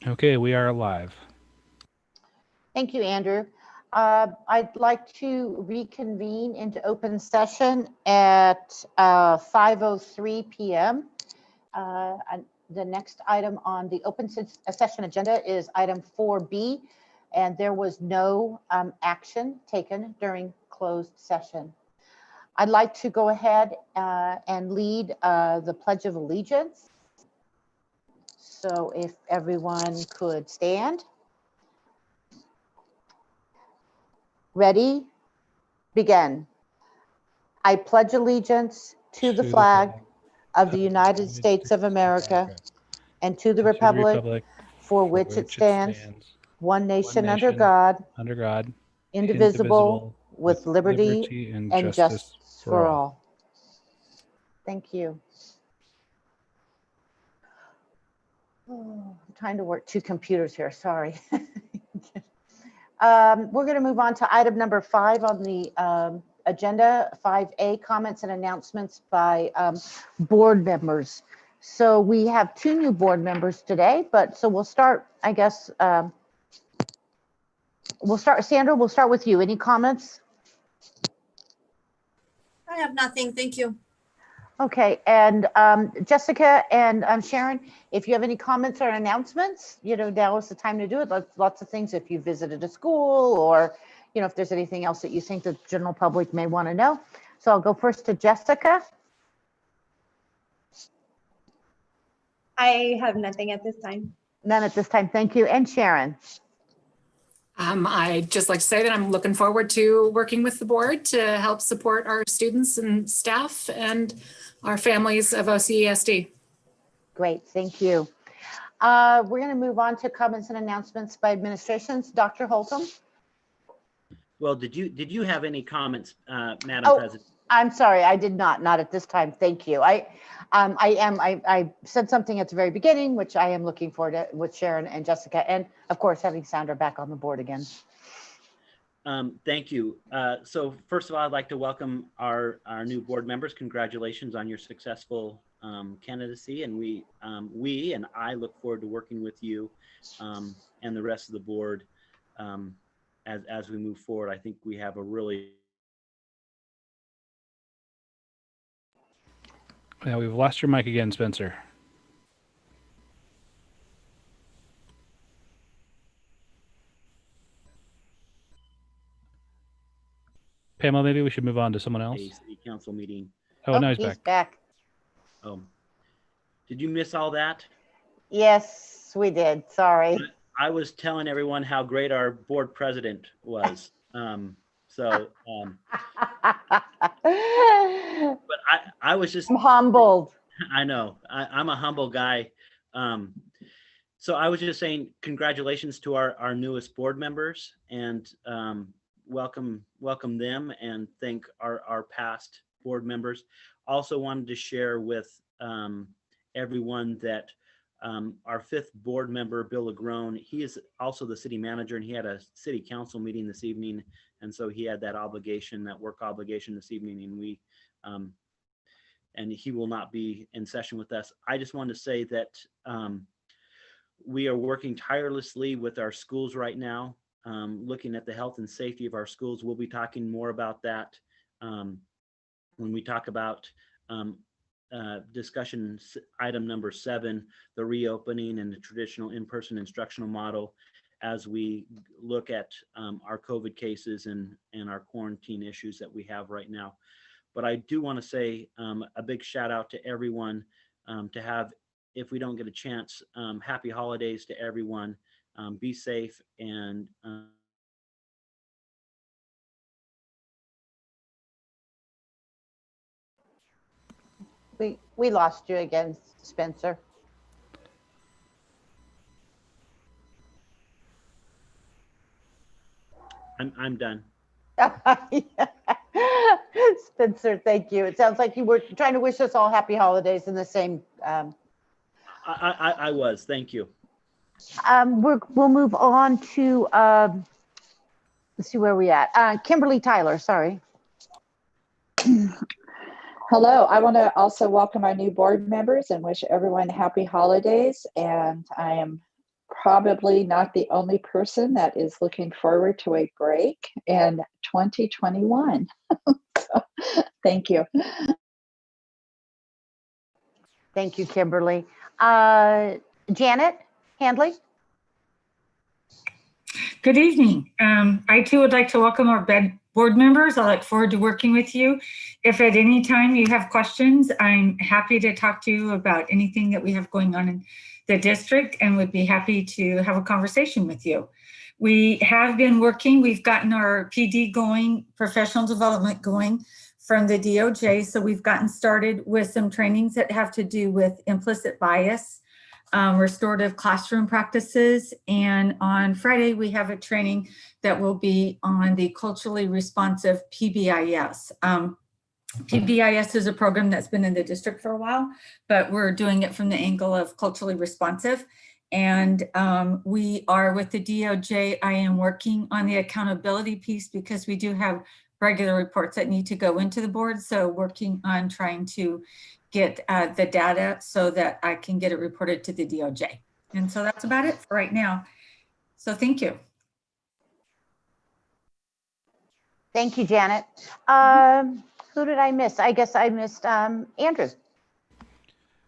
Okay, we are live. Thank you, Andrew. I'd like to reconvene into open session at 5:03 p.m. The next item on the open session agenda is item 4B, and there was no action taken during closed session. I'd like to go ahead and lead the Pledge of Allegiance. So if everyone could stand. Ready? Begin. I pledge allegiance to the flag of the United States of America and to the republic for which it stands, one nation under God, indivisible, with liberty and justice for all. Thank you. Oh, I'm trying to work two computers here, sorry. We're going to move on to item number 5 on the agenda, 5A, comments and announcements by board members. So we have 2 new board members today, but so we'll start, I guess, Sandra, we'll start with you. Any comments? I have nothing, thank you. Okay, and Jessica and Sharon, if you have any comments or announcements, now is the time to do it. Lots of things if you visited a school or, if there's anything else that you think the general public may want to know. So I'll go first to Jessica. I have nothing at this time. None at this time, thank you. And Sharon? I'd just like to say that I'm looking forward to working with the board to help support our students and staff and our families of OCESD. Great, thank you. We're going to move on to comments and announcements by administrations. Dr. Holcomb. Well, did you have any comments, Madam President? I'm sorry, I did not at this time. Thank you. I said something at the very beginning, which I am looking forward to with Sharon and Jessica, and of course having Sandra back on the board again. Thank you. So first of all, I'd like to welcome our new board members. Congratulations on your successful candidacy, and we and I look forward to working with you and the rest of the board as we move forward. I think we have a really Yeah, we've lost your mic again, Spencer. Pamela, maybe we should move on to someone else. a city council meeting. Oh, no, he's back. Oh, did you miss all that? Yes, we did. Sorry. I was telling everyone how great our board president was. But I was just I'm humbled. I know I'm a humble guy. So I was just saying congratulations to our newest board members and welcome them and thank our past board members. Also wanted to share with everyone that our 5th board member, Bill Lagrone, he is also the city manager, and he had a city council meeting this evening. And so he had that obligation, that work obligation this evening, and we and he will not be in session with us. I just wanted to say that we are working tirelessly with our schools right now, looking at the health and safety of our schools. We'll be talking more about that when we talk about discussion item number 7, the reopening and the traditional in-person instructional model, as we look at our COVID cases and our quarantine issues that we have right now. But I do want to say a big shout out to everyone to have, if we don't get a chance, happy holidays to everyone. Be safe and We lost you again, Spencer. I'm done. Spencer, thank you. It sounds like you were trying to wish us all happy holidays in the same. I was. Thank you. We'll move on to let's see where we at. Kimberly Tyler, sorry. Hello, I want to also welcome our new board members and wish everyone happy holidays. And I am probably not the only person that is looking forward to a break in 2021. So, thank you. Thank you, Kimberly. Janet Handley? Good evening. I too would like to welcome our board members. I look forward to working with you. If at any time you have questions, I'm happy to talk to you about anything that we have going on in the district and would be happy to have a conversation with you. We have been working, we've gotten our PD going, professional development going from the DOJ. So we've gotten started with some trainings that have to do with implicit bias, restorative classroom practices. And on Friday, we have a training that will be on the culturally responsive PBIS. PBIS is a program that's been in the district for a while, but we're doing it from the angle of culturally responsive. And we are with the DOJ. I am working on the accountability piece because we do have regular reports that need to go into the board. So working on trying to get the data so that I can get it reported to the DOJ. And so that's about it for right now. So thank you. Thank you, Janet. Who did I miss? I guess I missed Andrew.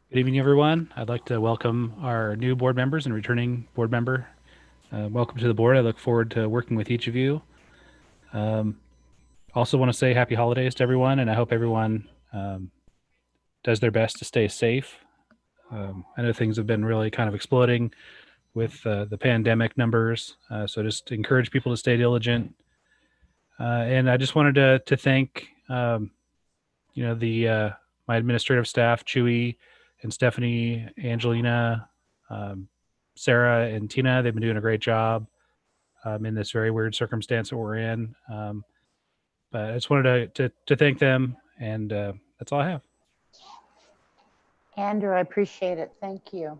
Good evening, everyone. I'd like to welcome our new board members and returning board member. Welcome to the board. I look forward to working with each of you. Also want to say happy holidays to everyone, and I hope everyone does their best to stay safe. I know things have been really kind of exploding with the pandemic numbers, so just encourage people to stay diligent. And I just wanted to thank my administrative staff, Chewy and Stephanie, Angelina, Sarah and Tina. They've been doing a great job in this very weird circumstance that we're in. But I just wanted to thank them, and that's all I have. Andrew, I appreciate it. Thank you.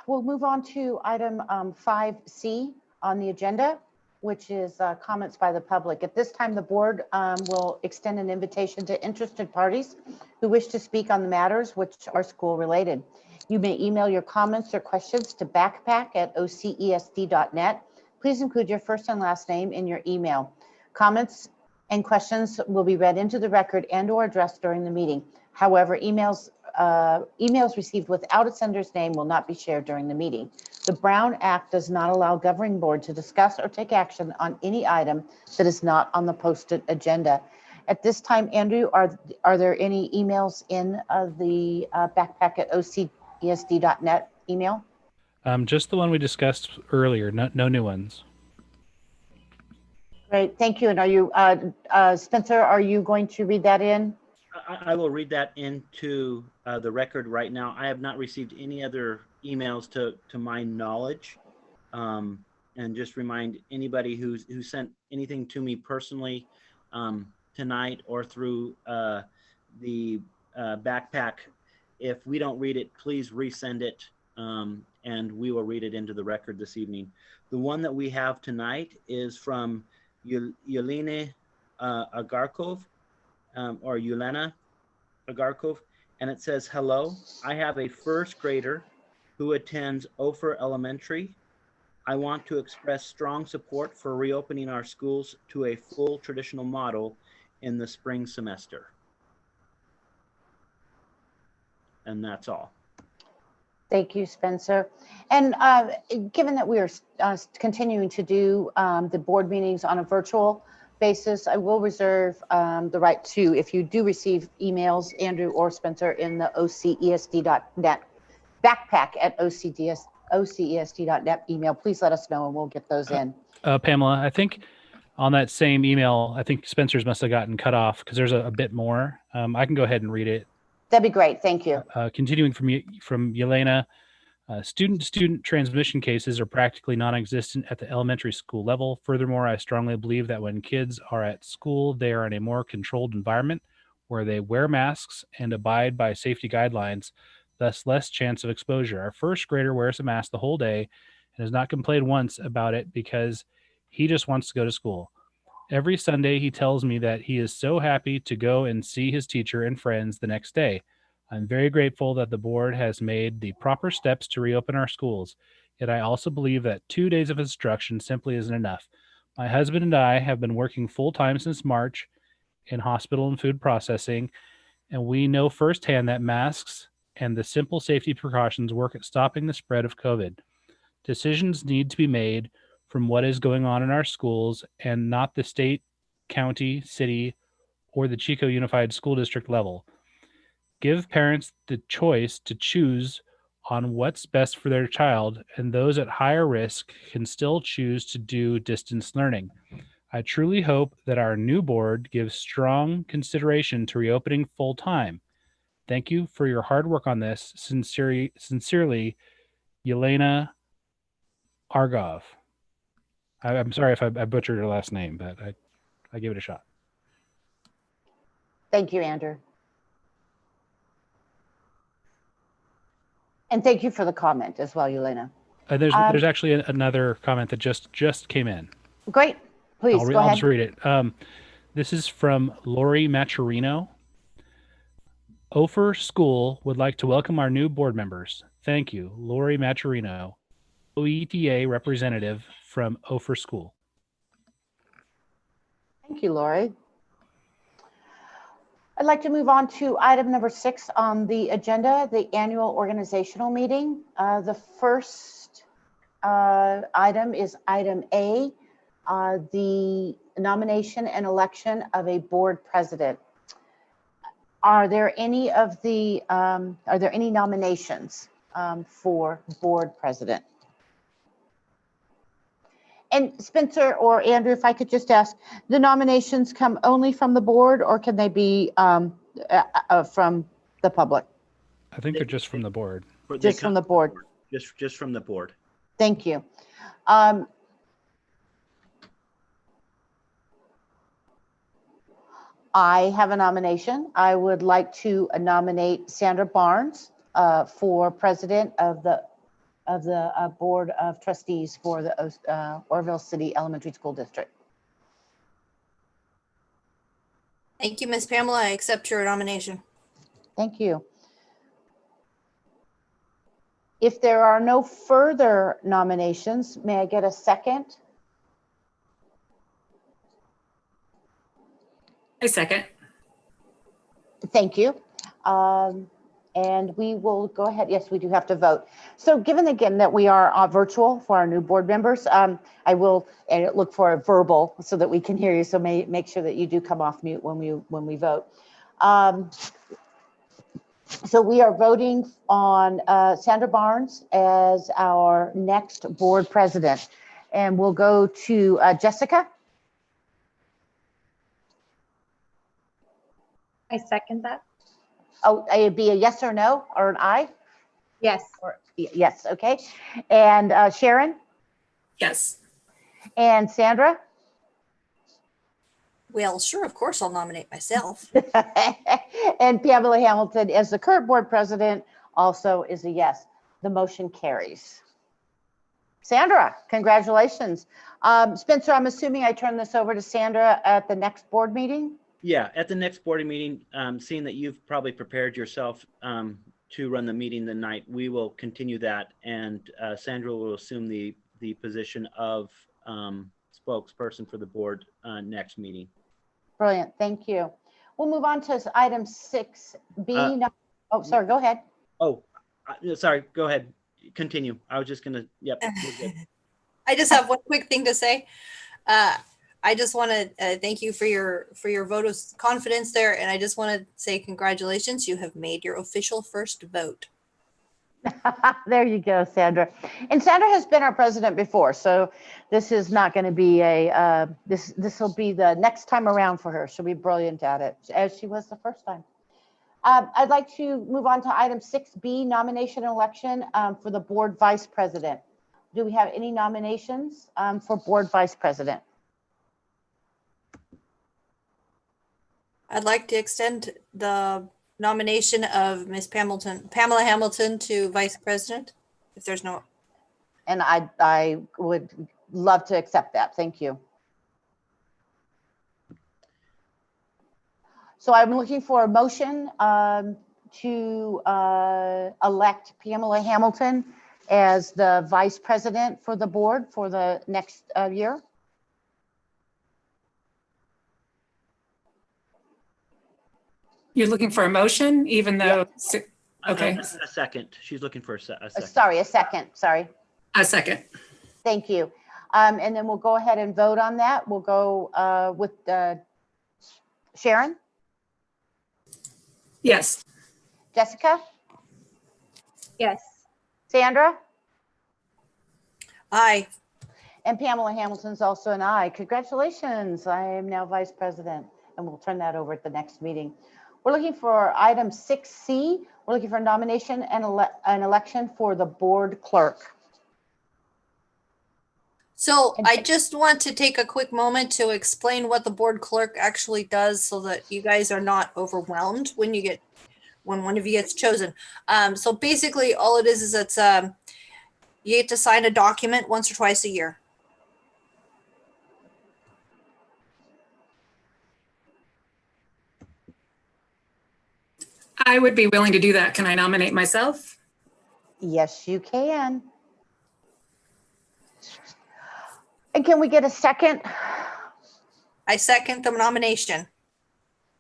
We'll move on to item 5C on the agenda, which is comments by the public. At this time, the board will extend an invitation to interested parties who wish to speak on the matters which are school related. You may email your comments or questions to backpack@ocesd.net. Please include your first and last name in your email. Comments and questions will be read into the record and/or addressed during the meeting. However, emails received without a sender's name will not be shared during the meeting. The Brown Act does not allow governing board to discuss or take action on any item that is not on the posted agenda. At this time, Andrew, are there any emails in the backpack@ocesd.net email? Just the one we discussed earlier, no new ones. Great, thank you. And are you, Spencer, are you going to read that in? I will read that into the record right now. I have not received any other emails to my knowledge. And just remind anybody who sent anything to me personally tonight or through the backpack, if we don't read it, please resend it and we will read it into the record this evening. The one that we have tonight is from Yelena Agarkov, or Yelena Agarkov, and it says, hello, I have a first grader who attends Ophir Elementary. I want to express strong support for reopening our schools to a full traditional model in the spring semester. And that's all. Thank you, Spencer. And given that we are continuing to do the board meetings on a virtual basis, I will reserve the right to, if you do receive emails, Andrew or Spencer, in the OCESD.net backpack@OCESD.net email, please let us know and we'll get those in. Pamela, I think on that same email, I think Spencer's must have gotten cut off because there's a bit more. I can go ahead and read it. That'd be great. Thank you. Continuing from Yelena, student-to-student transmission cases are practically non-existent at the elementary school level. Furthermore, I strongly believe that when kids are at school, they are in a more controlled environment where they wear masks and abide by safety guidelines, thus less chance of exposure. Our first grader wears a mask the whole day and has not complained once about it because he just wants to go to school. Every Sunday, he tells me that he is so happy to go and see his teacher and friends the next day. I'm very grateful that the board has made the proper steps to reopen our schools. Yet I also believe that 2 days of instruction simply isn't enough. My husband and I have been working full time since March in hospital and food processing, and we know firsthand that masks and the simple safety precautions work at stopping the spread of COVID. Decisions need to be made from what is going on in our schools and not the state, county, city, or the Chico Unified School District level. Give parents the choice to choose on what's best for their child, and those at higher risk can still choose to do distance learning. I truly hope that our new board gives strong consideration to reopening full time. Thank you for your hard work on this. Sincerely, Yelena Argov. I'm sorry if I butchered her last name, but I give it a shot. Thank you, Andrew. And thank you for the comment as well, Yelena. There's actually another comment that just came in. Great. Please go I'll ahead. just read it. This is from Lori Maturino. Ophir School would like to welcome our new board members. Thank you, Lori Maturino, OETA representative from Ophir School. Thank you, Lori. I'd like to move on to item number 6 on the agenda, the annual organizational meeting. The first item is item A, the nomination and election of a board president. Are there any nominations for board president? And Spencer or Andrew, if I could just ask, the nominations come only from the board, or can they be from the public? I think they're just from the board. Just from the board. Just from the board. Thank you. I have a nomination. I would like to nominate Sandra Barnes for president of the Board of Trustees for the Orville City Elementary School District. Thank you, Ms. Pamela. I accept your nomination. Thank you. If there are no further nominations, may I get a second? I second. Thank you. And we will go ahead. Yes, we do have to vote. So given again that we are virtual for our new board members, I will look for a verbal so that we can hear you. So make sure that you do come off mute when we vote. So we are voting on Sandra Barnes as our next board president. And we'll go to Jessica. I second that. Oh, it'd be a yes or no or an aye? Yes. Or, yes, okay. And Sharon? Yes. And Sandra? Well, sure, of course, I'll nominate myself. And Pamela Hamilton as the current board president also is a yes. The motion carries. Sandra, congratulations. Spencer, I'm assuming I turn this over to Sandra at the next board meeting? Yeah, at the next board meeting, seeing that you've probably prepared yourself to run the meeting the night, we will continue that, and Sandra will assume the position of spokesperson for the board next meeting. Brilliant, thank you. We'll move on to item 6B. Oh, sorry, go ahead. Oh, sorry, go ahead. Continue. I was just gonna, yep. We're good. I just have one quick thing to say. I just want to thank you for your vote of confidence there. And I just want to say congratulations. You have made your official first vote. There you go, Sandra. And Sandra has been our president before, so this is not going to be this will be the next time around for her. She'll be brilliant at it, as she was the first time. I'd like to move on to item 6B, nomination and election for the board vice president. Do we have any nominations for board vice president? I'd like to extend the nomination of Ms. Pamela Hamilton to vice president, if there's no. And I would love to accept that. Thank you. So I'm looking for a motion to elect Pamela Hamilton as the vice president for the board for the next year. You're looking for a motion, even though, okay, A second. She's looking for a second. Sorry, a second. Sorry. a second. Thank you. And then we'll go ahead and vote on that. We'll go with Sharon, Yes. Jessica, Yes. Sandra, Aye. and Pamela Hamilton's also an aye. Congratulations. I am now vice president, and we'll turn that over at the next meeting. We're looking for item 6C. We're looking for nomination and an election for the board clerk. So I just want to take a quick moment to explain what the board clerk actually does so that you guys are not overwhelmed when one of you gets chosen. So basically all it is it's you get to sign a document once or twice a year. I would be willing to do that. Can I nominate myself? Yes, you can. And can we get a second? I second the nomination.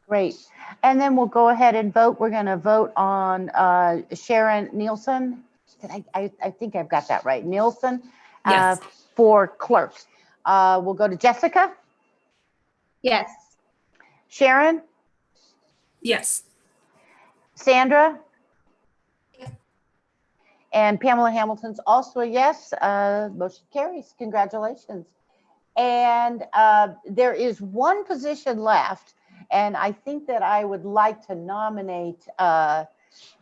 Great. And then we'll go ahead and vote. We're going to vote on Sharon Nielsen. I think I've got that right. Nielsen Yes. for clerk. We'll go to Jessica, Yes. Sharon, Yes. Sandra, and Pamela Hamilton's also a yes. Motion carries. Congratulations. And there is one position left. And I think that I would like to nominate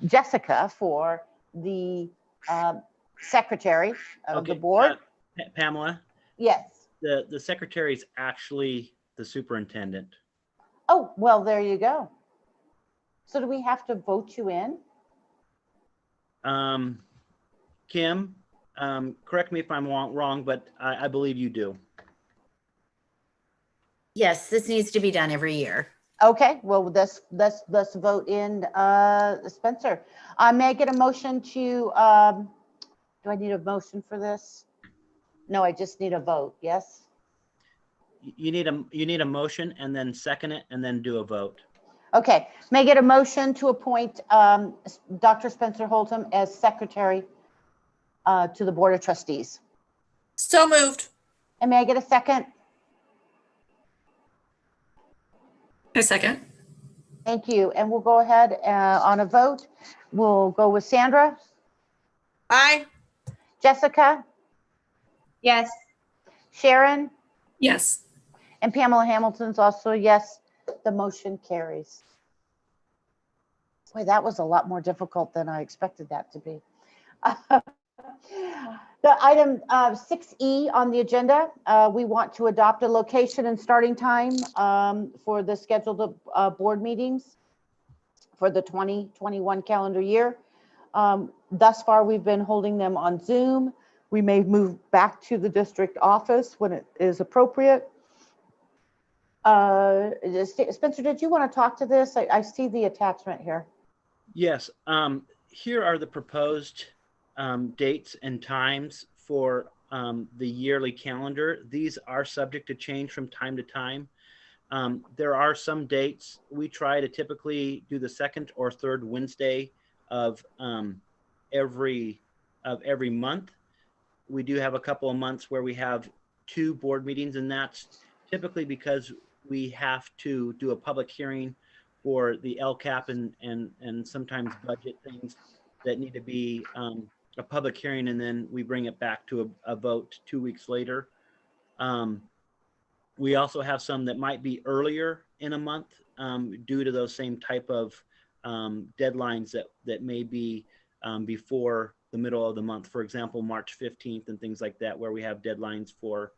Jessica for the secretary of the board. Pamela, Yes. the secretary is actually the superintendent. Oh, well, there you go. So do we have to vote you in? Kim, correct me if I'm wrong, but I believe you do. Yes, this needs to be done every year. Okay, well, let's vote in Spencer. May I get a motion to, do I need a motion for this? No, I just need a vote, yes? You need a motion and then second it and then do a vote. Okay, may I get a motion to appoint Dr. Spencer Holtom as secretary to the Board of Trustees? So moved. And may I get a second? A second. Thank you. And we'll go ahead on a vote. We'll go with Sandra, Aye. Jessica, Yes. Sharon, Yes. and Pamela Hamilton's also a yes. The motion carries. Boy, that was a lot more difficult than I expected that to be. The item 6E on the agenda, we want to adopt a location and starting time for the scheduled board meetings for the 2021 calendar year. Thus far, we've been holding them on Zoom. We may move back to the district office when it is appropriate. Spencer, did you want to talk to this? I see the attachment here. Yes. Here are the proposed dates and times for the yearly calendar. These are subject to change from time to time. There are some dates. We try to typically do the second or third Wednesday of every month. We do have a couple of months where we have 2 board meetings, and that's typically because we have to do a public hearing for the LCAP and sometimes budget things that need to be a public hearing, and then we bring it back to a vote 2 weeks later. We also have some that might be earlier in a month due to those same type of deadlines that may be before the middle of the month. For example, March 15th and things like that, where we have deadlines for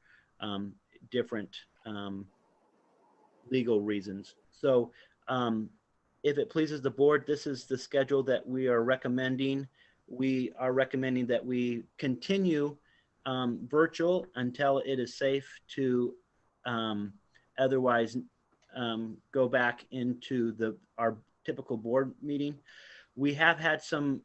different legal reasons. So if it pleases the board, this is the schedule that we are recommending. We are recommending that we continue virtual until it is safe to otherwise go back into our typical board meeting. We have had some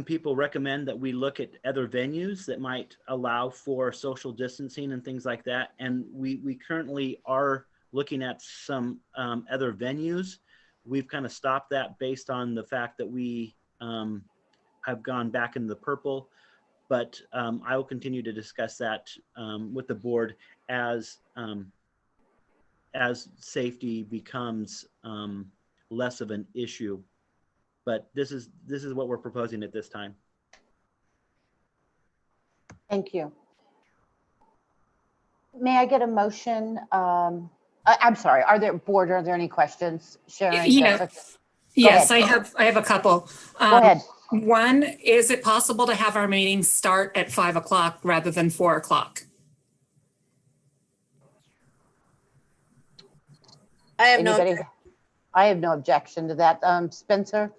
people recommend that we look at other venues that might allow for social distancing and things like that. And we currently are looking at some other venues. We've kind of stopped that based on the fact that we have gone back into the purple. But I will continue to discuss that with the board as safety becomes less of an issue. But this is what we're proposing at this time. Thank you. May I get a motion? I'm sorry, are there any questions? Sharon, Yeah. Jessica? Yes, ahead. I have a couple. Go ahead. One, is it possible to have our meeting start at 5 o'clock rather than 4 o'clock? I have no, Anybody? I have no objection to that. Spencer?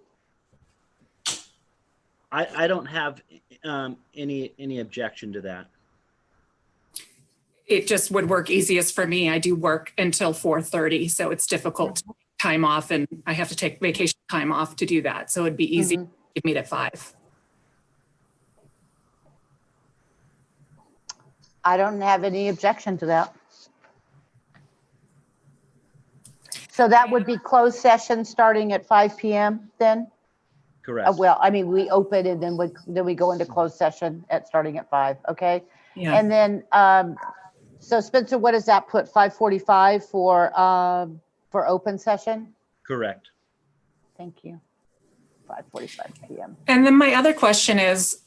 I don't have any objection to that. It just would work easiest for me. I do work until 4:30, so it's difficult to take time off, and I have to take vacation time off to do that. So it'd be easy to meet at 5. I don't have any objection to that. So that would be closed session starting at 5 p.m. then? Correct. Well, I mean, we open and then we go into closed session starting at 5, okay? Yeah. And then, so Spencer, what does that put, 5:45 for open session? Correct. Thank you. 5:45 p.m. And then my other question is,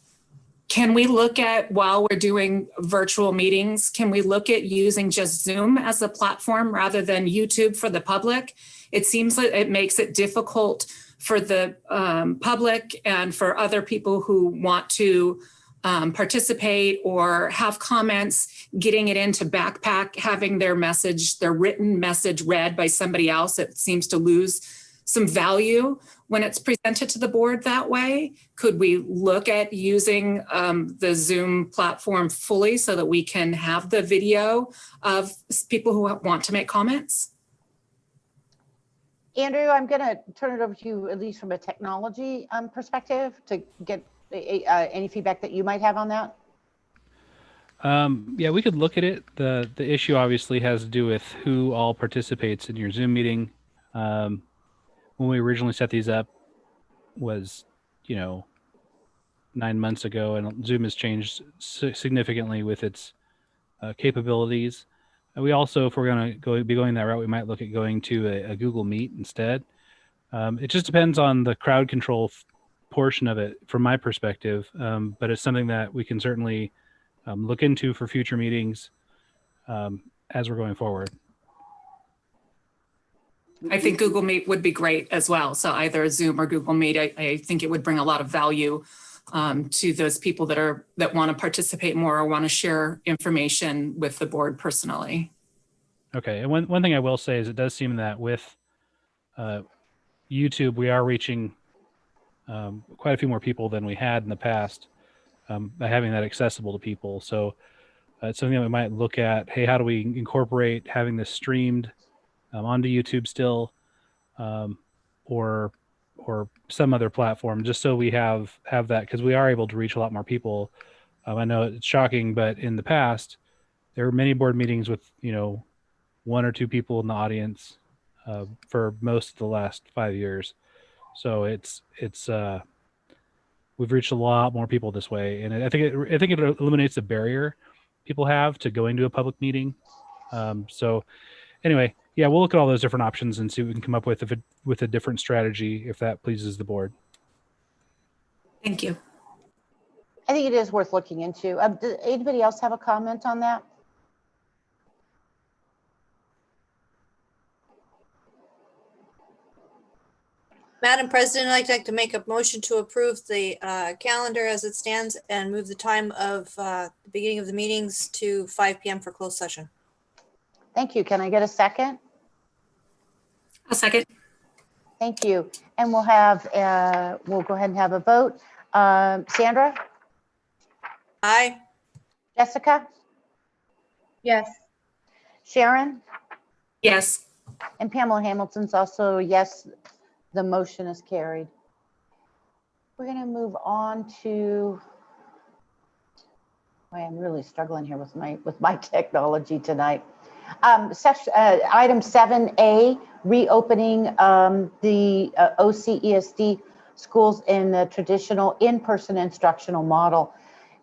can we look at, while we're doing virtual meetings, can we look at using just Zoom as a platform rather than YouTube for the public? It seems that it makes it difficult for the public and for other people who want to participate or have comments, getting it into Backpack, having their written message read by somebody else. It seems to lose some value when it's presented to the board that way. Could we look at using the Zoom platform fully so that we can have the video of people who want to make comments? Andrew, I'm going to turn it over to you, at least from a technology perspective, to get any feedback that you might have on that. Yeah, we could look at it. The issue obviously has to do with who all participates in your Zoom meeting. When we originally set these up was, 9 months ago, and Zoom has changed significantly with its capabilities. And we also, if we're going to be going that route, we might look at going to a Google Meet instead. It just depends on the crowd control portion of it from my perspective, but it's something that we can certainly look into for future meetings as we're going forward. I think Google Meet would be great as well. So either Zoom or Google Meet, I think it would bring a lot of value to those people that want to participate more or want to share information with the board personally. Okay, and one thing I will say is it does seem that with YouTube, we are reaching quite a few more people than we had in the past by having that accessible to people. So it's something that we might look at. Hey, how do we incorporate having this streamed onto YouTube still, or some other platform, just so we have that, because we are able to reach a lot more people. I know it's shocking, but in the past, there were many board meetings with 1 or 2 people in the audience for most of the last 5 years. So it's we've reached a lot more people this way, and I think it eliminates the barrier people have to going to a public meeting. So anyway, yeah, we'll look at all those different options and see what we can come up with with a different strategy if that pleases the board. Thank you. I think it is worth looking into. Does anybody else have a comment on that? Madam President, I'd like to make a motion to approve the calendar as it stands and move the time of the beginning of the meetings to 5 p.m. for closed session. Thank you. Can I get a second? A second. Thank you. And we'll go ahead and have a vote. Sandra? Aye. Jessica? Yes. Sharon? Yes. And Pamela Hamilton's also a yes. The motion is carried. We're going to move on to, I'm really struggling here with my technology tonight. Item 7A, reopening the OCESD schools in the traditional in-person instructional model.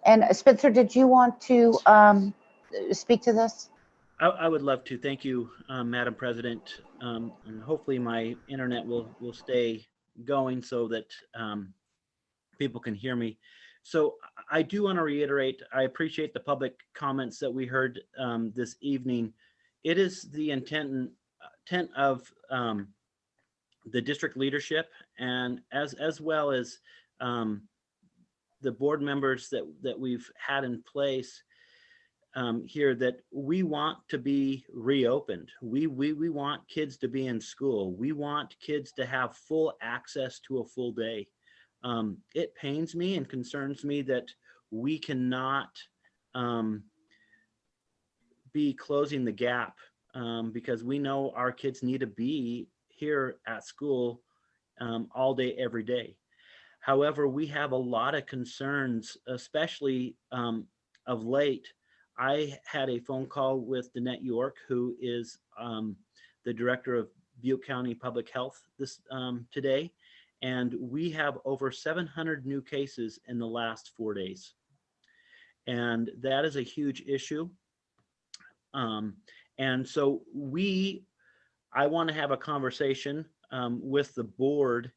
And Spencer, did you want to speak to this? I would love to. Thank you, Madam President. And hopefully my internet will stay going so that people can hear me. So I do want to reiterate, I appreciate the public comments that we heard this evening. It is the intent of the district leadership, and as well as the board members that we've had in place here, that we want to be reopened. We want kids to be in school. We want kids to have full access to a full day. It pains me and concerns me that we cannot be closing the gap because we know our kids need to be here at school all day, every day. However, we have a lot of concerns, especially of late. I had a phone call with Danette York, who is the director of Butte County Public Health today. And we have over 700 new cases in the last 4 days. And that is a huge issue. And so I want to have a conversation with the board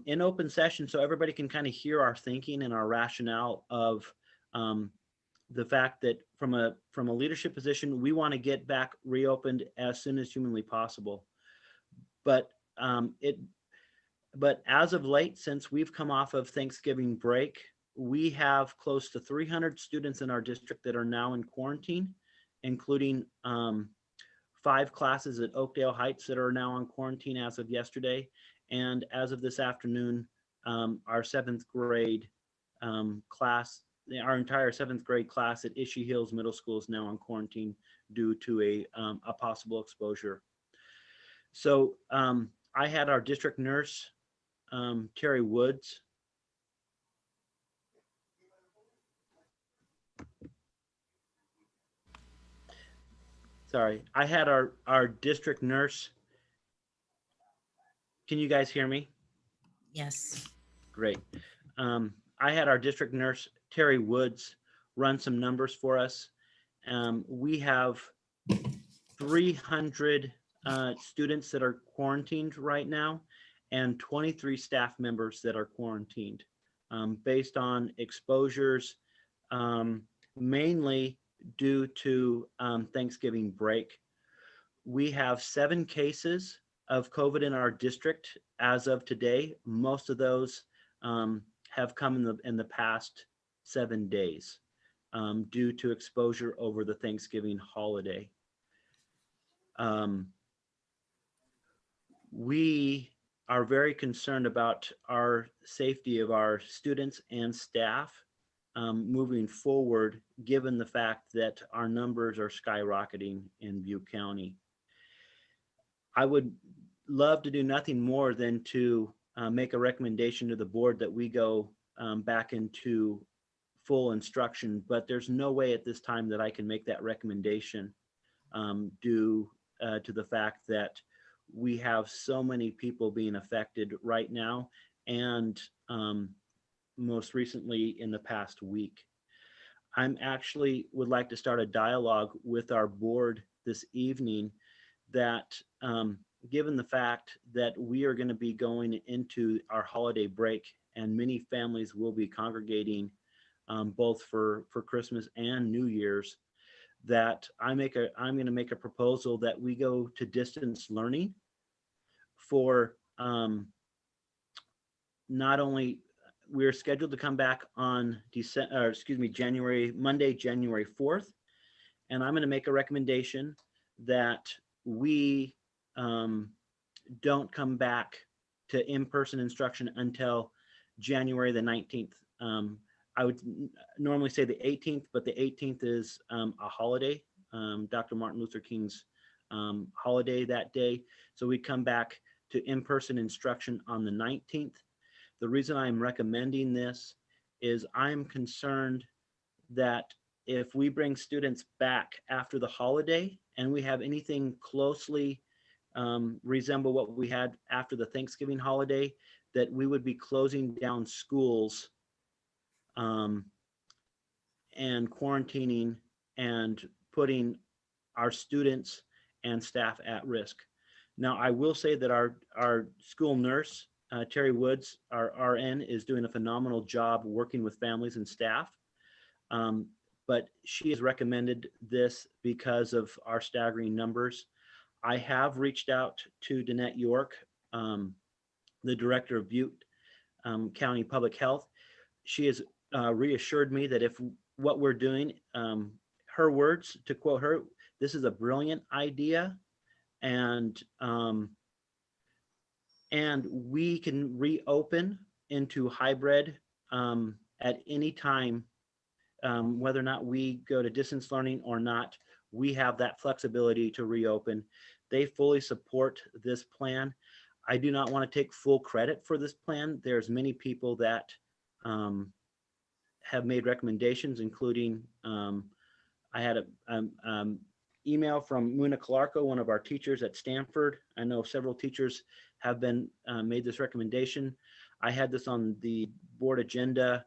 in open session so everybody can kind of hear our thinking and our rationale of the fact that from a leadership position, we want to get back reopened as soon as humanly possible. But as of late, since we've come off of Thanksgiving break, we have close to 300 students in our district that are now in quarantine, including 5 classes at Oakdale Heights that are now on quarantine as of yesterday. And as of this afternoon, our 7th grade class, our entire 7th grade class at Ishii Hills Middle School is now on quarantine due to a possible exposure. So I had our district nurse, Terry Woods. Sorry, I had our district nurse. Can you guys hear me? Yes. Great. I had our district nurse, Terry Woods, run some numbers for us. We have 300 students that are quarantined right now and 23 staff members that are quarantined based on exposures, mainly due to Thanksgiving break. We have 7 cases of COVID in our district as of today. Most of those have come in the past 7 days due to exposure over the Thanksgiving holiday. We are very concerned about our safety of our students and staff moving forward, given the fact that our numbers are skyrocketing in Butte County. I would love to do nothing more than to make a recommendation to the board that we go back into full instruction, but there's no way at this time that I can make that recommendation due to the fact that we have so many people being affected right now, and most recently in the past week. I'm actually would like to start a dialogue with our board this evening that given the fact that we are going to be going into our holiday break and many families will be congregating both for Christmas and New Year's, that I'm going to make a proposal that we go to distance learning for not only we're scheduled to come back on Monday, January 4th. And I'm going to make a recommendation that we don't come back to in-person instruction until January the 19th. I would normally say the 18th, but the 18th is a holiday, Dr. Martin Luther King's holiday that day. So we come back to in-person instruction on the 19th. The reason I'm recommending this is I'm concerned that if we bring students back after the holiday and we have anything closely resemble what we had after the Thanksgiving holiday, that we would be closing down schools and quarantining and putting our students and staff at risk. Now, I will say that our school nurse, Terry Woods, our RN, is doing a phenomenal job working with families and staff. But she has recommended this because of our staggering numbers. I have reached out to Danette York, the director of Butte County Public Health. She has reassured me that if what we're doing, her words, to quote her, this is a brilliant idea, and we can reopen into hybrid at any time, whether or not we go to distance learning or not. We have that flexibility to reopen. They fully support this plan. I do not want to take full credit for this plan. There's many people that have made recommendations, including I had an email from Muna Clarko, one of our teachers at Stanford. I know several teachers have been made this recommendation. I had this on the board agenda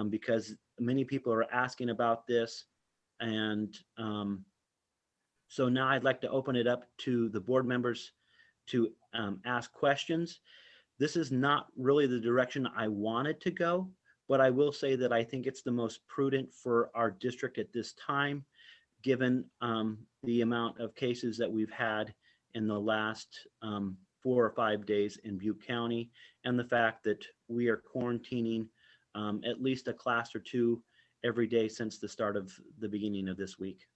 because many people are asking about this. And so now I'd like to open it up to the board members to ask questions. This is not really the direction I wanted to go, but I will say that I think it's the most prudent for our district at this time, given the amount of cases that we've had in the last 4 or 5 days in Butte County, and the fact that we are quarantining at least a class or two every day since the start of the beginning of this week.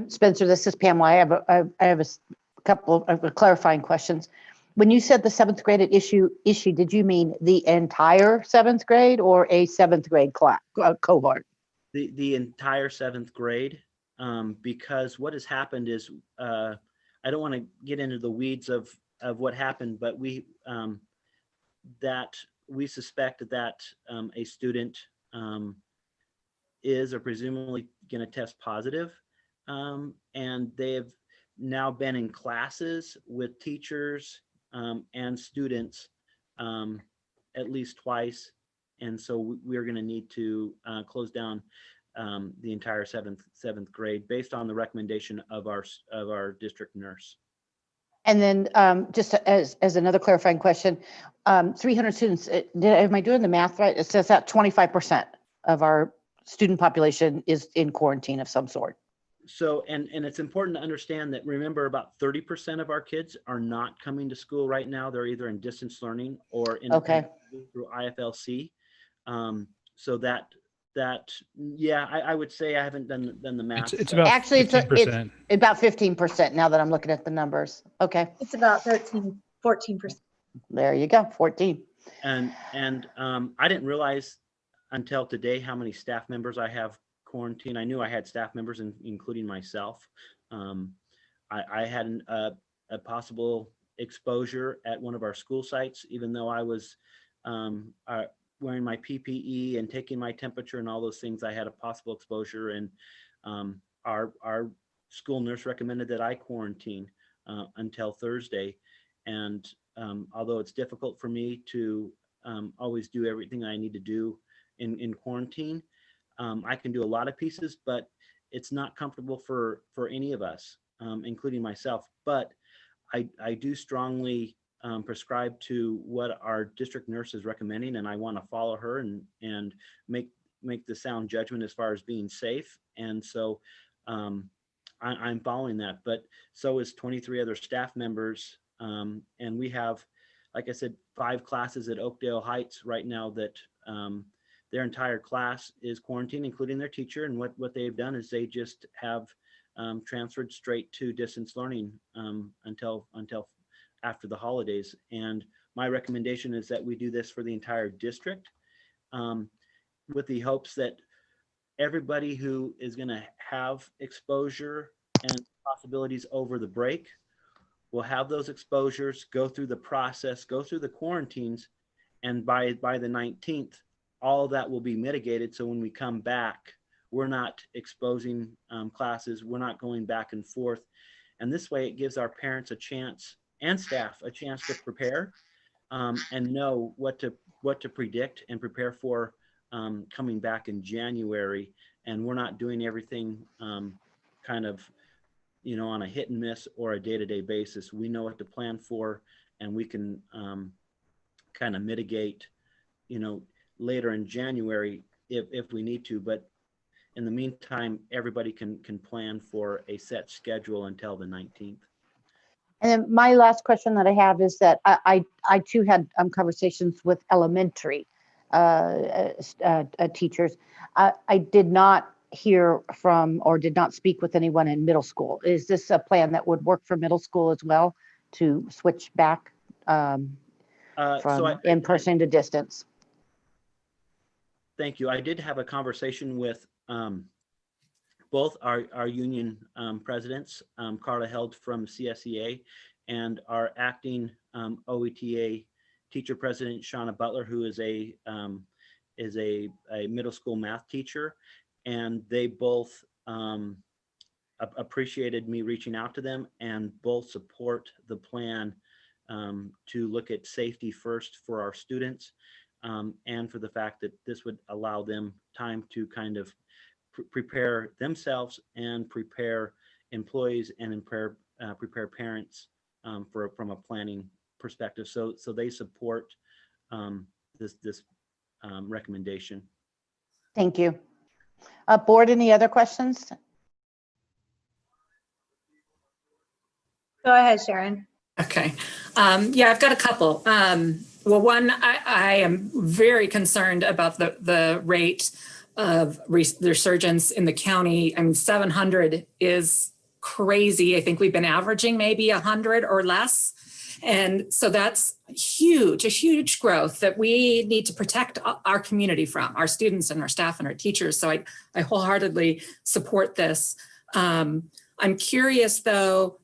Spencer, this is Pam. I have a couple of clarifying questions. When you said the 7th grade issue, did you mean the entire 7th grade or a 7th grade class cohort? The entire 7th grade, because what has happened is, I don't want to get into the weeds of what happened, but we suspect that a student is or presumably going to test positive, and they have now been in classes with teachers and students at least twice, and so we're going to need to close down the entire seventh grade based on the recommendation of our district nurse. And then just as another clarifying question, 300 students, am I doing the math right? It says that 25% of our student population is in quarantine of some sort. So, and it's important to understand that, remember, about 30% of our kids are not coming to school right now. They're either in distance learning or in through IFLC. So yeah, I would say I haven't done the math. It's about actually 15%. It's about 15% now that I'm looking at the numbers. Okay. It's about 14%. There you go, 14. And I didn't realize until today how many staff members I have quarantined. I knew I had staff members, including myself. I had a possible exposure at one of our school sites, even though I was wearing my PPE and taking my temperature and all those things. I had a possible exposure, and our school nurse recommended that I quarantine until Thursday. And although it's difficult for me to always do everything I need to do in quarantine, I can do a lot of pieces, but it's not comfortable for any of us, including myself. But I do strongly prescribe to what our district nurse is recommending, and I want to follow her and make the sound judgment as far as being safe. And so I'm following that, but so is 23 other staff members. And we have, like I said, 5 classes at Oakdale Heights right now that their entire class is quarantined, including their teacher. And what they've done is they just have transferred straight to distance learning until after the holidays. And my recommendation is that we do this for the entire district, with the hopes that everybody who is going to have exposure and possibilities over the break we'll have those exposures, go through the process, go through the quarantines, and by the 19th, all of that will be mitigated. So when we come back, we're not exposing classes, we're not going back and forth. And this way it gives our parents a chance and staff a chance to prepare and know what to predict and prepare for coming back in January. And we're not doing everything kind of, on a hit and miss or a day-to-day basis. We know what to plan for, and we can kind of mitigate, later in January if we need to. But in the meantime, everybody can plan for a set schedule until the 19th. And then my last question that I have is that I too had conversations with elementary teachers. I did not hear from or did not speak with anyone in middle school. Is this a plan that would work for middle school as well, to switch back from in-person to distance? Thank you. I did have a conversation with both our union presidents, Carla Held from CSEA, and our acting OETA teacher president, Shauna Butler, who is a middle school math teacher. And they both appreciated me reaching out to them, and both support the plan to look at safety first for our students, and for the fact that this would allow them time to kind of prepare themselves and prepare employees and prepare parents from a planning perspective. So they support this recommendation. Thank you. Board, any other questions? Go ahead, Sharon. Okay. Yeah, I've got a couple. Well, one, I am very concerned about the rate of resurgence in the county. I mean, 700 is crazy. I think we've been averaging maybe 100 or less. And so that's huge, a huge growth that we need to protect our community from, our students and our staff and our teachers. So I wholeheartedly support this. I'm curious though,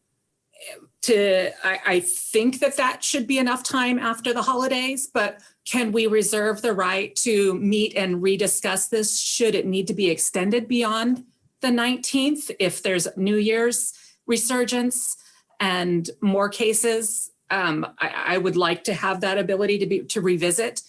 I think that should be enough time after the holidays, but can we reserve the right to meet and rediscuss this should it need to be extended beyond the 19th if there's New Year's resurgence and more cases? I would like to have that ability to revisit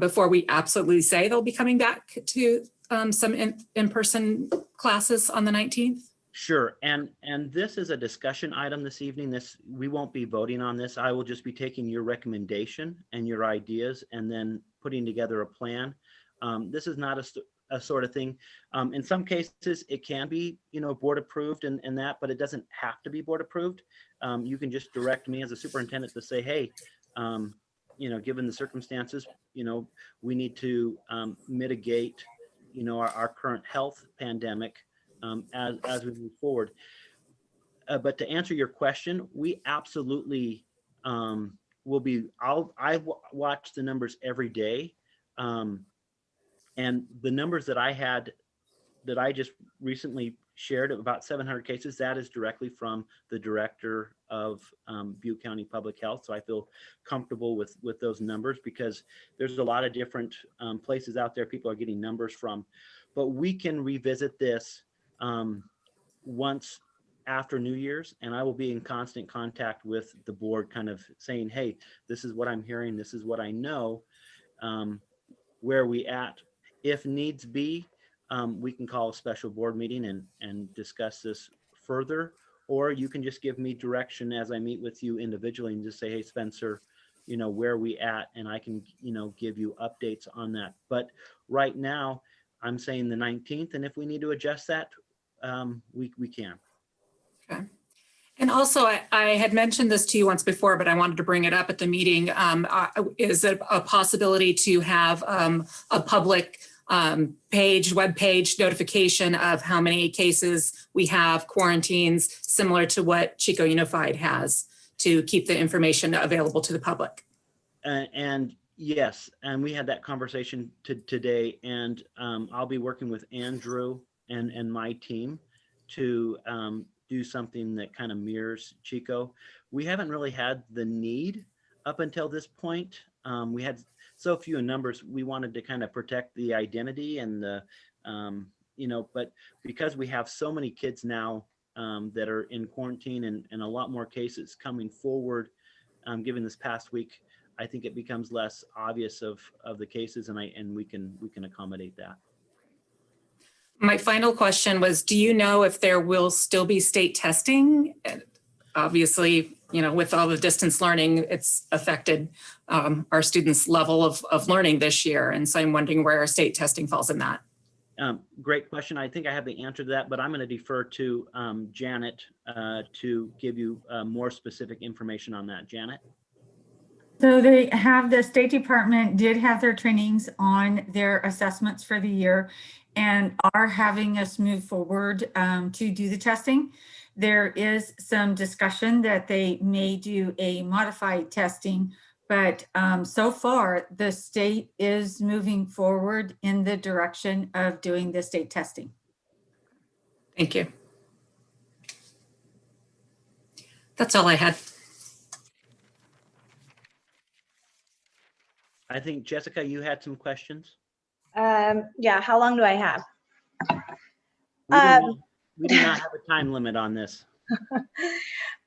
before we absolutely say they'll be coming back to some in-person classes on the 19th. Sure, and this is a discussion item this evening. We won't be voting on this. I will just be taking your recommendation and your ideas and then putting together a plan. This is not a sort of thing. In some cases, it can be, board approved and that, but it doesn't have to be board approved. You can just direct me as a superintendent to say, hey, given the circumstances, we need to mitigate, our current health pandemic as we move forward. But to answer your question, we absolutely will be, I watch the numbers every day. And the numbers that I just recently shared of about 700 cases, that is directly from the director of Butte County Public Health. So I feel comfortable with those numbers because there's a lot of different places out there people are getting numbers from. But we can revisit this once after New Year's, and I will be in constant contact with the board, kind of saying, hey, this is what I'm hearing, this is what I know, where are we at? If needs be, we can call a special board meeting and discuss this further, or you can just give me direction as I meet with you individually and just say, hey, Spencer, where are we at? And I can, give you updates on that. But right now, I'm saying the 19th, and if we need to adjust that, we can. Okay. And also, I had mentioned this to you once before, but I wanted to bring it up at the meeting. Is it a possibility to have a public web page notification of how many cases we have, quarantines, similar to what Chico Unified has, to keep the information available to the public? And yes, and we had that conversation today, and I'll be working with Andrew and my team to do something that kind of mirrors Chico. We haven't really had the need up until this point. We had so few in numbers, we wanted to kind of protect the identity and the, but because we have so many kids now that are in quarantine and a lot more cases coming forward, given this past week, I think it becomes less obvious of the cases, and we can accommodate that. My final question was, do you know if there will still be state testing? Obviously, with all the distance learning, it's affected our students' level of learning this year. And so I'm wondering where our state testing falls in that. Great question. I think I have the answer to that, but I'm going to defer to Janet to give you more specific information on that. Janet? So the State Department did have their trainings on their assessments for the year and are having us move forward to do the testing. There is some discussion that they may do a modified testing, but so far the state is moving forward in the direction of doing the state testing. Thank you. That's all I had. I think, Jessica, you had some questions. Yeah, how long do I have? We do not have a time limit on this.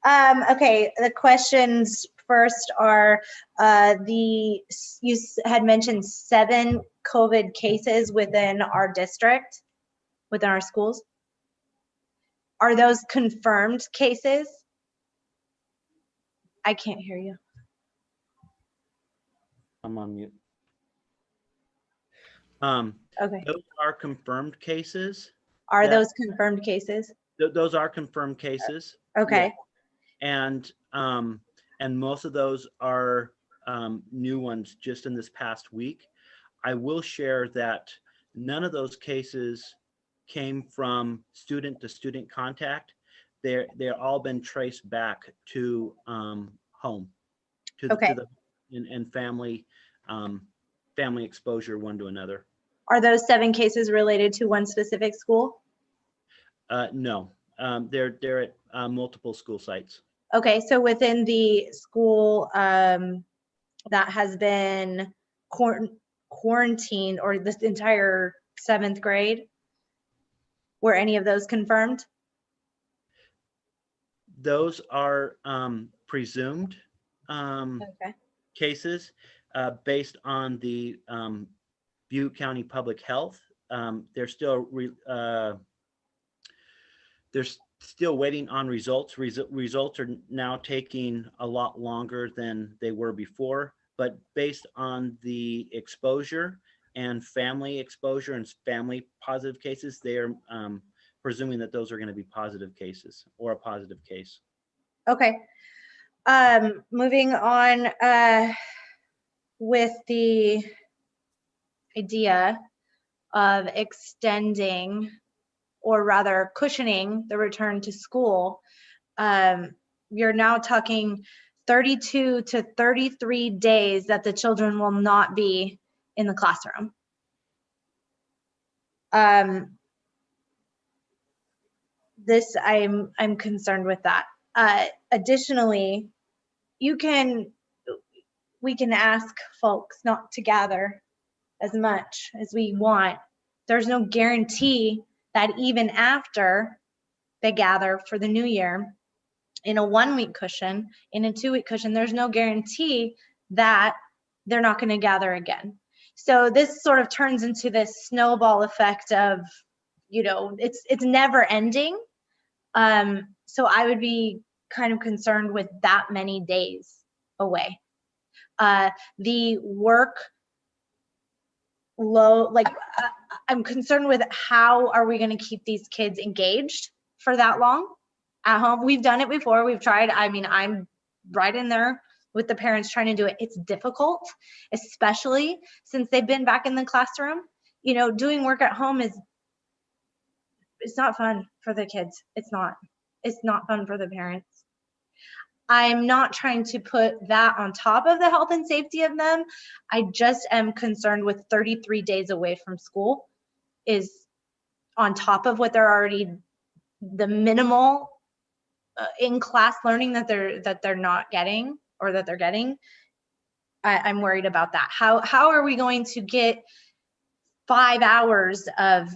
Okay, the questions first are, you had mentioned 7 COVID cases within our district, within our schools. Are those confirmed cases? I can't hear you. I'm on mute. Okay. Those are confirmed cases. Are those confirmed cases? Those are confirmed cases. Okay. Yeah. And most of those are new ones just in this past week. I will share that none of those cases came from student to student contact. They're all been traced back to home, to the and family exposure one to another. Are those 7 cases related to one specific school? No, they're at multiple school sites. Okay, so within the school that has been quarantined, or this entire 7th grade, were any of those confirmed? Those are presumed cases based on the Butte County Public Health. They're still waiting on results. Results are now taking a lot longer than they were before, but based on the exposure and family exposure and family positive cases, they are presuming that those are going to be positive cases or a positive case. Okay. Moving on with the idea of extending, or rather cushioning, the return to school, you're now talking 32 to 33 days that the children will not be in the classroom. I'm concerned with that. Additionally, we can ask folks not to gather as much as we want. There's no guarantee that even after they gather for the new year, in a 1-week cushion, in a 2-week cushion, there's no guarantee that they're not going to gather again. So this sort of turns into this snowball effect of, it's never ending. So I would be kind of concerned with that many days away. The work low, I'm concerned with how are we going to keep these kids engaged for that long at home. We've done it before. We've tried. I mean, I'm right in there with the parents trying to do it. It's difficult, especially since they've been back in the classroom. Doing work at home it's not fun for the kids. It's not fun for the parents. I'm not trying to put that on top of the health and safety of them. I just am concerned with 33 days away from school is on top of what they're already, the minimal in-class learning that they're not getting, or that they're getting. I'm worried about that. How are we going to get 5 hours of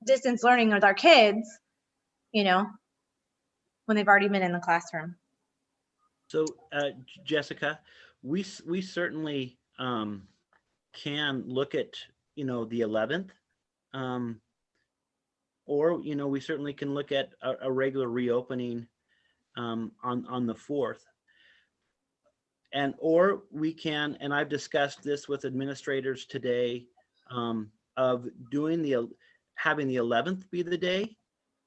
distance learning with our kids, you know, when they've already been in the classroom? So, Jessica, we certainly can look at, you know, the 11th, or, you know, we certainly can look at a regular reopening on the 4th. And, or we can, and I've discussed this with administrators today, of doing having the 11th be the day,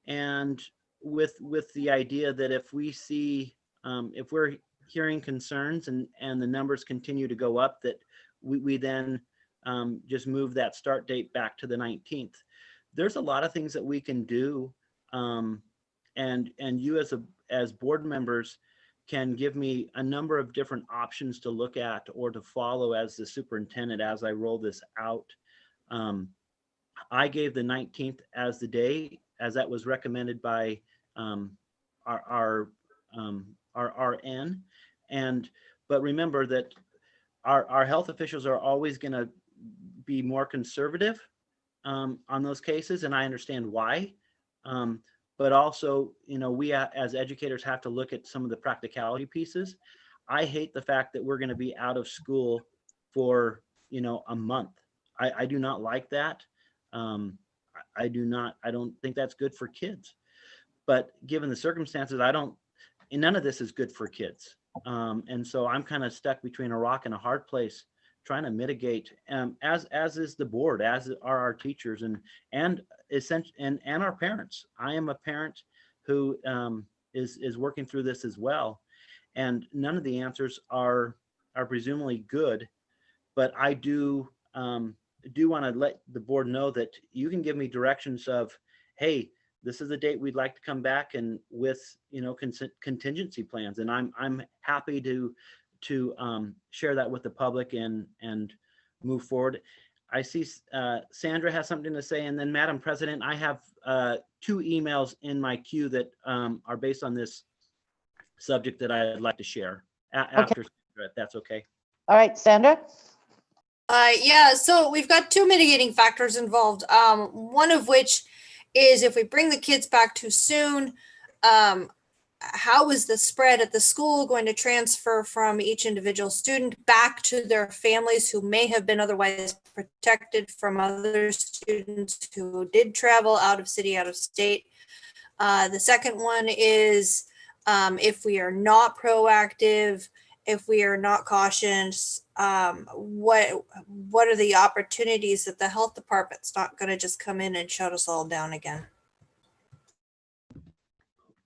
and with the idea that if we see, if we're hearing concerns and the numbers continue to go up, that we then just move that start date back to the 19th. There's a lot of things that we can do, and you as board members can give me a number of different options to look at or to follow as the superintendent as I roll this out. I gave the 19th as the day, as that was recommended by our RN. But remember that our health officials are always going to be more conservative on those cases, and I understand why. But also, you know, we as educators have to look at some of the practicality pieces. I hate the fact that we're going to be out of school for, you know, a month. I do not like that. I don't think that's good for kids. But given the circumstances, none of this is good for kids. And so I'm kind of stuck between a rock and a hard place, trying to mitigate, as is the board, as are our teachers and our parents. I am a parent who is working through this as well, and none of the answers are presumably good. But I do want to let the board know that you can give me directions of, hey, this is the date we'd like to come back, and with, you know, contingency plans, and I'm happy to share that with the public and move forward. I see Sandra has something to say, and then Madam President, I have 2 emails in my queue that are based on this subject that I'd like to share after Sandra, if that's okay. All right, Sandra? Yeah, so we've got 2 mitigating factors involved. One of which is if we bring the kids back too soon, how is the spread at the school going to transfer from each individual student back to their families who may have been otherwise protected from other students who did travel out of city, out of state? The second one is if we are not proactive, if we are not cautious, what are the opportunities that the health department's not going to just come in and shut us all down again?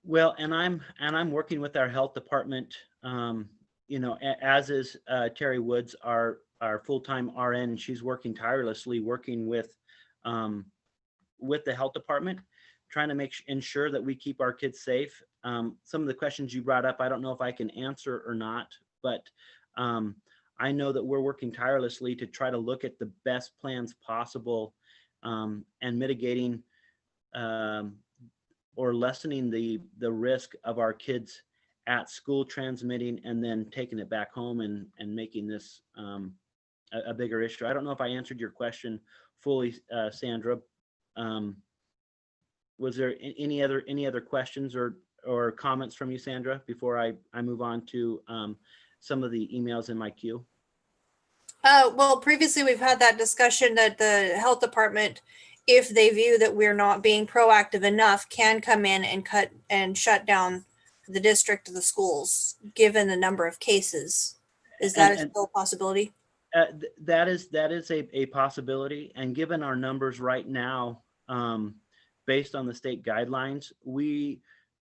Well, and I'm working with our health department, you know, as is Terry Woods, our full-time RN, and she's working tirelessly, working with the health department, trying to ensure that we keep our kids safe. Some of the questions you brought up, I don't know if I can answer or not, but I know that we're working tirelessly to try to look at the best plans possible, and mitigating or lessening the risk of our kids at school transmitting and then taking it back home and making this a bigger issue. I don't know if I answered your question fully, Sandra. Was there any other questions or comments from you, Sandra, before I move on to some of the emails in my queue? Well, previously we've had that discussion that the health department, if they view that we're not being proactive enough, can come in and cut and shut down the district of the schools, given the number of cases. Is that still a possibility? That is a possibility. And given our numbers right now, based on the state guidelines,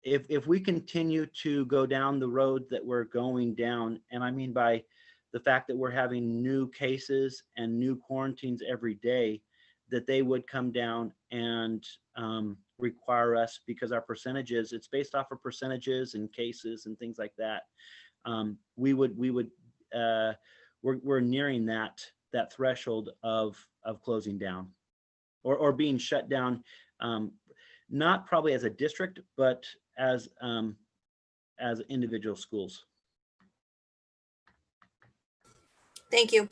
if we continue to go down the road that we're going down, and I mean by the fact that we're having new cases and new quarantines every day, that they would come down and require us, because our percentages, it's based off of percentages and cases and things like that. We're nearing that threshold of closing down or being shut down, not probably as a district, but as individual schools. Thank you.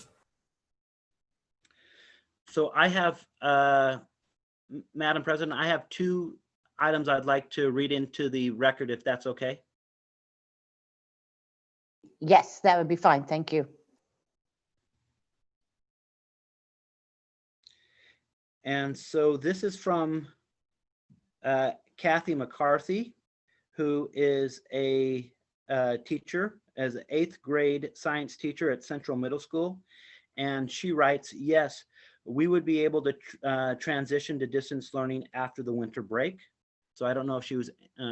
So I have, Madam President, I have 2 items I'd like to read into the record, if that's okay. Yes, that would be fine. Thank you. And so this is from Kathy McCarthy, who is a teacher, as an 8th grade science teacher at Central Middle School. And she writes, yes, we would be able to transition to distance learning after the winter break. So I don't know if she was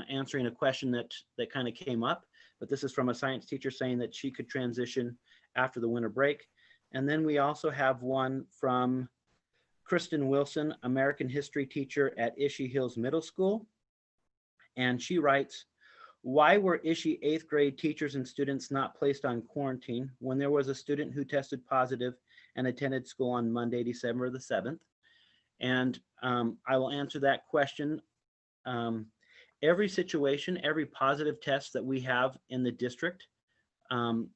answering a question that kind of came up, but this is from a science teacher saying that she could transition after the winter break. And then we also have one from Kristen Wilson, American history teacher at Ishii Hills Middle School. And she writes, why were Ishii 8th grade teachers and students not placed on quarantine when there was a student who tested positive and attended school on Monday, December the 7th? And I will answer that question. Every situation, every positive test that we have in the district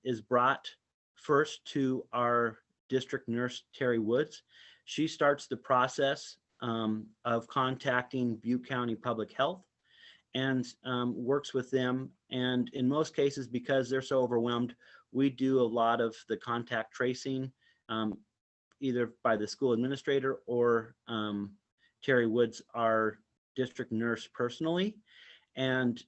is brought first to our district nurse, Terry Woods. She starts the process of contacting Butte County Public Health and works with them. And in most cases, because they're so overwhelmed, we do a lot of the contact tracing, either by the school administrator or Terry Woods, our district nurse, personally. And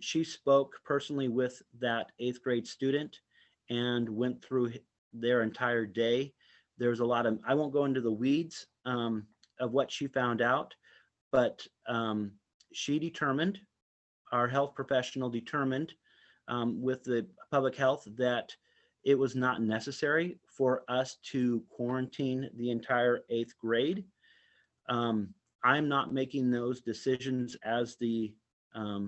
she spoke personally with that 8th grade student and went through their entire day. There's a lot of, I won't go into the weeds of what she found out, but she determined, our health professional determined with the public health that it was not necessary for us to quarantine the entire 8th grade. I'm not making those decisions as the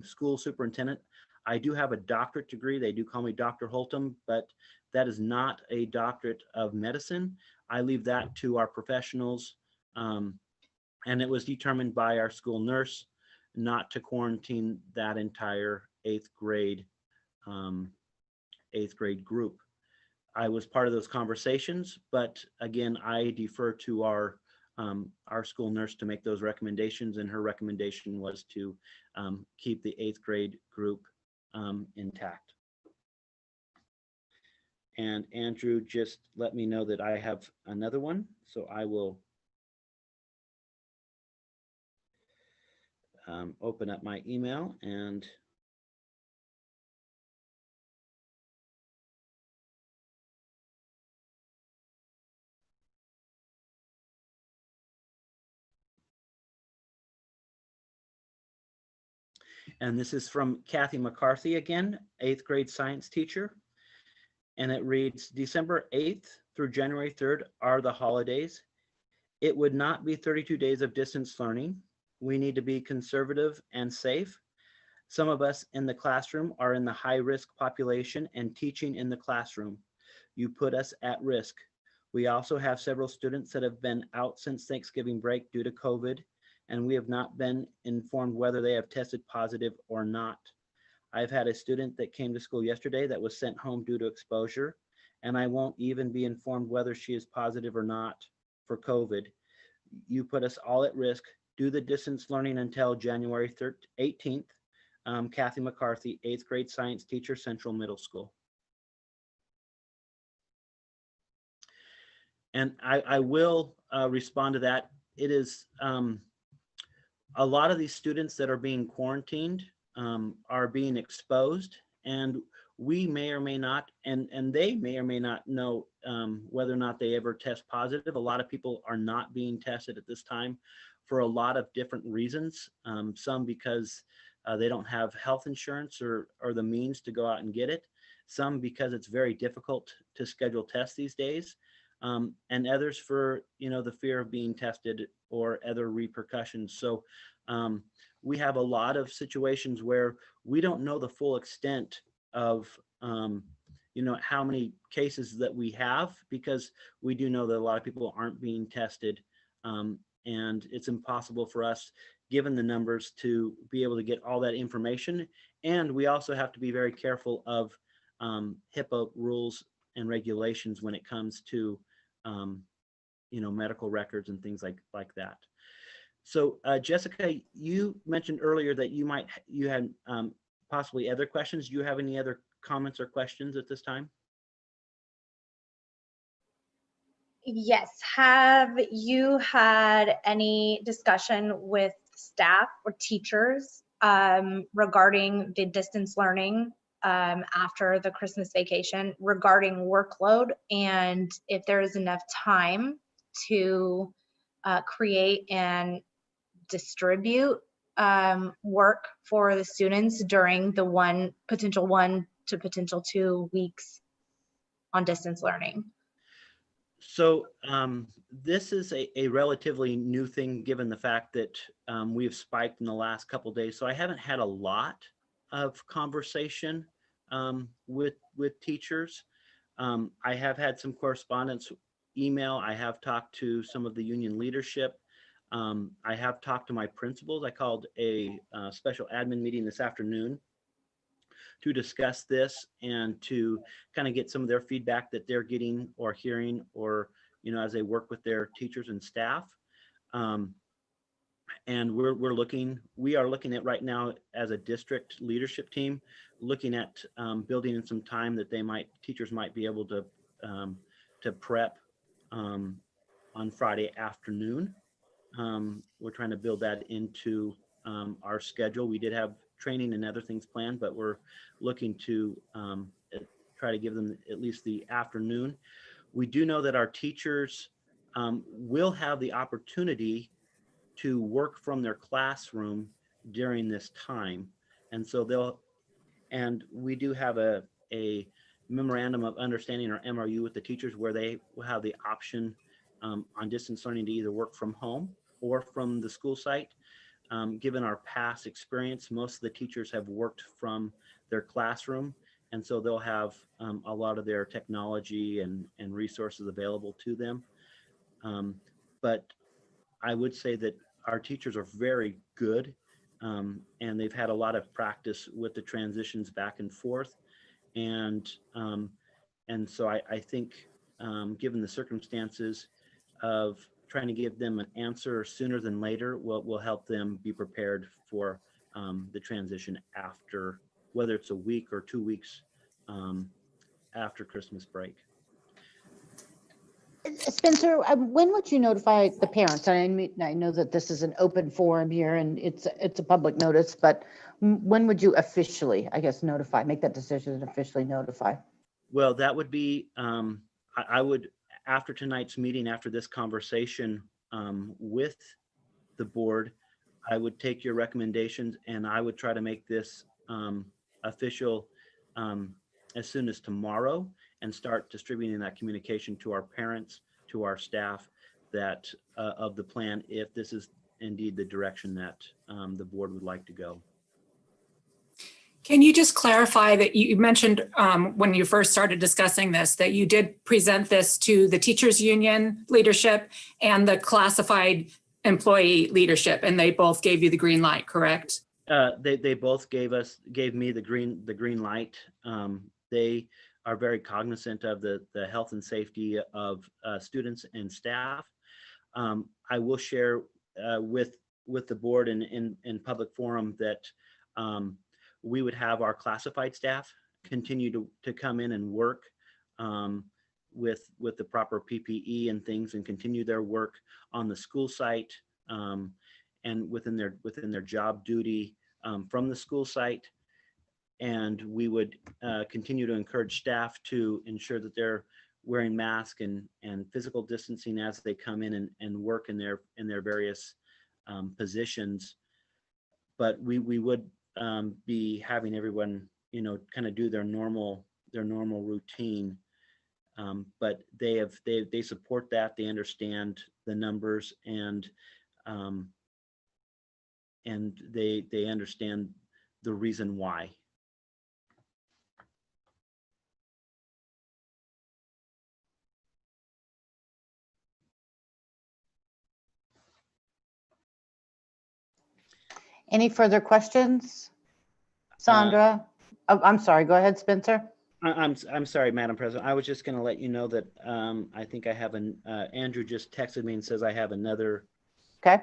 school superintendent. I do have a doctorate degree. They do call me Dr. Holtum, but that is not a doctorate of medicine. I leave that to our professionals. And it was determined by our school nurse not to quarantine that entire 8th grade group. I was part of those conversations, but again, I defer to our school nurse to make those recommendations, and her recommendation was to keep the 8th grade group intact. And Andrew just let me know that I have another one, so I will open up my email and this is from Kathy McCarthy again, 8th grade science teacher. And it reads, December 8th through January 3rd are the holidays. It would not be 32 days of distance learning. We need to be conservative and safe. Some of us in the classroom are in the high-risk population and teaching in the classroom. You put us at risk. We also have several students that have been out since Thanksgiving break due to COVID, and we have not been informed whether they have tested positive or not. I've had a student that came to school yesterday that was sent home due to exposure, and I won't even be informed whether she is positive or not for COVID. You put us all at risk. Do the distance learning until January 18th. Kathy McCarthy, 8th grade science teacher, Central Middle School. And I will respond to that. It is a lot of these students that are being quarantined are being exposed, and we may or may not, and they may or may not know whether or not they ever test positive. A lot of people are not being tested at this time for a lot of different reasons. Some because they don't have health insurance or the means to go out and get it. Some because it's very difficult to schedule tests these days. And others for, the fear of being tested or other repercussions. So we have a lot of situations where we don't know the full extent of, how many cases that we have, because we do know that a lot of people aren't being tested. And it's impossible for us given the numbers to be able to get all that information. And we also have to be very careful of HIPAA rules and regulations when it comes to medical records and things like that. So Jessica, you mentioned earlier that you had possibly other questions. Do you have any other comments or questions at this time? Yes. Have you had any discussion with staff or teachers regarding the distance learning after the Christmas vacation, regarding workload, and if there is enough time to create and distribute work for the students during the potential 1 to potential 2 weeks on distance learning? So this is a relatively new thing, given the fact that we have spiked in the last couple of days. So I haven't had a lot of conversation with teachers. I have had some correspondence, email. I have talked to some of the union leadership. I have talked to my principals. I called a special admin meeting this afternoon to discuss this and to kind of get some of their feedback that they're getting or hearing, or as they work with their teachers and staff. And we are looking at right now as a district leadership team, looking at building in some time that teachers might be able to prep on Friday afternoon. We're trying to build that into our schedule. We did have training and other things planned, but we're looking to try to give them at least the afternoon. We do know that our teachers will have the opportunity to work from their classroom during this time. And so we do have a memorandum of understanding, or MRU, with the teachers, where they will have the option on distance learning to either work from home or from the school site. Given our past experience, most of the teachers have worked from their classroom, and so they'll have a lot of their technology and resources available to them. But I would say that our teachers are very good, and they've had a lot of practice with the transitions back and forth. And so I think, given the circumstances of trying to give them an answer sooner than later will help them be prepared for the transition after, whether it's a week or 2 weeks after Christmas break. Spencer, when would you notify the parents? I know that this is an open forum here and it's a public notice, but when would you officially, I guess, make that decision and officially notify? Well, that would be, I would, after tonight's meeting, after this conversation with the board, I would take your recommendations and I would try to make this official as soon as tomorrow, and start distributing that communication to our parents, to our staff, that of the plan, if this is indeed the direction that the board would like to go. Can you just clarify that you mentioned when you first started discussing this, that you did present this to the teachers union leadership and the classified employee leadership, and they both gave you the green light, correct? They both gave me the green light. They are very cognizant of the health and safety of students and staff. I will share with the board in public forum that we would have our classified staff continue to come in and work with the proper PPE and things, and continue their work on the school site and within their job duty from the school site. And we would continue to encourage staff to ensure that they're wearing masks and physical distancing as they come in and work in their various positions. But we would be having everyone, kind of do their normal routine. But they support that. They understand the numbers, and they understand the reason why. Any further questions? Sandra? Oh, I'm sorry, go ahead, Spencer. I'm sorry, Madam President. I was just going to let you know that I think I have an Andrew just texted me and says I have another. Okay.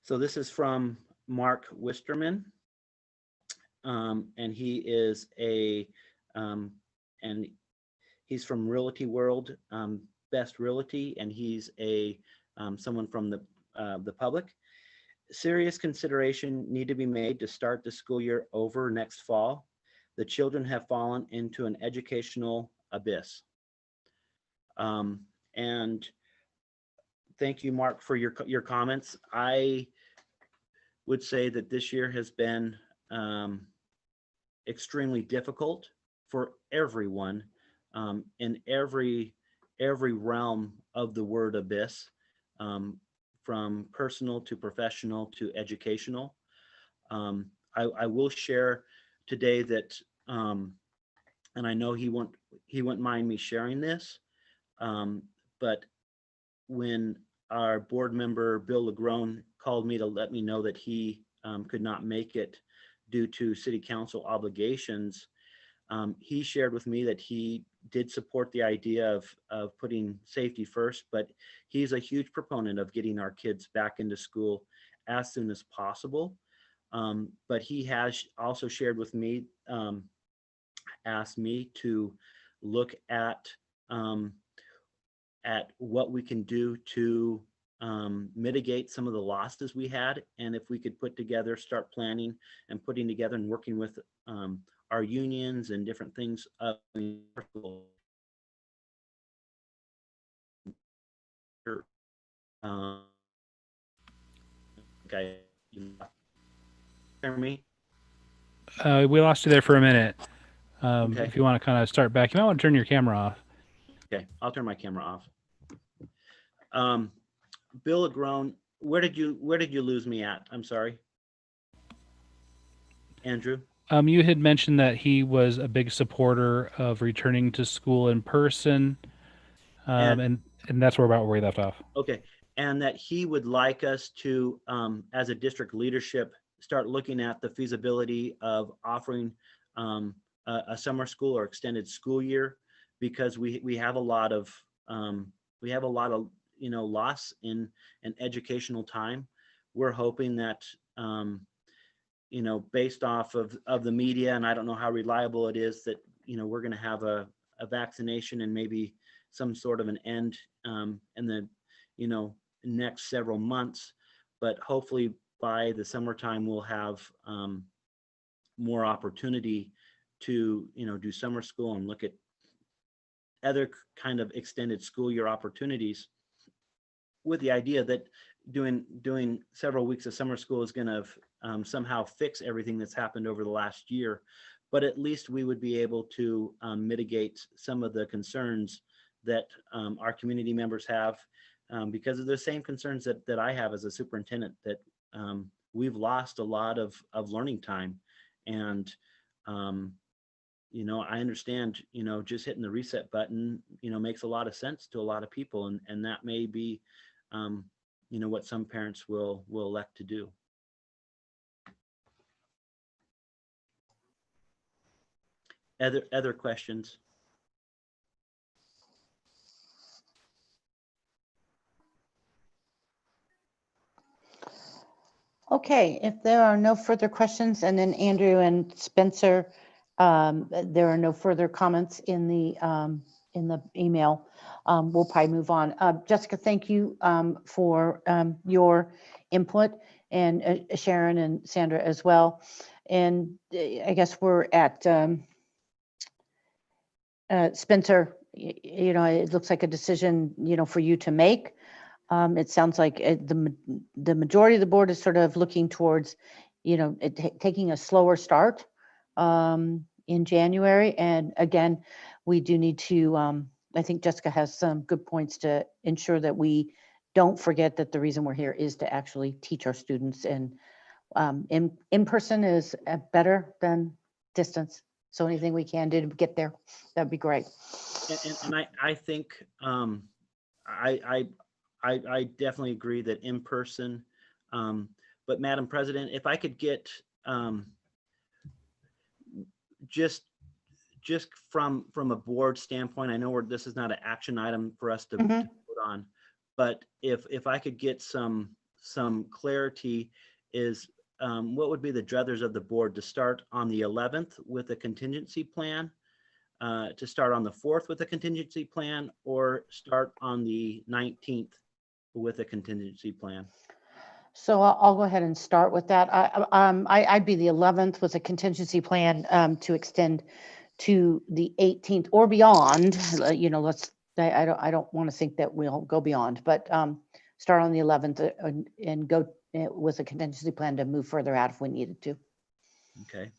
So this is from Mark Wisterman, and he is and he's from Realty World, Best Realty, and he's someone from the public. Serious consideration need to be made to start the school year over next fall. The children have fallen into an educational abyss. And thank you, Mark, for your comments. I would say that this year has been extremely difficult for everyone in every realm of the word abyss, from personal to professional to educational. I will share today that, and I know he wouldn't mind me sharing this, but when our board member Bill Lagrone called me to let me know that he could not make it due to city council obligations, he shared with me that he did support the idea of putting safety first, but he's a huge proponent of getting our kids back into school as soon as possible. But he has also shared with me, asked me to look at what we can do to mitigate some of the losses we had, and if we could start planning and putting together and working with our unions and different things. Okay, you hear me? We lost you there for a minute. Okay. If you want to kind of start back, you might want to turn your camera off. Okay, I'll turn my camera off. Bill Lagrone, where did you lose me at? I'm sorry. Andrew? You had mentioned that he was a big supporter of returning to school in person, and that's where we left off. Okay, and that he would like us to, as a district leadership, start looking at the feasibility of offering a summer school or extended school year, because we have a lot of loss in educational time. We're hoping that based off of the media, and I don't know how reliable it is, that we're going to have a vaccination and maybe some sort of an end in the next several months, but hopefully by the summertime we'll have more opportunity to do summer school and look at other kind of extended school year opportunities, with the idea that doing several weeks of summer school is going to somehow fix everything that's happened over the last year, but at least we would be able to mitigate some of the concerns that our community members have, because of the same concerns that I have as a superintendent, that we've lost a lot of learning time. And I understand, just hitting the reset button, makes a lot of sense to a lot of people, and that may be what some parents will elect to do. Other questions? Okay, if there are no further questions, and then Andrew and Spencer, there are no further comments in the email, we'll probably move on. Jessica, thank you for your input, and Sharon and Sandra as well. And I guess we're at Spencer, it looks like a decision, for you to make. It sounds like the majority of the board is sort of looking towards, taking a slower start in January. And again, we do need to, I think Jessica has some good points to ensure that we don't forget that the reason we're here is to actually teach our students, and in person is better than distance. So anything we can do to get there, that'd be great. And I think I definitely agree that in person. But Madam President, if I could get just from a board standpoint, I know this is not an action item for us to vote on, but if I could get some clarity, is what would be the druthers of the board to start on the 11th with a contingency plan, to start on the 4th with a contingency plan, or start on the 19th with a contingency plan? So I'll go ahead and start with that. I'd be the 11th with a contingency plan to extend to the 18th or beyond. You know, I don't want to think that we'll go beyond, but start on the 11th and go with a contingency plan to move further out if we needed to. Okay.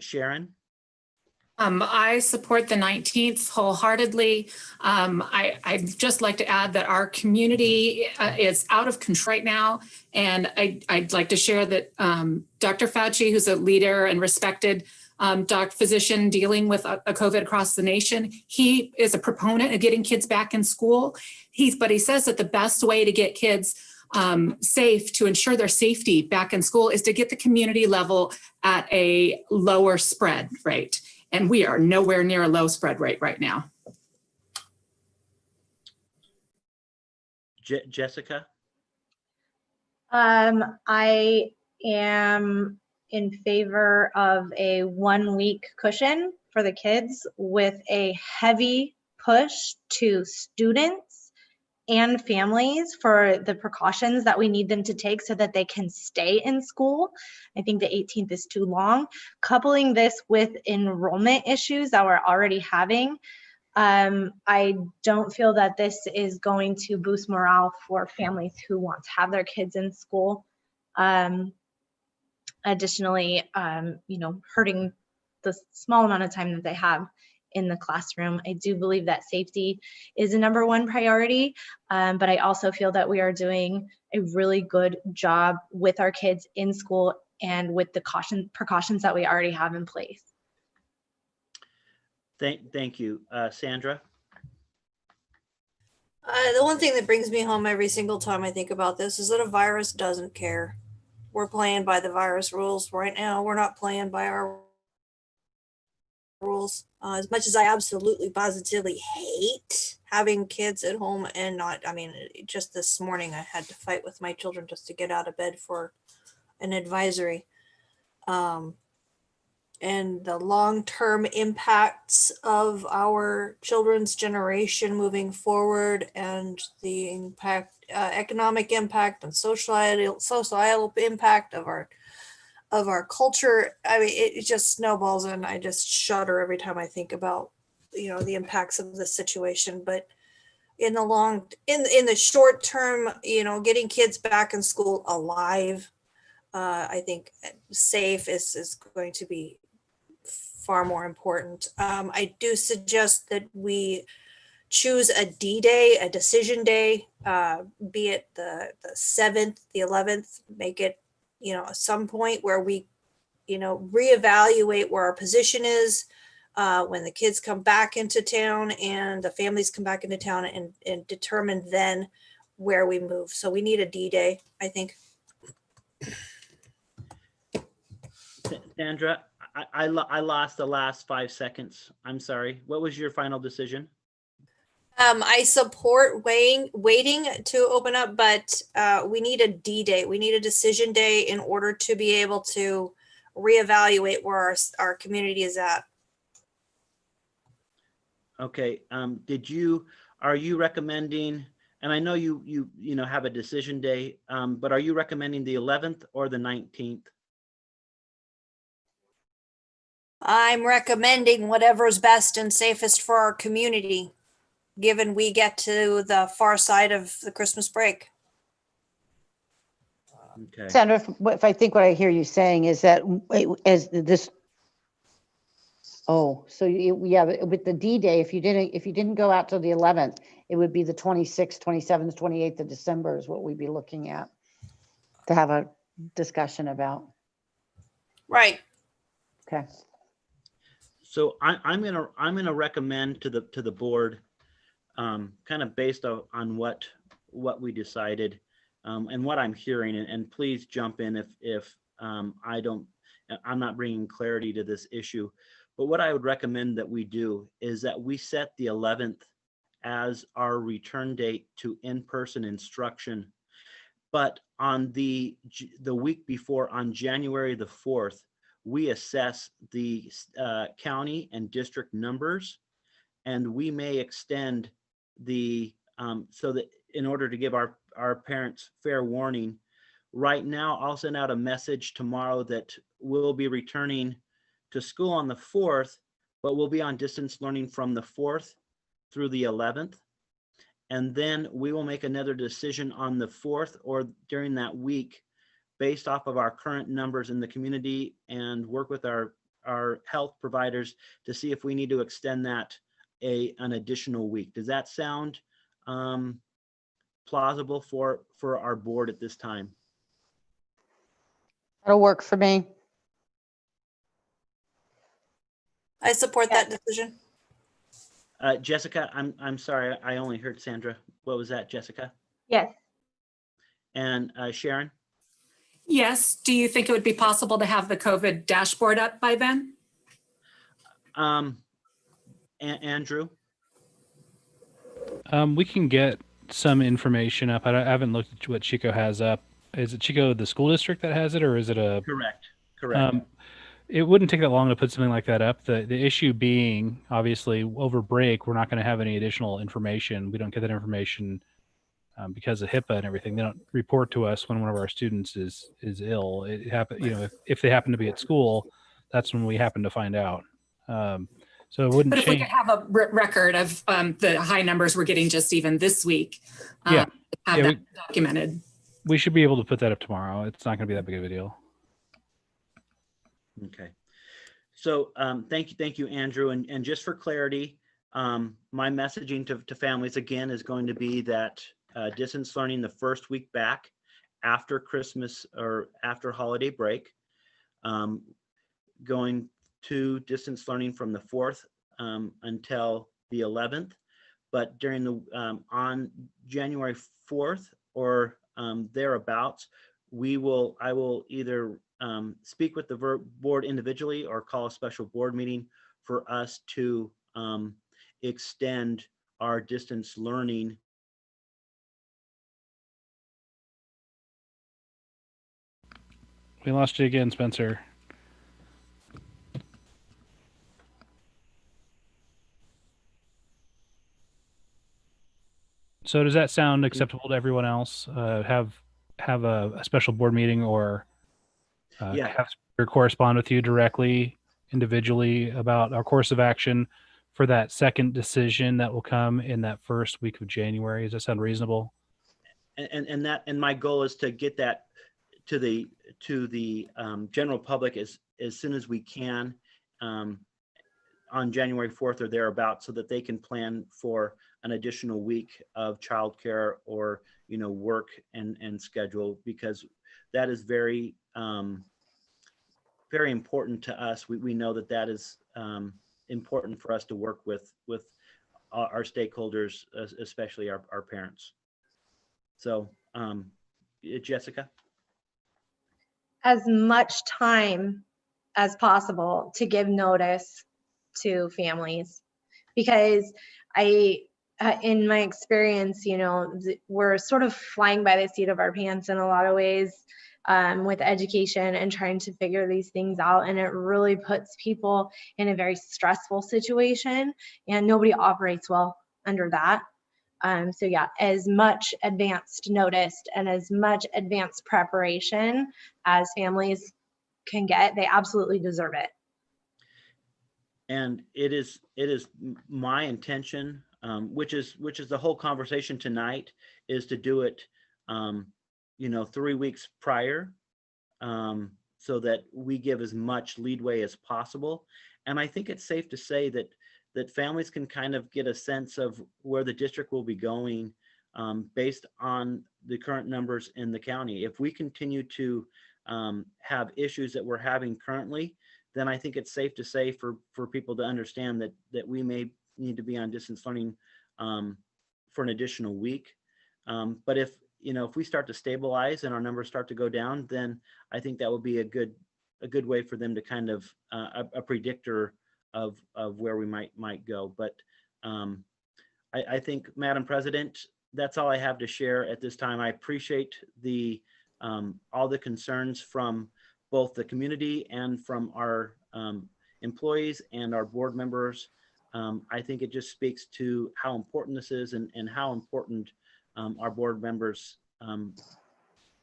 Sharon? I support the 19th wholeheartedly. I'd just like to add that our community is out of control right now. And I'd like to share that Dr. Fauci, who's a leader and respected physician dealing with a COVID across the nation, he is a proponent of getting kids back in school. But he says that the best way to get kids safe, to ensure their safety back in school, is to get the community level at a lower spread rate. And we are nowhere near a low spread rate right now. Jessica? I am in favor of a 1 week cushion for the kids with a heavy push to students and families for the precautions that we need them to take so that they can stay in school. I think the 18th is too long. Coupling this with enrollment issues that we're already having, I don't feel that this is going to boost morale for families who want to have their kids in school. Additionally, you know, hurting the small amount of time that they have in the classroom. I do believe that safety is a #1 priority, but I also feel that we are doing a really good job with our kids in school and with the precautions that we already have in place. Thank you. Sandra? The one thing that brings me home every single time I think about this is that a virus doesn't care. We're playing by the virus rules right now. We're not playing by our rules. As much as I absolutely positively hate having kids at home and not, I mean, just this morning I had to fight with my children just to get out of bed for an advisory. And the long-term impacts of our children's generation moving forward, and the impact, economic impact and societal impact of our culture. I mean, it just snowballs, and I just shudder every time I think about, you know, the impacts of the situation. But in the short term, you know, getting kids back in school alive, I think safe is going to be far more important. I do suggest that we choose a D-Day, a decision day, be it the 7th, the 11th, make it, you know, some point where we, you know, reevaluate where our position is when the kids come back into town and the families come back into town, and determine then where we move. So we need a D-Day, I think. Sandra, I lost the last 5 seconds. I'm sorry. What was your final decision? I support waiting to open up, but we need a D-Day. We need a decision day in order to be able to reevaluate where our community is at. Okay. Are you recommending, and I know you know have a decision day, but are you recommending the 11th or the 19th? I'm recommending whatever's best and safest for our community, given we get to the far side of the Christmas break. Okay. Sandra, if I think what I hear you saying is that as this, oh, so yeah, with the D-Day, if you didn't go out till the 11th, it would be the 26th, 27th, 28th of December is what we'd be looking at to have a discussion about. Right. Okay. So I'm gonna recommend to the board, kind of based on what we decided, and what I'm hearing, and please jump in if I'm not bringing clarity to this issue. But what I would recommend that we do is that we set the 11th as our return date to in-person instruction. But on the week before, on January the 4th, we assess the county and district numbers, and we may extend the, so that in order to give our parents fair warning, right now I'll send out a message tomorrow that we'll be returning to school on the 4th, but we'll be on distance learning from the 4th through the 11th. And then we will make another decision on the 4th or during that week based off of our current numbers in the community, and work with our health providers to see if we need to extend that an additional week. Does that sound plausible for our board at this time? That'll work for me. I support that decision. Jessica, I'm sorry, I only heard Sandra. What was that, Jessica? Yes. And Sharon? Yes. Do you think it would be possible to have the COVID dashboard up by then? Andrew? We can get some information up. I haven't looked at what Chico has up. Is it Chico, the school district, that has it, or is it a? Correct. It wouldn't take that long to put something like that up. The issue being, obviously, over break, we're not going to have any additional information. We don't get that information because of HIPAA and everything. They don't report to us when one of our students is ill. It happen, if they happen to be at school, that's when we happen to find out. So it wouldn't But if we change. could have a record of the high numbers we're getting just even this week, Yeah. have that documented. We should be able to put that up tomorrow. It's not going to be that big of a deal. Okay. So thank you, Andrew. And just for clarity, my messaging to families again is going to be that distance learning the first week back after Christmas or after holiday break, going to distance learning from the 4th until the 11th. But during the on January 4th or thereabouts, I will either speak with the board individually or call a special board meeting for us to extend our distance learning. We lost you again, Spencer. So does that sound acceptable to everyone else? Have a special board meeting, or Yeah. have Speaker correspond with you directly, individually, about our course of action for that second decision that will come in that first week of January? Does that sound reasonable? And my goal is to get that to the general public as soon as we can on January 4th or thereabouts, so that they can plan for an additional week of childcare or work and schedule, because that is very very important to us. We know that is important for us to work with our stakeholders, especially our parents. So Jessica? As much time as possible to give notice to families, because in my experience, we're sort of flying by the seat of our pants in a lot of ways with education and trying to figure these things out. And it really puts people in a very stressful situation, and nobody operates well under that. So yeah, as much advanced notice and as much advanced preparation as families can get, they absolutely deserve it. And it is my intention, which is the whole conversation tonight, is to do it 3 weeks prior, so that we give as much leadway as possible. And I think it's safe to say that families can kind of get a sense of where the district will be going based on the current numbers in the county. If we continue to have issues that we're having currently, then I think it's safe to say for people to understand that we may need to be on distance learning for an additional week. But if we start to stabilize and our numbers start to go down, then I think that would be a good way for them to kind of a predictor of where we might go. But I think, Madam President, that's all I have to share at this time. I appreciate all the concerns from both the community and from our employees and our board members. I think it just speaks to how important this is and how important our board members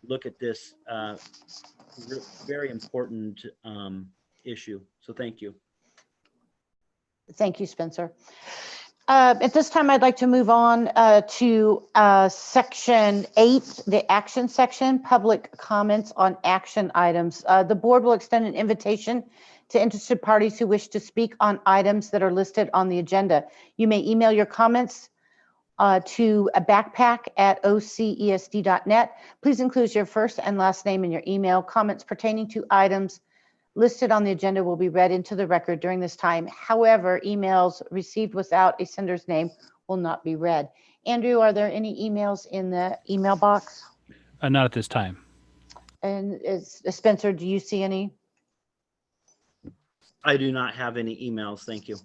look at this very important issue. So thank you. Thank you, Spencer. At this time, I'd like to move on to section 8, the action section, public comments on action items. The board will extend an invitation to interested parties who wish to speak on items that are listed on the agenda. You may email your comments to a backpack@ocesd.net. Please include your first and last name in your email. Comments pertaining to items listed on the agenda will be read into the record during this time. However, emails received without a sender's name will not be read. Andrew, are there any emails in the email box? Not at this time. And Spencer, do you see any? I do not have any emails. Thank you.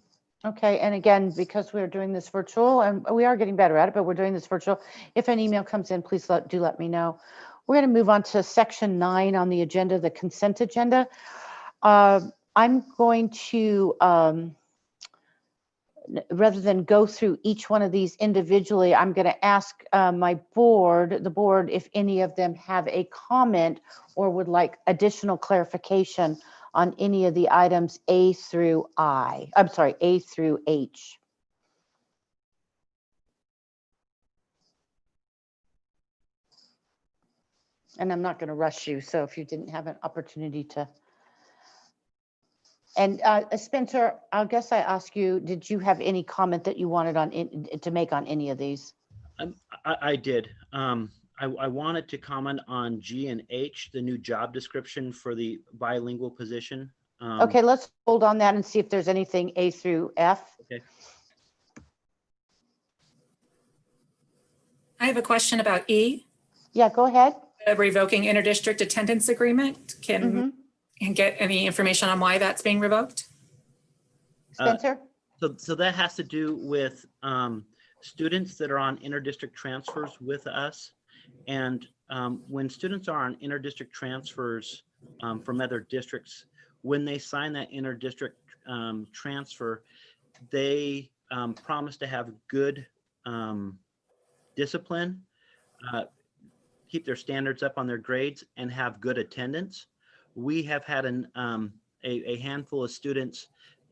Okay, and again, because we're doing this virtual, and we are getting better at it, but we're doing this virtual. If an email comes in, please do let me know. We're going to move on to section 9 on the agenda, the consent agenda. I'm going to, rather than go through each one of these individually, I'm going to ask the board, if any of them have a comment or would like additional clarification on any of the items A through H. And I'm not going to rush you, so if you didn't have an opportunity to. And Spencer, I guess I ask you, did you have any comment that you wanted to make on any of these? I did. I wanted to comment on G and H, the new job description for the bilingual position. Okay, let's hold on that and see if there's anything A through F. Okay. I have a question about E, Yeah, go ahead. revoking interdistrict attendance agreement. Can get any information on why that's being revoked? Spencer? So that has to do with students that are on interdistrict transfers with us. And when students are on interdistrict transfers from other districts, when they sign that interdistrict transfer, they promise to have good discipline, keep their standards up on their grades, and have good attendance. We have had a handful of students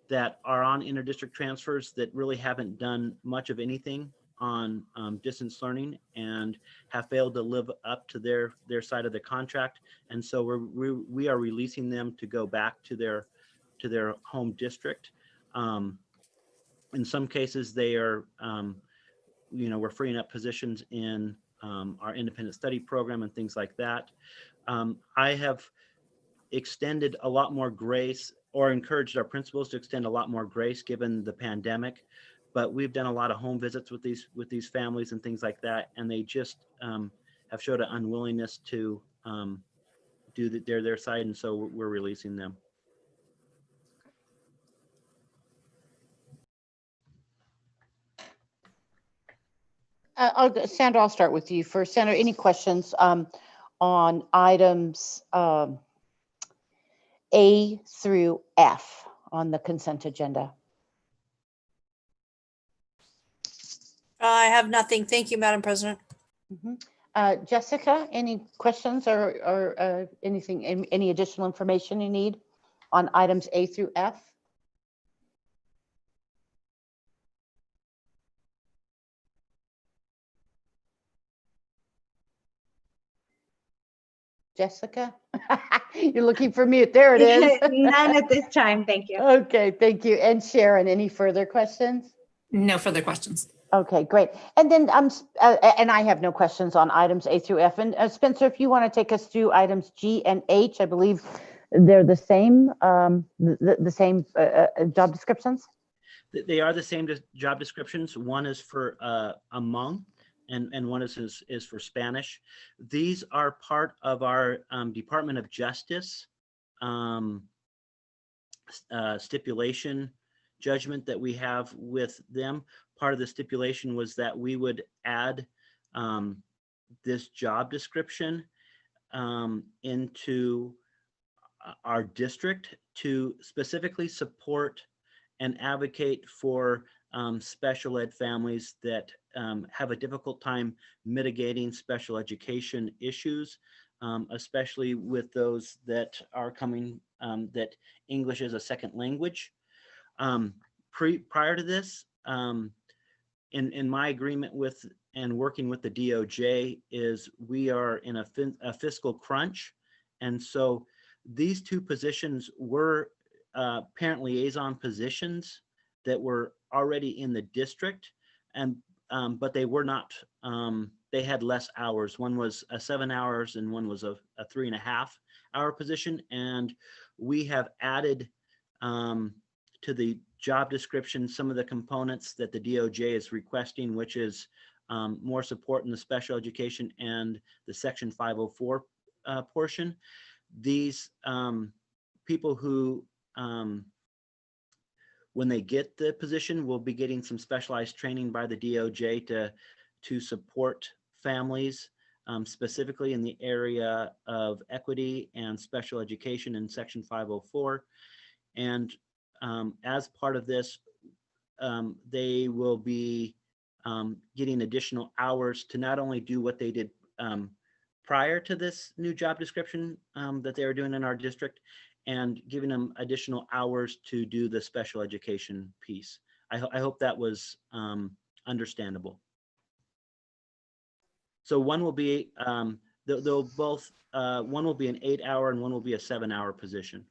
that are on interdistrict transfers that really haven't done much of anything on distance learning and have failed to live up to their side of the contract. And so we are releasing them to go back to their home district. In some cases, they are, we're freeing up positions in our independent study program and things like that. I have extended a lot more grace, or encouraged our principals to extend a lot more grace given the pandemic. But we've done a lot of home visits with these families and things like that, and they just have showed an unwillingness to do their side, and so we're releasing them. Sandra, I'll start with you first. Sandra, any questions on items A through F on the consent agenda? I have nothing. Thank you, Madam President. Jessica, any questions or anything, any additional information you need on items A through F? Jessica, you're looking for mute. There it is. None at this time. Thank you. Okay, thank you. And Sharon, any further questions? No further questions. Okay, great. And then and I have no questions on items A through F. And Spencer, if you want to take us through items G and H, I believe They're the same, the same job descriptions? They are the same job descriptions. One is for a Hmong, and one is for Spanish. These are part of our Department of Justice stipulation judgment that we have with them. Part of the stipulation was that we would add this job description into our district to specifically support and advocate for special ed families that have a difficult time mitigating special education issues, especially with those that are coming, that English is a second language. Prior to this, in my agreement with and working with the DOJ, is we are in a fiscal crunch. And so these two positions were parent liaison positions that were already in the district, and but they were not, they had less hours. One was 7 hours and one was a 3.5 hour position. And we have added to the job description some of the components that the DOJ is requesting, which is more support in the special education and the Section 504 portion. These people who, when they get the position, will be getting some specialized training by the DOJ to support families, specifically in the area of equity and special education in Section 504. And as part of this, they will be getting additional hours to not only do what they did prior to this new job description that they were doing in our district, and giving them additional hours to do the special education piece. I hope that was understandable. So one will be, they'll both, one will be an 8 hour and one will be a 7 hour position.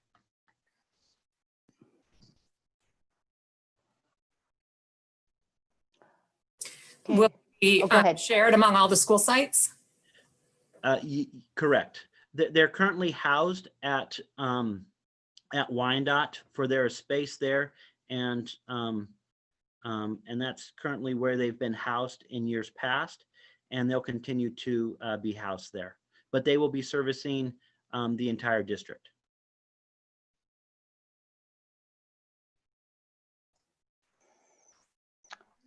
Okay. Will it be Oh, go ahead. shared among all the school sites? Correct. They're currently housed at Wyandotte, for their space there, and that's currently where they've been housed in years past, and they'll continue to be housed there. But they will be servicing the entire district.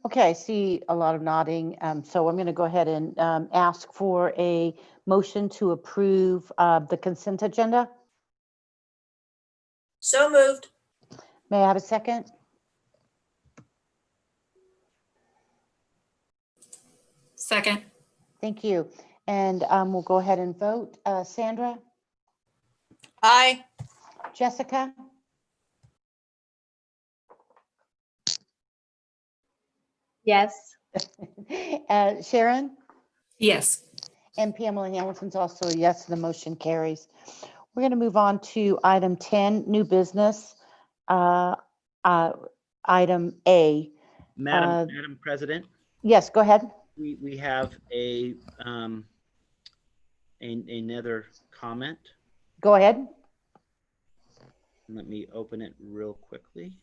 Okay, I see a lot of nodding. So I'm going to go ahead and ask for a motion to approve the consent agenda. So moved. May I have a second? Second. Thank you. And we'll go ahead and vote. Sandra, Aye. Jessica, Yes. Sharon, Yes. and Pamela Hamilton's also a yes, the motion carries. We're going to move on to item 10, new business. Item A. Madam President, Yes, go ahead. we have another comment. Go ahead. Let me open it real quickly.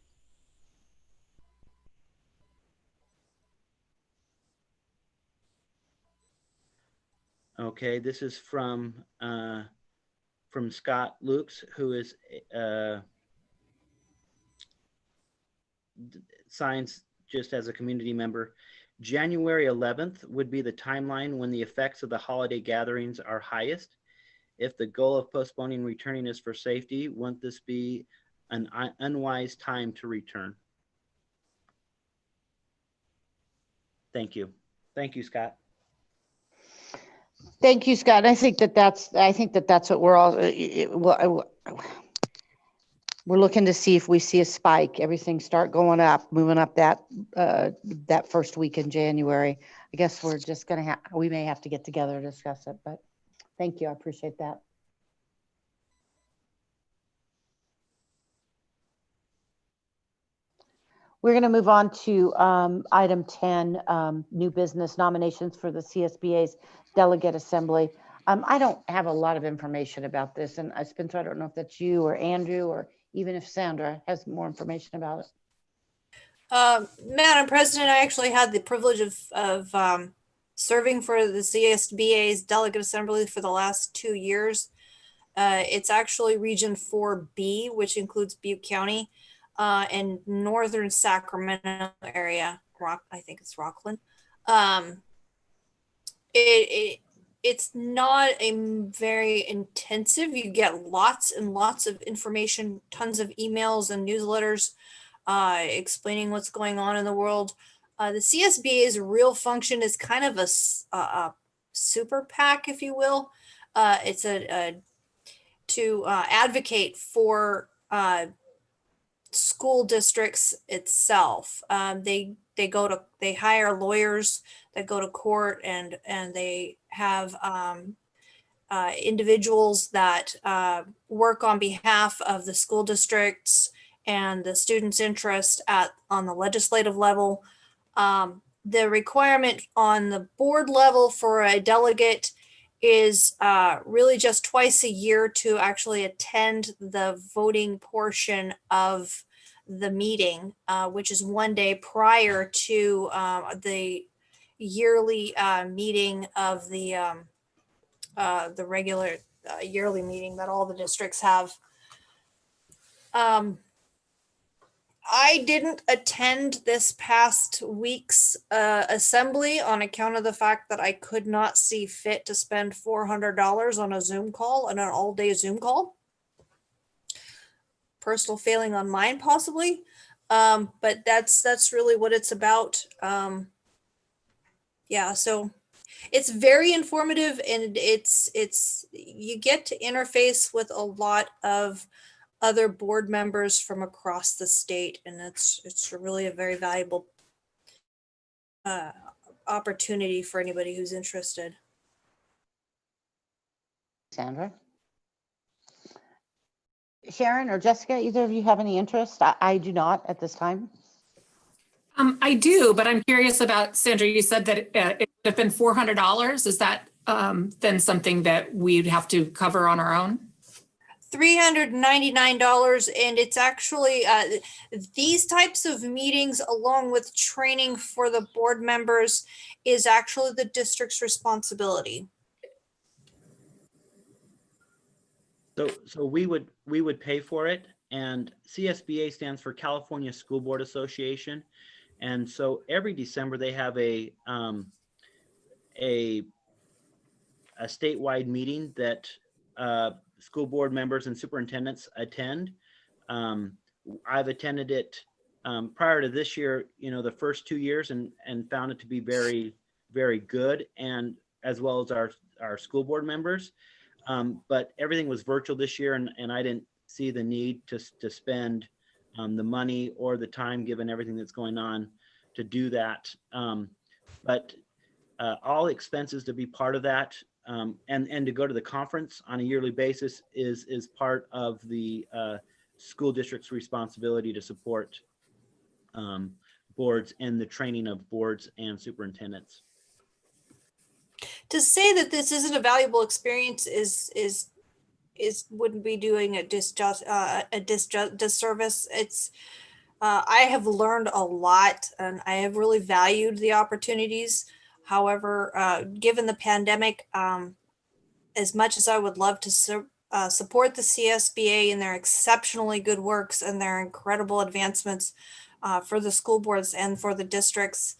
Okay, this is from Scott Lukes, who is signs just as a community member. January 11th would be the timeline when the effects of the holiday gatherings are highest. If the goal of postponing returning is for safety, won't this be an unwise time to return? Thank you. Thank you, Scott. Thank you, Scott. I think that that's what we're all, we're looking to see if we see a spike, everything start going up, moving up that first week in January. I guess we're just going to we may have to get together to discuss it, but thank you. I appreciate that. We're going to move on to item 10, new business nominations for the CSBA's Delegate Assembly. I don't have a lot of information about this, and Spencer, I don't know if that's you or Andrew, or even if Sandra has more information about it. Madam President, I actually had the privilege of serving for the CSBA's Delegate Assembly for the last 2 years. It's actually Region 4B, which includes Butte County and northern Sacramento area. I think it's Rockland. It's not a very intensive. You get lots and lots of information, tons of emails and newsletters explaining what's going on in the world. The CSBA's real function is kind of a super PAC, if you will. It's to advocate for school districts itself. They hire lawyers that go to court, and they have individuals that work on behalf of the school districts and the students' interest on the legislative level. The requirement on the board level for a delegate is really just twice a year to actually attend the voting portion of the meeting, which is 1 day prior to the yearly meeting of the regular yearly meeting that all the districts have. I didn't attend this past week's assembly on account of the fact that I could not see fit to spend $400 on a Zoom call, and an all-day Zoom call. Personal failing on mine, possibly, but that's really what it's about. Yeah, so it's very informative, and it's you get to interface with a lot of other board members from across the state, and it's really a very valuable opportunity for anybody who's interested. Sandra? Sharon or Jessica, either of you have any interest? I do not at this time. I do, but I'm curious about, Sandra, you said that it would have been $400. Is that then something that we'd have to cover on our own? $399, and it's actually these types of meetings, along with training for the board members, is actually the district's responsibility. So we would pay for it, and CSBA stands for California School Board Association, and so every December they have a statewide meeting that school board members and superintendents attend. I've attended it prior to this year, the first 2 years, and found it to be very, very good, and as well as our school board members. But everything was virtual this year, and I didn't see the need to spend the money or the time, given everything that's going on, to do that. But all expenses to be part of that, and to go to the conference on a yearly basis is part of the school district's responsibility to support boards and the training of boards and superintendents. To say that this isn't a valuable experience is wouldn't be doing a disservice. It's I have learned a lot, and I have really valued the opportunities. However, given the pandemic, as much as I would love to support the CSBA in their exceptionally good works and their incredible advancements for the school boards and for the districts,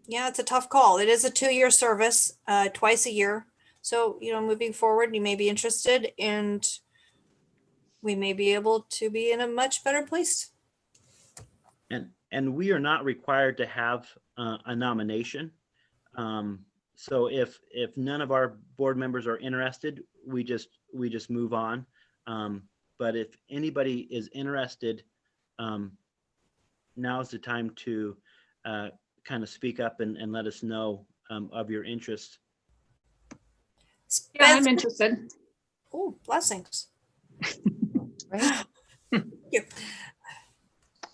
yeah, it's a tough call. It is a 2-year service, twice a year. So, moving forward, you may be interested, and we may be able to be in a much better place. And we are not required to have a nomination. So if none of our board members are interested, we just move on. But if anybody is interested, now's the time to kind of speak up and let us know of your interest. Yeah, I'm interested. Oh, blessings. Right? Thank you.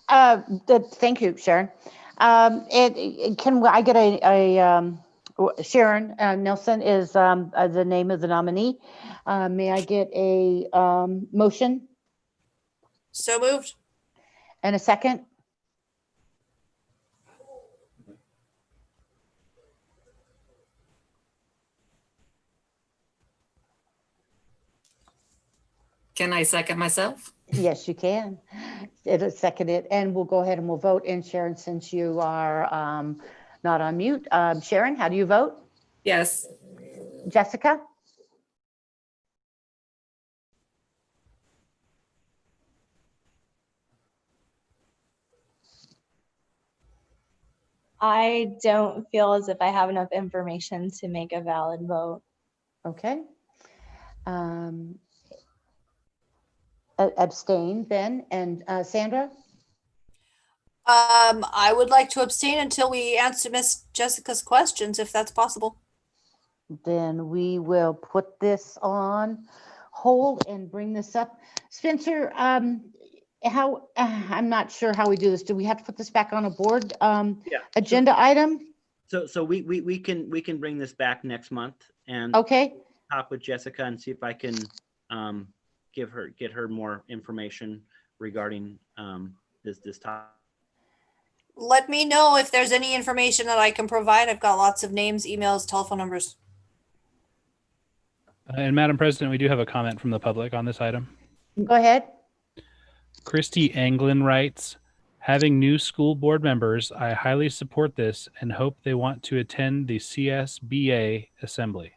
Thank you, Sharon. Can I get Sharon Nelson is the name of the nominee. May I get a motion So moved. and a second? Can I second myself? Yes, you can. It'll second it, and we'll go ahead and we'll vote. And Sharon, since you are not on mute, Sharon, how do you vote? Yes. Jessica? I don't feel as if I have enough information to make a valid vote. Okay. Abstain then, and Sandra? I would like to abstain until we answer Miss Jessica's questions, if that's possible. Then we will put this on hold and bring this up. Spencer, how, I'm not sure how we do this. Do we have to put this back on a board Yeah. agenda item? So we can bring this back next month and Okay, talk with Jessica and see if I can get her more information regarding this topic. Let me know if there's any information that I can provide. I've got lots of names, emails, telephone numbers. And Madam President, we do have a comment from the public on this item. go ahead. Christy Anglin writes, having new school board members, I highly support this and hope they want to attend the CSBA assembly.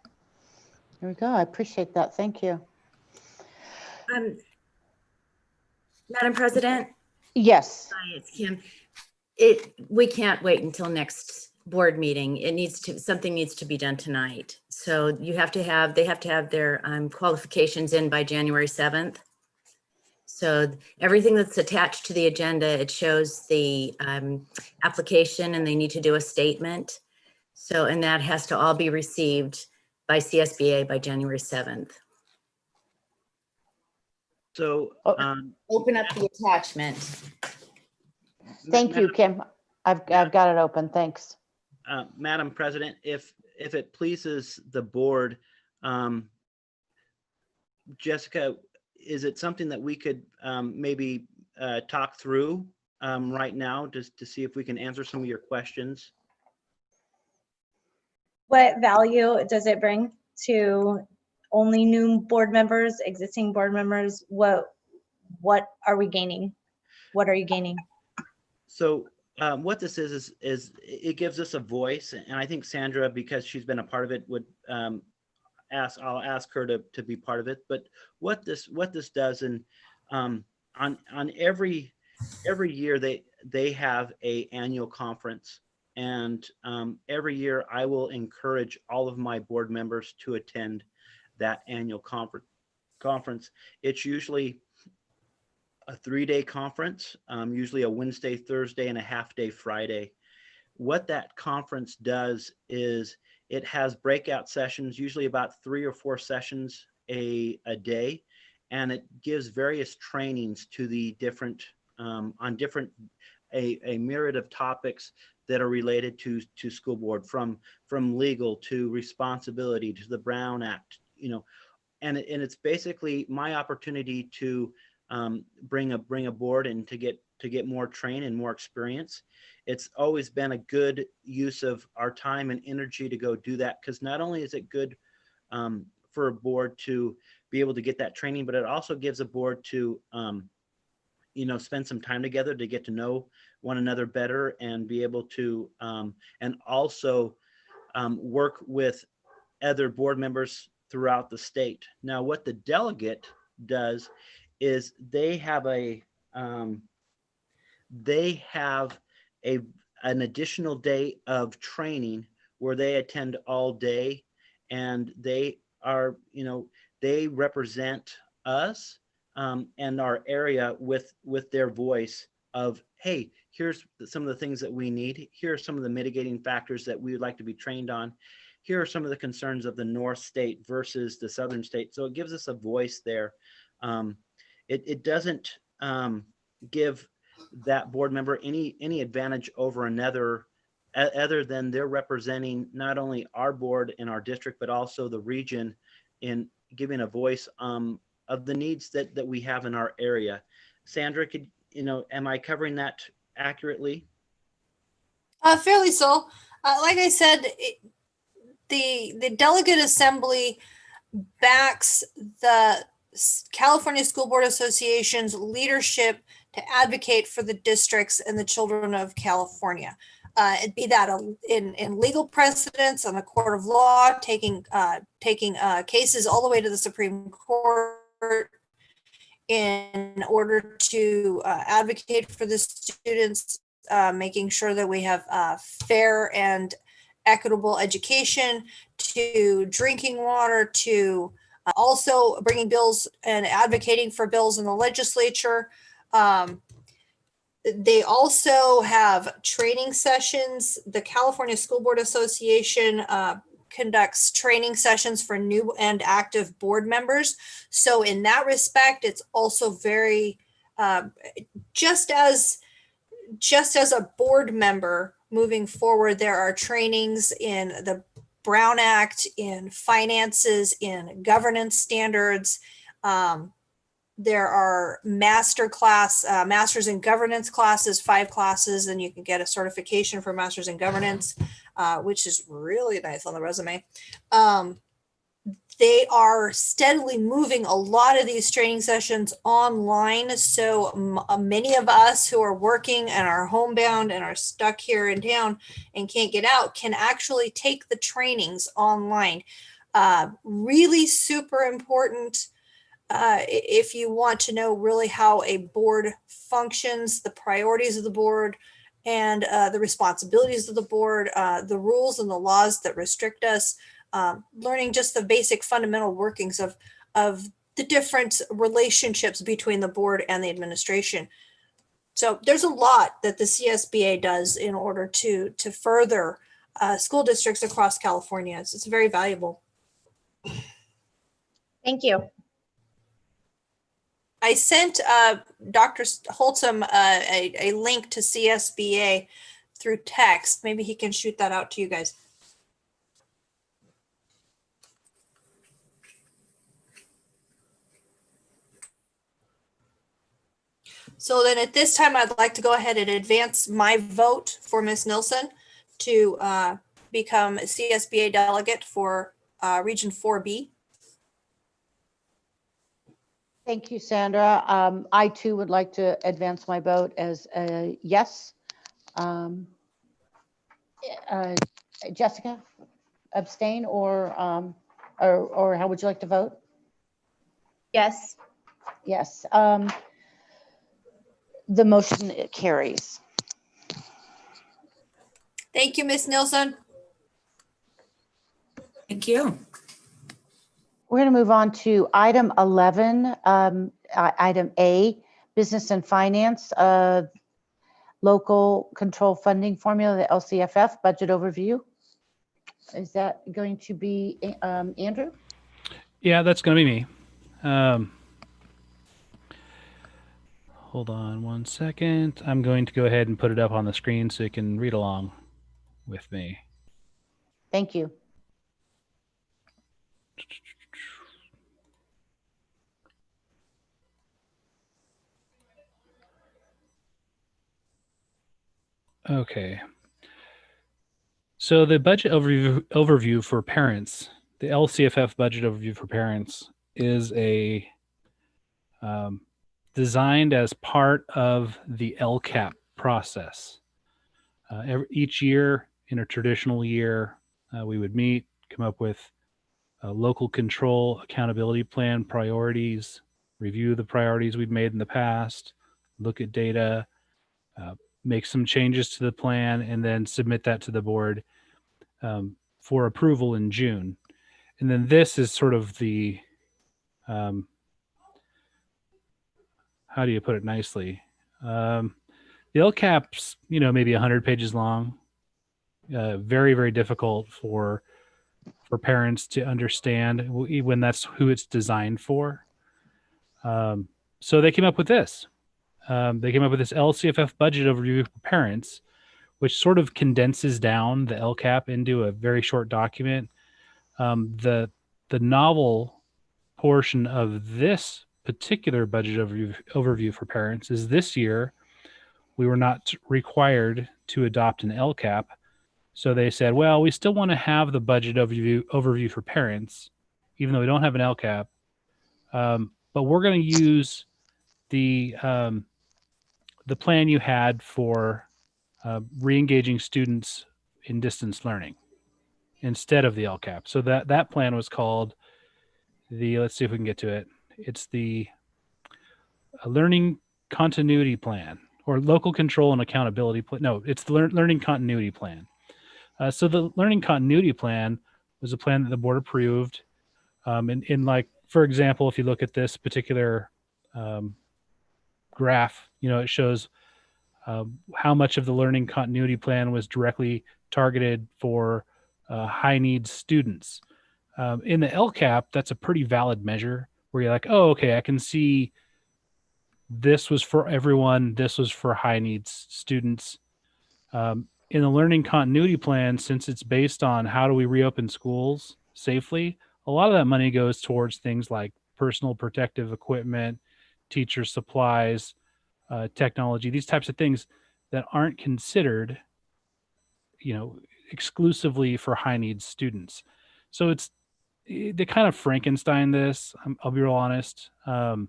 There we go. I appreciate that. Thank you. Madam President, Yes. hi, it's Kim. We can't wait until next board meeting. Something needs to be done tonight. So they have to have their qualifications in by January 7th. So everything that's attached to the agenda, it shows the application, and they need to do a statement. So, and that has to all be received by CSBA by January 7th. So Open up the attachment. Thank you, Kim. I've got it open. Thanks. Madam President, if it pleases the board, Jessica, is it something that we could maybe talk through right now, just to see if we can answer some of your questions? What value does it bring to only new board members, existing board members? What are we gaining? What are you gaining? So what this is it gives us a voice, and I think Sandra, because she's been a part of it, would I'll ask her to be part of it. But what this does, and on every year they have a annual conference, and every year I will encourage all of my board members to attend that annual conference. It's usually a 3-day conference, usually a Wednesday, Thursday, and a half-day Friday. What that conference does is it has breakout sessions, usually about 3 or 4 sessions a day, and it gives various trainings to the different a myriad of topics that are related to school board, from legal to responsibility to the Brown Act, and it's basically my opportunity to bring a board and to get more train and more experience. It's always been a good use of our time and energy to go do that, because not only is it good for a board to be able to get that training, but it also gives a board to spend some time together to get to know one another better, and be able to and also work with other board members throughout the state. Now, what the delegate does is they have an additional day of training where they attend all day, and they are, they represent us and our area with their voice of, hey, here's some of the things that we need. Here are some of the mitigating factors that we would like to be trained on. Here are some of the concerns of the North state versus the Southern state. So it gives us a voice there. It doesn't give that board member any advantage over another other than they're representing not only our board and our district, but also the region in giving a voice of the needs that we have in our area. Sandra, could, am I covering that accurately? Fairly so. Like I said, the delegate assembly backs the California School Board Association's leadership to advocate for the districts and the children of California. It'd be that in legal precedents on the court of law, taking cases all the way to the Supreme Court in order to advocate for the students, making sure that we have fair and equitable education, to drinking water, to also bringing bills and advocating for bills in the legislature. They also have training sessions. The California School Board Association conducts training sessions for new and active board members. So in that respect, it's also very, just as a board member moving forward, there are trainings in the Brown Act, in finances, in governance standards. There are masters in governance classes, 5 classes, and you can get a certification for masters in governance, which is really nice on the resume. They are steadily moving a lot of these training sessions online. So many of us who are working and are homebound and are stuck here in town and can't get out can actually take the trainings online. Really super important if you want to know really how a board functions, the priorities of the board, and the responsibilities of the board, the rules and the laws that restrict us. Learning just the basic fundamental workings of the different relationships between the board and the administration. So there's a lot that the CSBA does in order to further school districts across California. It's very valuable. Thank you. I sent Dr. Holtzum a link to CSBA through text. Maybe he can shoot that out to you guys. So then at this time, I'd like to go ahead and advance my vote for Ms. Nilsson to become a CSBA delegate for Region 4B. Thank you, Sandra. I too would like to advance my vote as a yes. Jessica, abstain or how would you like to vote? Yes. Yes. The motion carries. Thank you, Ms. Nilsson. Thank you. We're going to move on to item 11, item A, business and finance, local control funding formula, the LCFF budget overview. Is that going to be Andrew? Yeah, that's going to be me. Hold on one second. I'm going to go ahead and put it up on the screen so you can read along with me. Thank you. Okay. So the budget overview for parents, the LCFF budget overview for parents is a designed as part of the LCAP process. Each year, in a traditional year, we would meet, come up with a local control accountability plan priorities, review the priorities we've made in the past, look at data, make some changes to the plan, and then submit that to the board for approval in June. And then this is sort of the, how do you put it nicely? The LCAP's, maybe 100 pages long. Very, very difficult for parents to understand when that's who it's designed for. So they came up with this. They came up with this LCFF budget overview for parents, which sort of condenses down the LCAP into a very short document. The novel portion of this particular budget overview for parents is this year we were not required to adopt an LCAP. So they said, well, we still want to have the budget overview for parents, even though we don't have an LCAP. But we're going to use the plan you had for re-engaging students in distance learning instead of the LCAP. So that plan was called let's see if we can get to it. It's the Learning Continuity Plan, or Local Control and Accountability Plan. No, it's the Learning Continuity Plan. So the Learning Continuity Plan was a plan that the board approved. In like, for example, if you look at this particular graph, it shows how much of the Learning Continuity Plan was directly targeted for high needs students. In the LCAP, that's a pretty valid measure where you're like, oh, okay, I can see this was for everyone. This was for high needs students. In the Learning Continuity Plan, since it's based on how do we reopen schools safely, a lot of that money goes towards things like personal protective equipment, teacher supplies, technology, these types of things that aren't considered, exclusively for high needs students. So they kind of Frankenstein this. I'll be real honest. So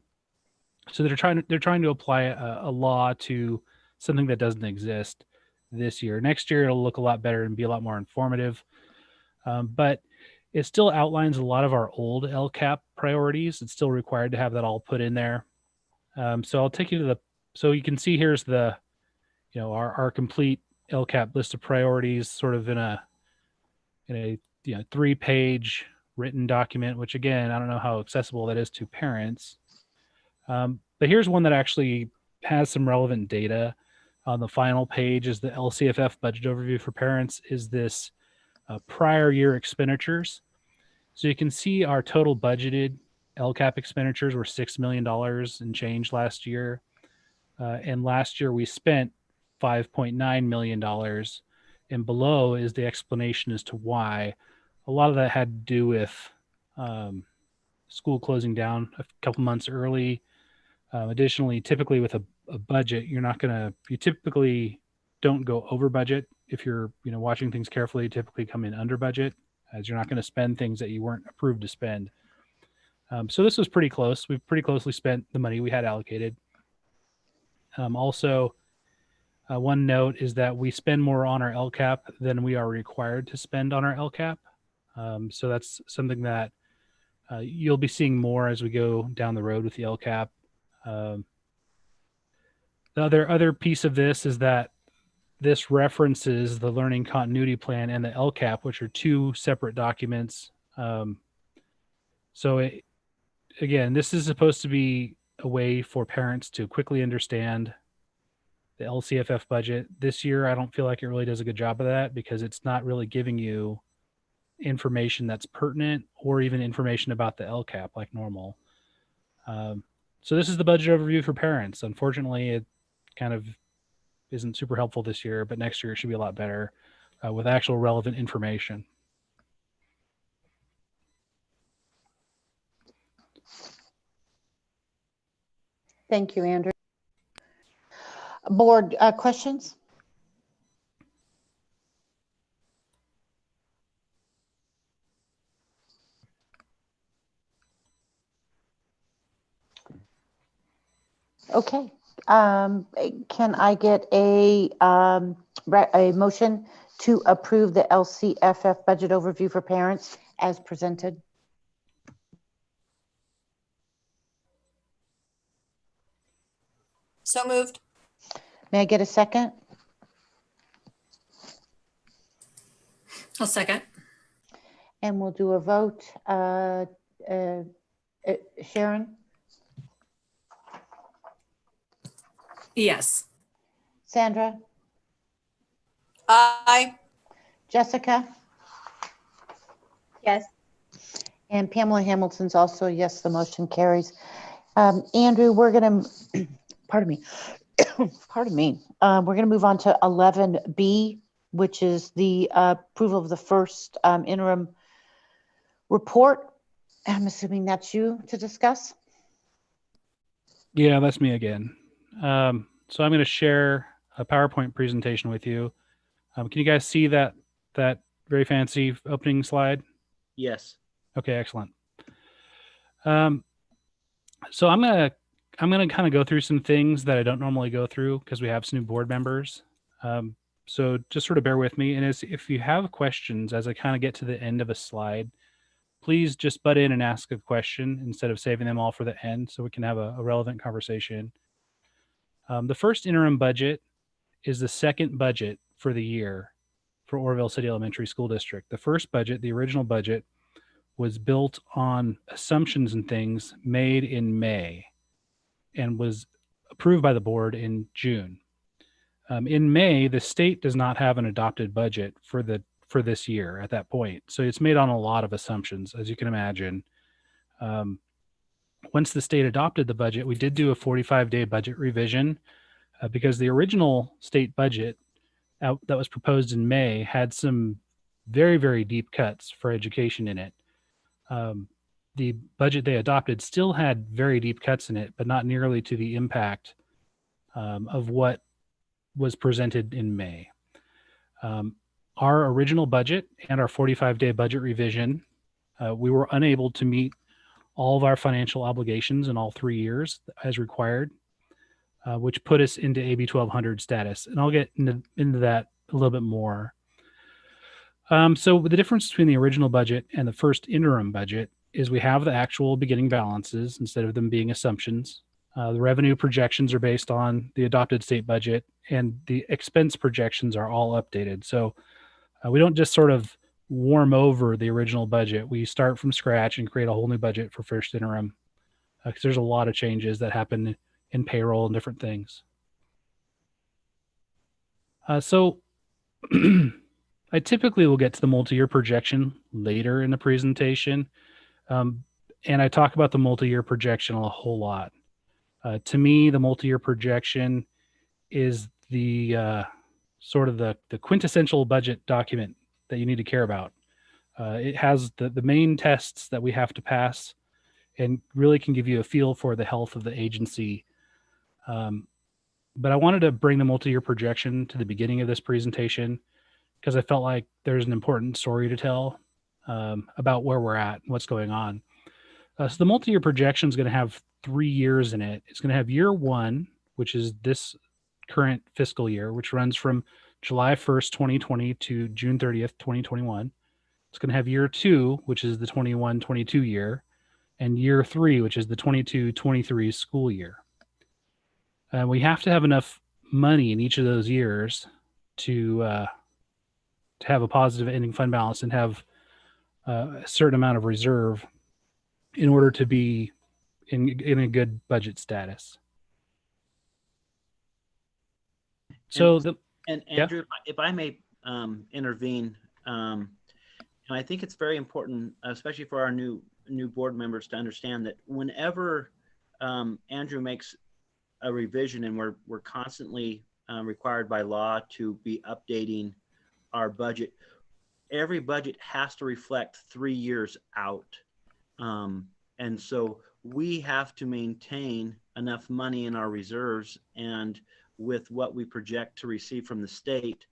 they're trying to apply a law to something that doesn't exist this year. Next year it'll look a lot better and be a lot more informative. But it still outlines a lot of our old LCAP priorities. It's still required to have that all put in there. So I'll take you to so you can see here's our complete LCAP list of priorities, sort of in a 3-page written document, which again, I don't know how accessible that is to parents. But here's one that actually has some relevant data. On the final page is the LCFF budget overview for parents, is this prior year expenditures. So you can see our total budgeted LCAP expenditures were $6 million and change last year. And last year we spent $5.9 million. And below is the explanation as to why. A lot of that had to do with school closing down a couple months early. Additionally, typically with a budget, you typically don't go over budget. If you're, watching things carefully, you typically come in under budget, as you're not going to spend things that you weren't approved to spend. So this was pretty close. We've pretty closely spent the money we had allocated. Also, one note is that we spend more on our LCAP than we are required to spend on our LCAP. So that's something that you'll be seeing more as we go down the road with the LCAP. The other piece of this is that this references the Learning Continuity Plan and the LCAP, which are two separate documents. Again, this is supposed to be a way for parents to quickly understand the LCFF budget. This year, I don't feel like it really does a good job of that because it's not really giving you information that's pertinent or even information about the LCAP like normal. So this is the budget overview for parents. Unfortunately, it kind of isn't super helpful this year, but next year it should be a lot better with actual relevant information. Thank you, Andrew. Board questions? Okay. Can I get a motion to approve the LCFF budget overview for parents as presented? So moved. May I get a second? I'll second. And we'll do a vote. Sharon? Yes. Sandra? Aye. Jessica? Yes. And Pamela Hamilton's also a yes, the motion carries. Andrew, we're going to, pardon me, Pardon me. We're going to move on to 11B, which is the approval of the first interim report. I'm assuming that's you to discuss. Yeah, that's me again. So I'm going to share a PowerPoint presentation with you. Can you guys see that very fancy opening slide? Yes. Okay, excellent. So I'm gonna kind of go through some things that I don't normally go through because we have some new board members. So just sort of bear with me. And if you have questions as I kind of get to the end of a slide, please just butt in and ask a question instead of saving them all for the end so we can have a relevant conversation. The first interim budget is the second budget for the year for Orville City Elementary School District. The first budget, the original budget, was built on assumptions and things made in May and was approved by the board in June. In May, the state does not have an adopted budget for this year at that point. So it's made on a lot of assumptions, as you can imagine. Once the state adopted the budget, we did do a 45-day budget revision because the original state budget that was proposed in May had some very, very deep cuts for education in it. The budget they adopted still had very deep cuts in it, but not nearly to the impact of what was presented in May. Our original budget and our 45-day budget revision, we were unable to meet all of our financial obligations in all 3 years as required, which put us into AB 1200 status. And I'll get into that a little bit more. So the difference between the original budget and the first interim budget is we have the actual beginning balances instead of them being assumptions. The revenue projections are based on the adopted state budget, and the expense projections are all updated. So we don't just sort of warm over the original budget. We start from scratch and create a whole new budget for first interim because there's a lot of changes that happen in payroll and different things. So I typically will get to the multi-year projection later in the presentation. And I talk about the multi-year projection a whole lot. To me, the multi-year projection is the sort of the quintessential budget document that you need to care about. It has the main tests that we have to pass and really can give you a feel for the health of the agency. But I wanted to bring the multi-year projection to the beginning of this presentation because I felt like there's an important story to tell about where we're at and what's going on. So the multi-year projection is going to have 3 years in it. It's going to have year one, which is this current fiscal year, which runs from July 1st, 2020 to June 30th, 2021. It's going to have year two, which is the 21-22 year, and year three, which is the 22-23 school year. We have to have enough money in each of those years to have a positive ending fund balance and have a certain amount of reserve in order to be in a good budget status. So and Andrew, if I may intervene, and I think it's very important, especially for our new board members, to understand that whenever Andrew makes a revision, and we're constantly required by law to be updating our budget, every budget has to reflect 3 years out. And so we have to maintain enough money in our reserves and with what we project to receive from the state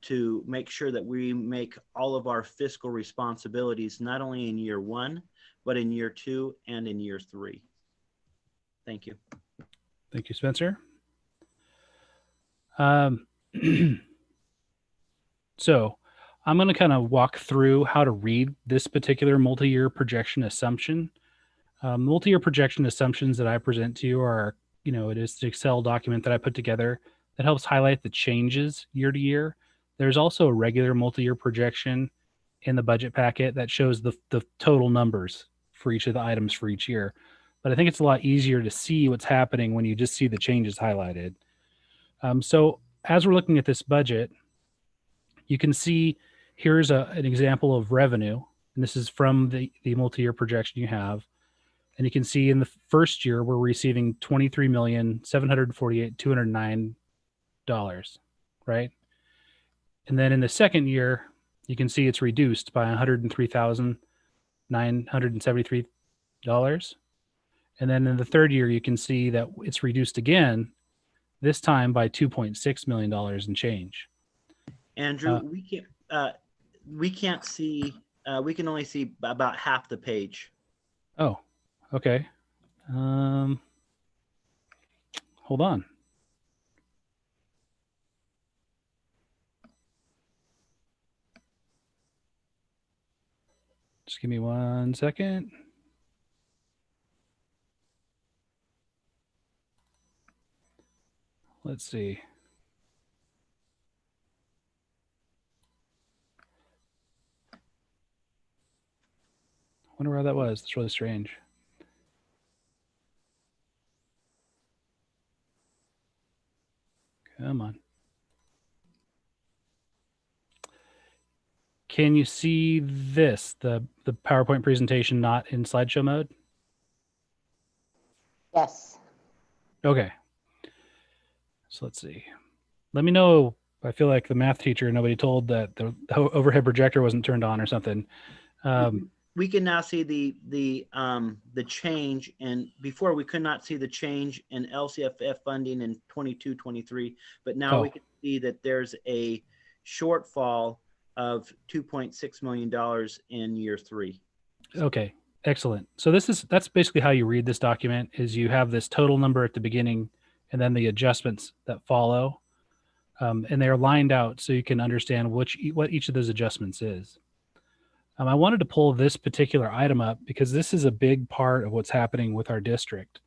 to make sure that we make all of our fiscal responsibilities, not only in year one, but in year two and in year three. Thank you. Thank you, Spencer. So I'm going to kind of walk through how to read this particular multi-year projection assumption. Multi-year projection assumptions that I present to you are, it is the Excel document that I put together that helps highlight the changes year to year. There's also a regular multi-year projection in the budget packet that shows the total numbers for each of the items for each year. But I think it's a lot easier to see what's happening when you just see the changes highlighted. So as we're looking at this budget, you can see here's an example of revenue. And this is from the multi-year projection you have. And you can see in the first year, we're receiving $23,748,209, right? And then in the second year, you can see it's reduced by $103,973. And then in the third year, you can see that it's reduced again, this time by $2.6 million and change. Andrew, we can't see, we can only see about half the page. Oh, okay. Hold on. Just give me 1 second. Let's see. Wonder why that was. That's really strange. Come on. Can you see this, the PowerPoint presentation not in slideshow mode? Yes. Okay. So let's see. Let me know. I feel like the math teacher, nobody told that the overhead projector wasn't turned on or something. We can now see the change, and before we could not see the change in LCFF funding in 22-23, but now we can see that there's a shortfall of $2.6 million in year 3. Okay, excellent. So that's basically how you read this document, is you have this total number at the beginning and then the adjustments that follow. And they're lined out so you can understand what each of those adjustments is. I wanted to pull this particular item up because this is a big part of what's happening with our district.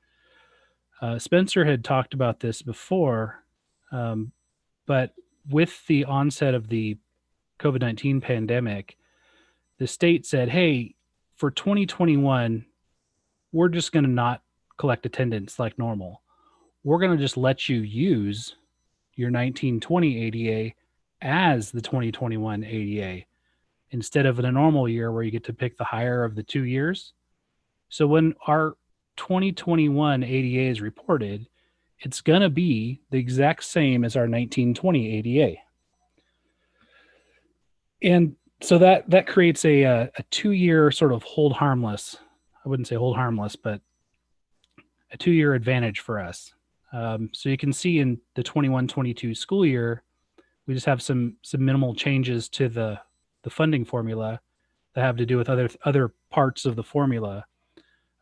Spencer had talked about this before, but with the onset of the COVID-19 pandemic, the state said, hey, for 2021, we're just going to not collect attendance like normal. We're going to just let you use your 1920 ADA as the 2021 ADA instead of in a normal year where you get to pick the higher of the 2 years. So when our 2021 ADA is reported, it's going to be the exact same as our 1920 ADA. And so that creates a 2-year sort of hold harmless, I wouldn't say hold harmless, but a 2-year advantage for us. So you can see in the 21-22 school year, we just have some minimal changes to the funding formula that have to do with other parts of the formula.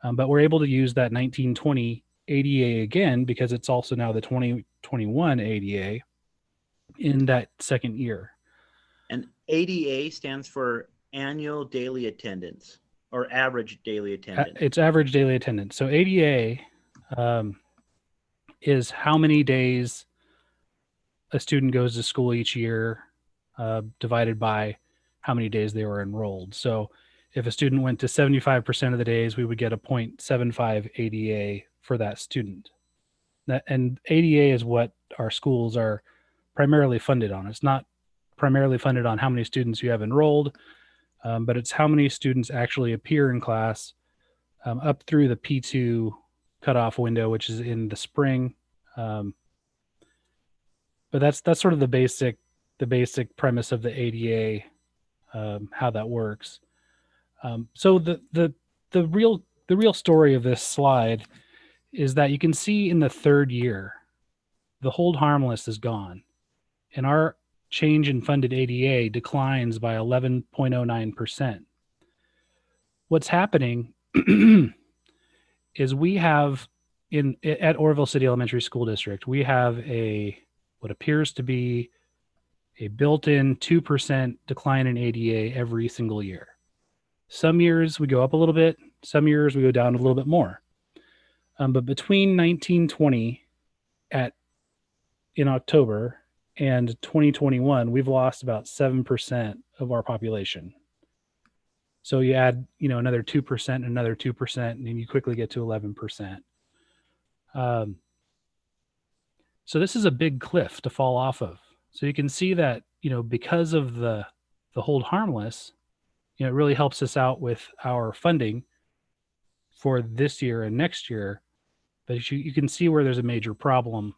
But we're able to use that 1920 ADA again because it's also now the 2021 ADA in that second year. And ADA stands for annual daily attendance or average daily attendance. It's average daily attendance. So ADA is how many days a student goes to school each year divided by how many days they were enrolled. So if a student went to 75% of the days, we would get a 0.75 ADA for that student. And ADA is what our schools are primarily funded on. It's not primarily funded on how many students you have enrolled, but it's how many students actually appear in class up through the P2 cutoff window, which is in the spring. But that's sort of the basic premise of the ADA, how that works. So the real story of this slide is that you can see in the third year, the hold harmless is gone, and our change in funded ADA declines by 11.09%. What's happening is we have at Oroville City Elementary School District, we have what appears to be a built-in 2% decline in ADA every single year. Some years we go up a little bit, some years we go down a little bit more. But between 1920 in October and 2021, we've lost about 7% of our population. So you add, another 2%, another 2%, and then you quickly get to 11%. So this is a big cliff to fall off of. So you can see that, because of the hold harmless, it really helps us out with our funding for this year and next year, but you can see where there's a major problem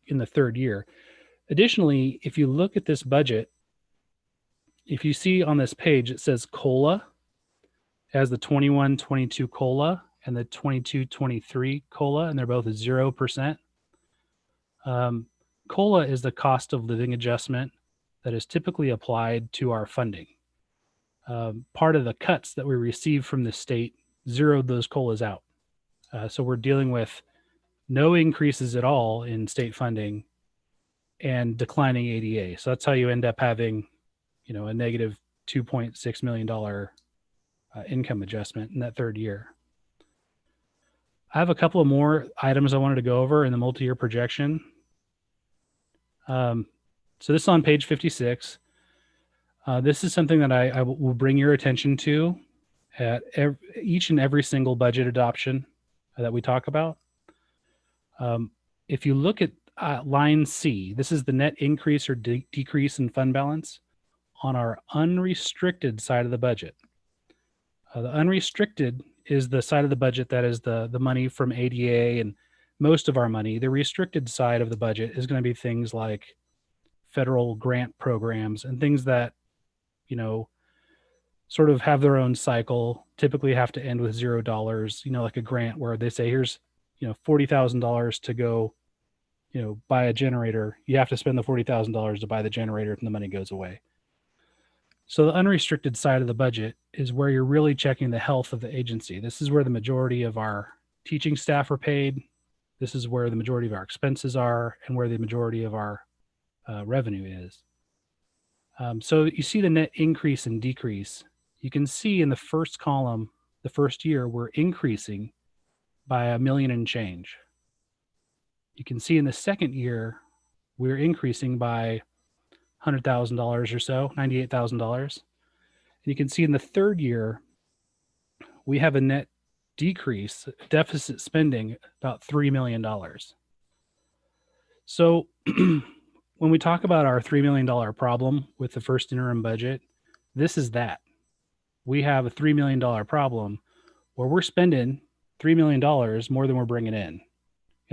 in the third year. Additionally, if you look at this budget, if you see on this page, it says COLA as the 21-22 COLA and the 22-23 COLA, and they're both 0%. COLA is the cost of living adjustment that is typically applied to our funding. Part of the cuts that we receive from the state zeroed those COLAs out. So we're dealing with no increases at all in state funding and declining ADA. So that's how you end up having, a negative $2.6 million income adjustment in that third year. I have a couple of more items I wanted to go over in the multi-year projection. So this is on page 56. This is something that I will bring your attention to at each and every single budget adoption that we talk about. If you look at line C, this is the net increase or decrease in fund balance on our unrestricted side of the budget. The unrestricted is the side of the budget that is the money from ADA and most of our money. The restricted side of the budget is going to be things like federal grant programs and things that, sort of have their own cycle, typically have to end with $0, like a grant where they say, here's, $40,000 to go, buy a generator. You have to spend the $40,000 to buy the generator and the money goes away. So the unrestricted side of the budget is where you're really checking the health of the agency. This is where the majority of our teaching staff are paid. This is where the majority of our expenses are and where the majority of our revenue is. So you see the net increase and decrease. You can see in the first column, the first year, we're increasing by $1 million and change. You can see in the second year, we're increasing by $100,000 or so, $98,000. And you can see in the third year, we have a net decrease, deficit spending about $3 million. So when we talk about our $3 million problem with the first interim budget, this is that. We have a $3 million problem where we're spending $3 million more than we're bringing in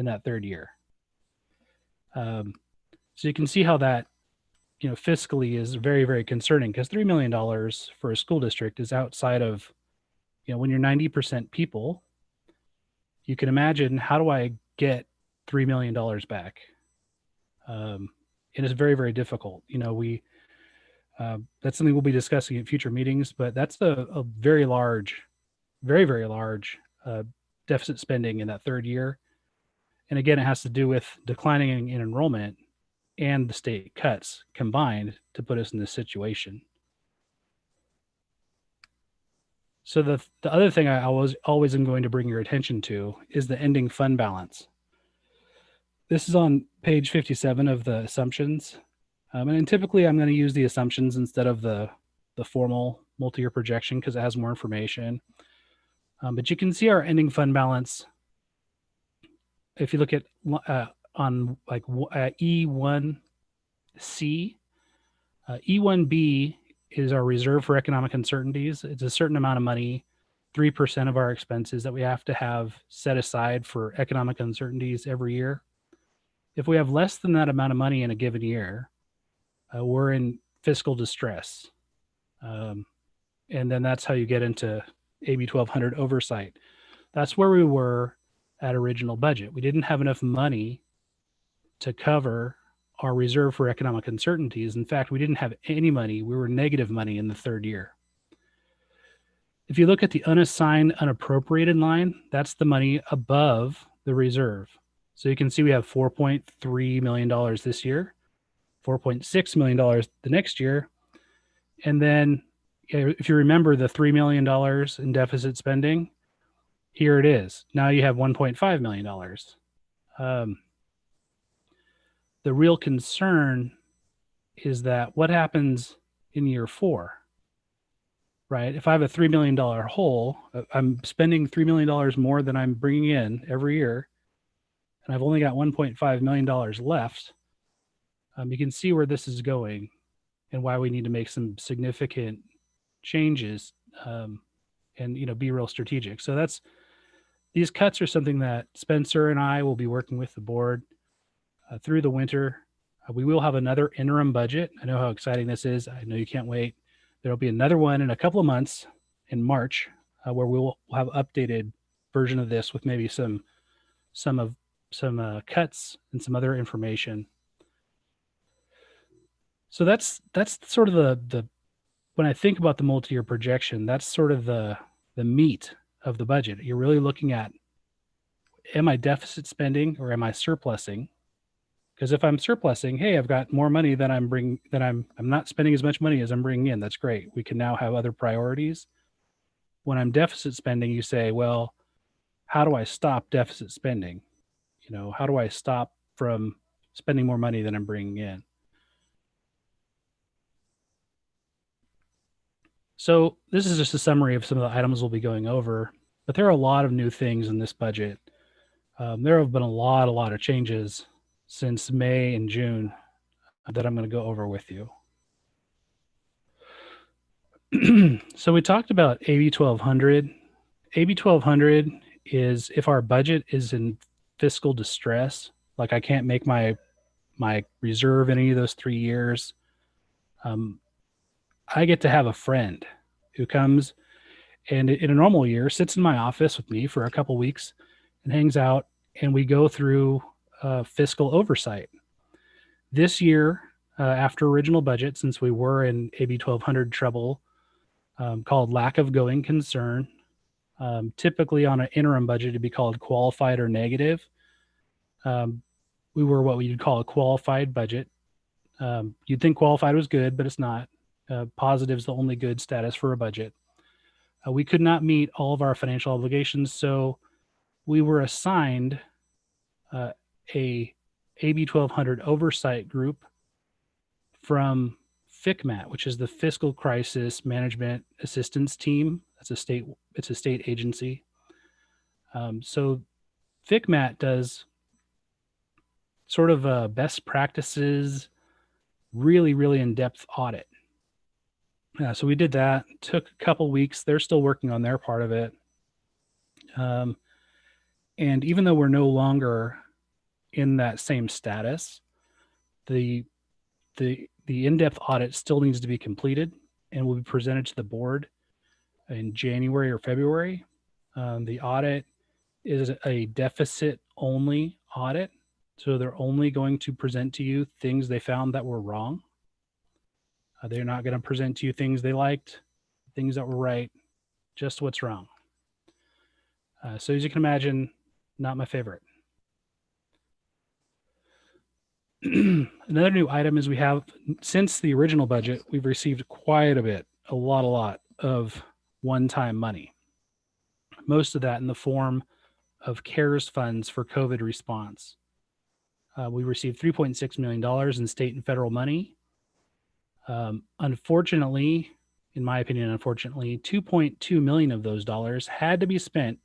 that third year. So you can see how that, fiscally is very, very concerning because $3 million for a school district is outside of, when you're 90% people, you can imagine, how do I get $3 million back? And it's very, very difficult. That's something we'll be discussing at future meetings, but that's a very large, very, very large deficit spending in that third year. And again, it has to do with declining in enrollment and the state cuts combined to put us in this situation. So the other thing I always am going to bring your attention to is the ending fund balance. This is on page 57 of the assumptions. And typically I'm going to use the assumptions instead of the formal multi-year projection because it has more information. But you can see our ending fund balance. If you look at on like E1C, E1B is our reserve for economic uncertainties. It's a certain amount of money, 3% of our expenses that we have to have set aside for economic uncertainties every year. If we have less than that amount of money in a given year, we're in fiscal distress. And then that's how you get into AB 1200 oversight. That's where we were at original budget. We didn't have enough money to cover our reserve for economic uncertainties. In fact, we didn't have any money. We were negative money in the third year. If you look at the unassigned, unappropriated line, that's the money above the reserve. So you can see we have $4.3 million this year, $4.6 million the next year. And then if you remember the $3 million in deficit spending, here it is. Now you have $1.5 million. The real concern is that what happens in year 4, right? If I have a $3 million hole, I'm spending $3 million more than I'm bringing in every year, and I've only got $1.5 million left. You can see where this is going and why we need to make some significant changes and, be real strategic. So these cuts are something that Spencer and I will be working with the board through the winter. We will have another interim budget. I know how exciting this is. I know you can't wait. There'll be another one in a couple of months in March where we'll have updated version of this with maybe some cuts and some other information. So that's sort of the when I think about the multi-year projection, that's sort of the meat of the budget. You're really looking at, am I deficit spending or am I surplusing? Because if I'm surplusing, hey, I've got more money than I'm not spending as much money as I'm bringing in. That's great. We can now have other priorities. When I'm deficit spending, you say, well, how do I stop deficit spending? You know, how do I stop from spending more money than I'm bringing in? So this is just a summary of some of the items we'll be going over, but there are a lot of new things in this budget. There have been a lot of changes since May and June that I'm going to go over with you. So we talked about AB 1200. AB 1200 is if our budget is in fiscal distress, like I can't make my reserve in any of those 3 years, I get to have a friend who comes and in a normal year sits in my office with me for a couple weeks and hangs out, and we go through fiscal oversight. This year, after original budget, since we were in AB 1200 trouble, called lack of going concern, typically on an interim budget, it'd be called qualified or negative. We were what we'd call a qualified budget. You'd think qualified was good, but it's not. Positive is the only good status for a budget. We could not meet all of our financial obligations, so we were assigned a AB 1200 oversight group from FCMAT, which is the Fiscal Crisis Management Assistance Team. It's a state agency. So FCMAT does sort of a best practices, really in-depth audit. So we did that, took a couple weeks. They're still working on their part of it. And even though we're no longer in that same status, the in-depth audit still needs to be completed and will be presented to the board in January or February. The audit is a deficit-only audit, so they're only going to present to you things they found that were wrong. They're not going to present to you things they liked, things that were right, just what's wrong. So as you can imagine, not my favorite. Another new item is we have, since the original budget, we've received quite a bit, a lot of one-time money. Most of that in the form of CARES funds for COVID response. We received $3.6 million in state and federal money. Unfortunately, in my opinion, $2.2 million of those dollars had to be spent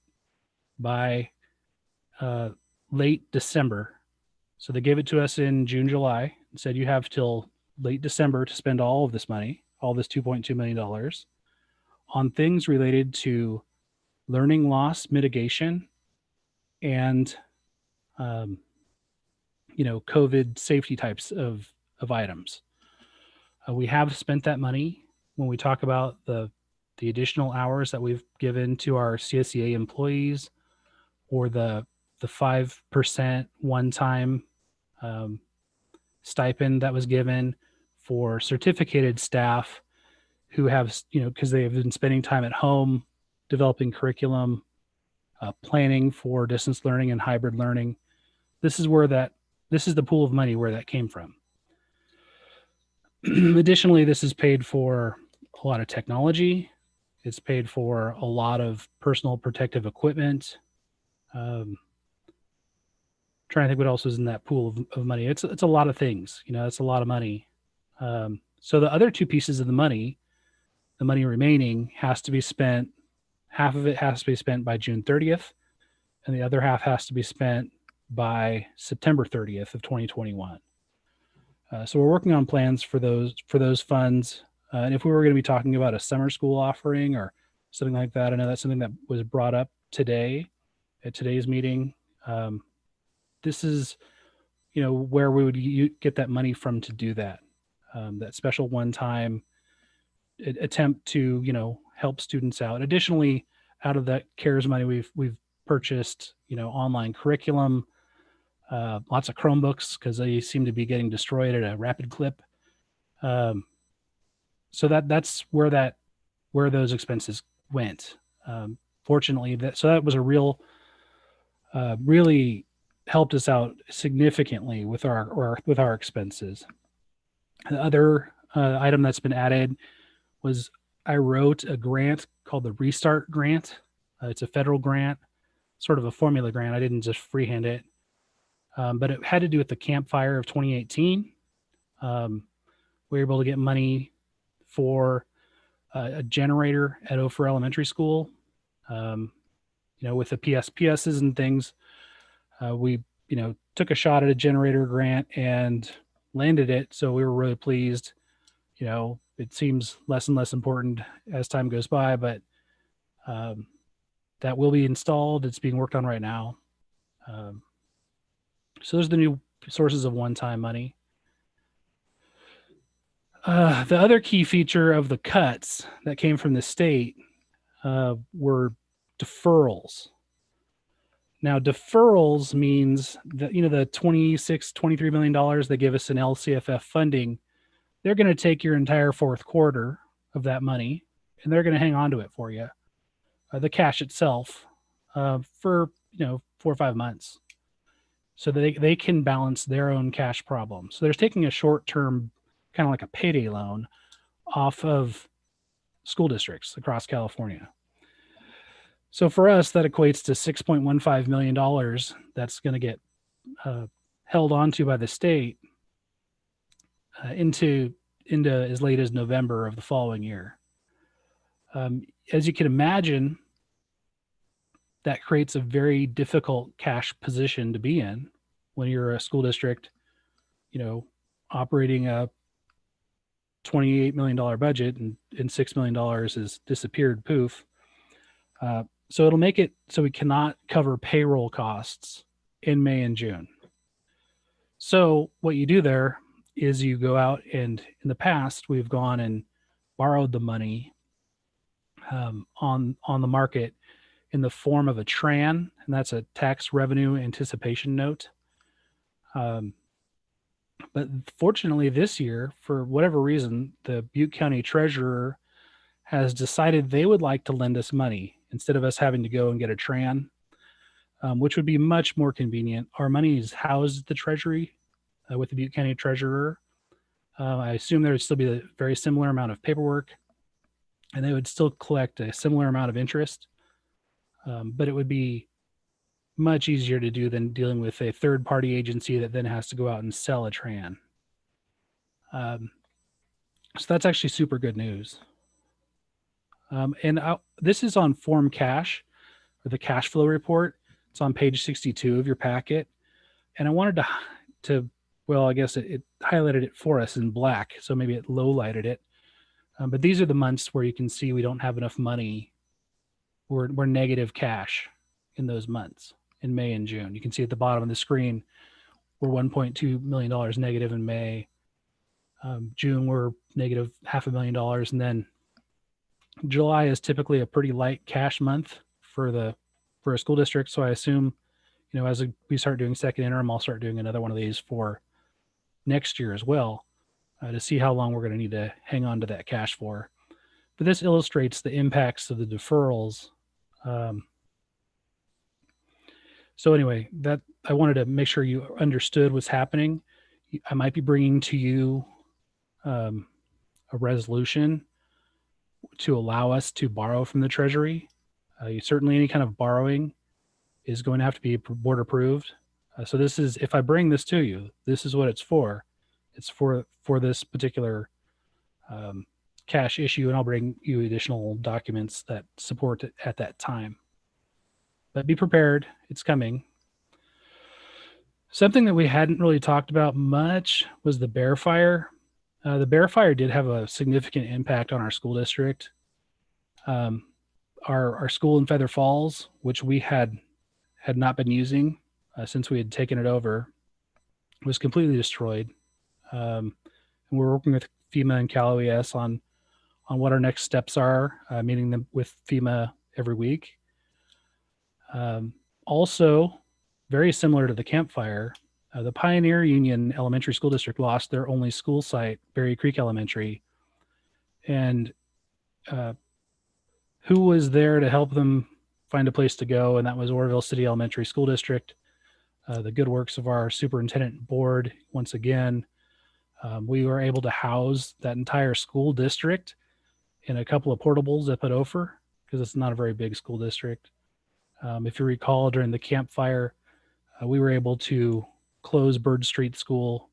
by late December. So they gave it to us in June, July, and said you have till late December to spend all of this money, all this $2.2 million on things related to learning loss mitigation and, COVID safety types of items. We have spent that money. When we talk about the additional hours that we've given to our CSEA employees, or the 5% one-time stipend that was given for certificated staff who have, because they have been spending time at home developing curriculum, planning for distance learning and hybrid learning. This is the pool of money where that came from. Additionally, this is paid for a lot of technology. It's paid for a lot of personal protective equipment. Trying to think what else is in that pool of money. It's a lot of things, it's a lot of money. So the other two pieces of the money remaining has to be spent, half of it has to be spent by June 30th, and the other half has to be spent by September 30th of 2021. So we're working on plans for those funds. And if we were going to be talking about a summer school offering or something like that, I know that's something that was brought up today at today's meeting. This is, where we would get that money from to do that. That special one-time attempt to, help students out. Additionally, out of that CARES money, we've purchased, online curriculum, lots of Chromebooks because they seem to be getting destroyed at a rapid clip. So that's where those expenses went. Fortunately, that was a really helped us out significantly with our expenses. The other item that's been added was I wrote a grant called the Restart Grant. It's a federal grant, sort of a formula grant. I didn't just freehand it, but it had to do with the campfire of 2018. We were able to get money for a generator at Ophir Elementary School. With the PSPSs and things, we took a shot at a generator grant and landed it. So we were really pleased. It seems less and less important as time goes by, but that will be installed. It's being worked on right now. So those are the new sources of one-time money. The other key feature of the cuts that came from the state were deferrals. Now, deferrals means that, the $23 million they give us in LCFF funding, they're going to take your entire fourth quarter of that money and they're going to hang on to it for you, the cash itself, for, 4 or 5 months, so that they can balance their own cash problems. So they're taking a short-term, kind of like a payday loan off of school districts across California. So for us, that equates to $6.15 million that's going to get held onto by the state into as late as November of the following year. As you can imagine, that creates a very difficult cash position to be in when you're a school district, operating a $28 million budget and $6 million has disappeared, poof. So it'll make it so we cannot cover payroll costs in May and June. So what you do there is you go out, and in the past, we've gone and borrowed the money on the market in the form of a TRAN, and that's a tax revenue anticipation note. But fortunately this year, for whatever reason, the Butte County Treasurer has decided they would like to lend us money instead of us having to go and get a TRAN, which would be much more convenient. Our money is housed at the Treasury with the Butte County Treasurer. I assume there would still be a very similar amount of paperwork, and they would still collect a similar amount of interest, but it would be much easier to do than dealing with a third-party agency that then has to go out and sell a TRAN. So that's actually super good news. This is on Form Cash, or the cash flow report. It's on page 62 of your packet. And I wanted to well, I guess it highlighted it for us in black, so maybe it low-lighted it. But these are the months where you can see we don't have enough money. We're negative cash in those months, in May and June. You can see at the bottom of the screen, we're $1.2 million negative in May. June, we're negative $500,000. And then July is typically a pretty light cash month for a school district. So I assume, as we start doing second interim, I'll start doing another one of these for next year as well, to see how long we're going to need to hang on to that cash for. But this illustrates the impacts of the deferrals. So anyway, that I wanted to make sure you understood what's happening. I might be bringing to you a resolution to allow us to borrow from the Treasury. Certainly any kind of borrowing is going to have to be board approved. So this is, if I bring this to you, this is what it's for. It's for this particular cash issue, and I'll bring you additional documents that support it at that time. But be prepared, it's coming. Something that we hadn't really talked about much was the Bear Fire. The Bear Fire did have a significant impact on our school district. Our school in Feather Falls, which we had had not been using since we had taken it over was completely destroyed. And we're working with FEMA and Cal OES on what our next steps are, meeting them with FEMA every week. Also, very similar to the campfire, the Pioneer Union Elementary School District lost their only school site, Berry Creek Elementary. And who was there to help them find a place to go? And that was Oroville City Elementary School District. The good works of our superintendent board, once again. We were able to house that entire school district in a couple of portables up at Ophir, because it's not a very big school district. If you recall, during the campfire, we were able to close Bird Street School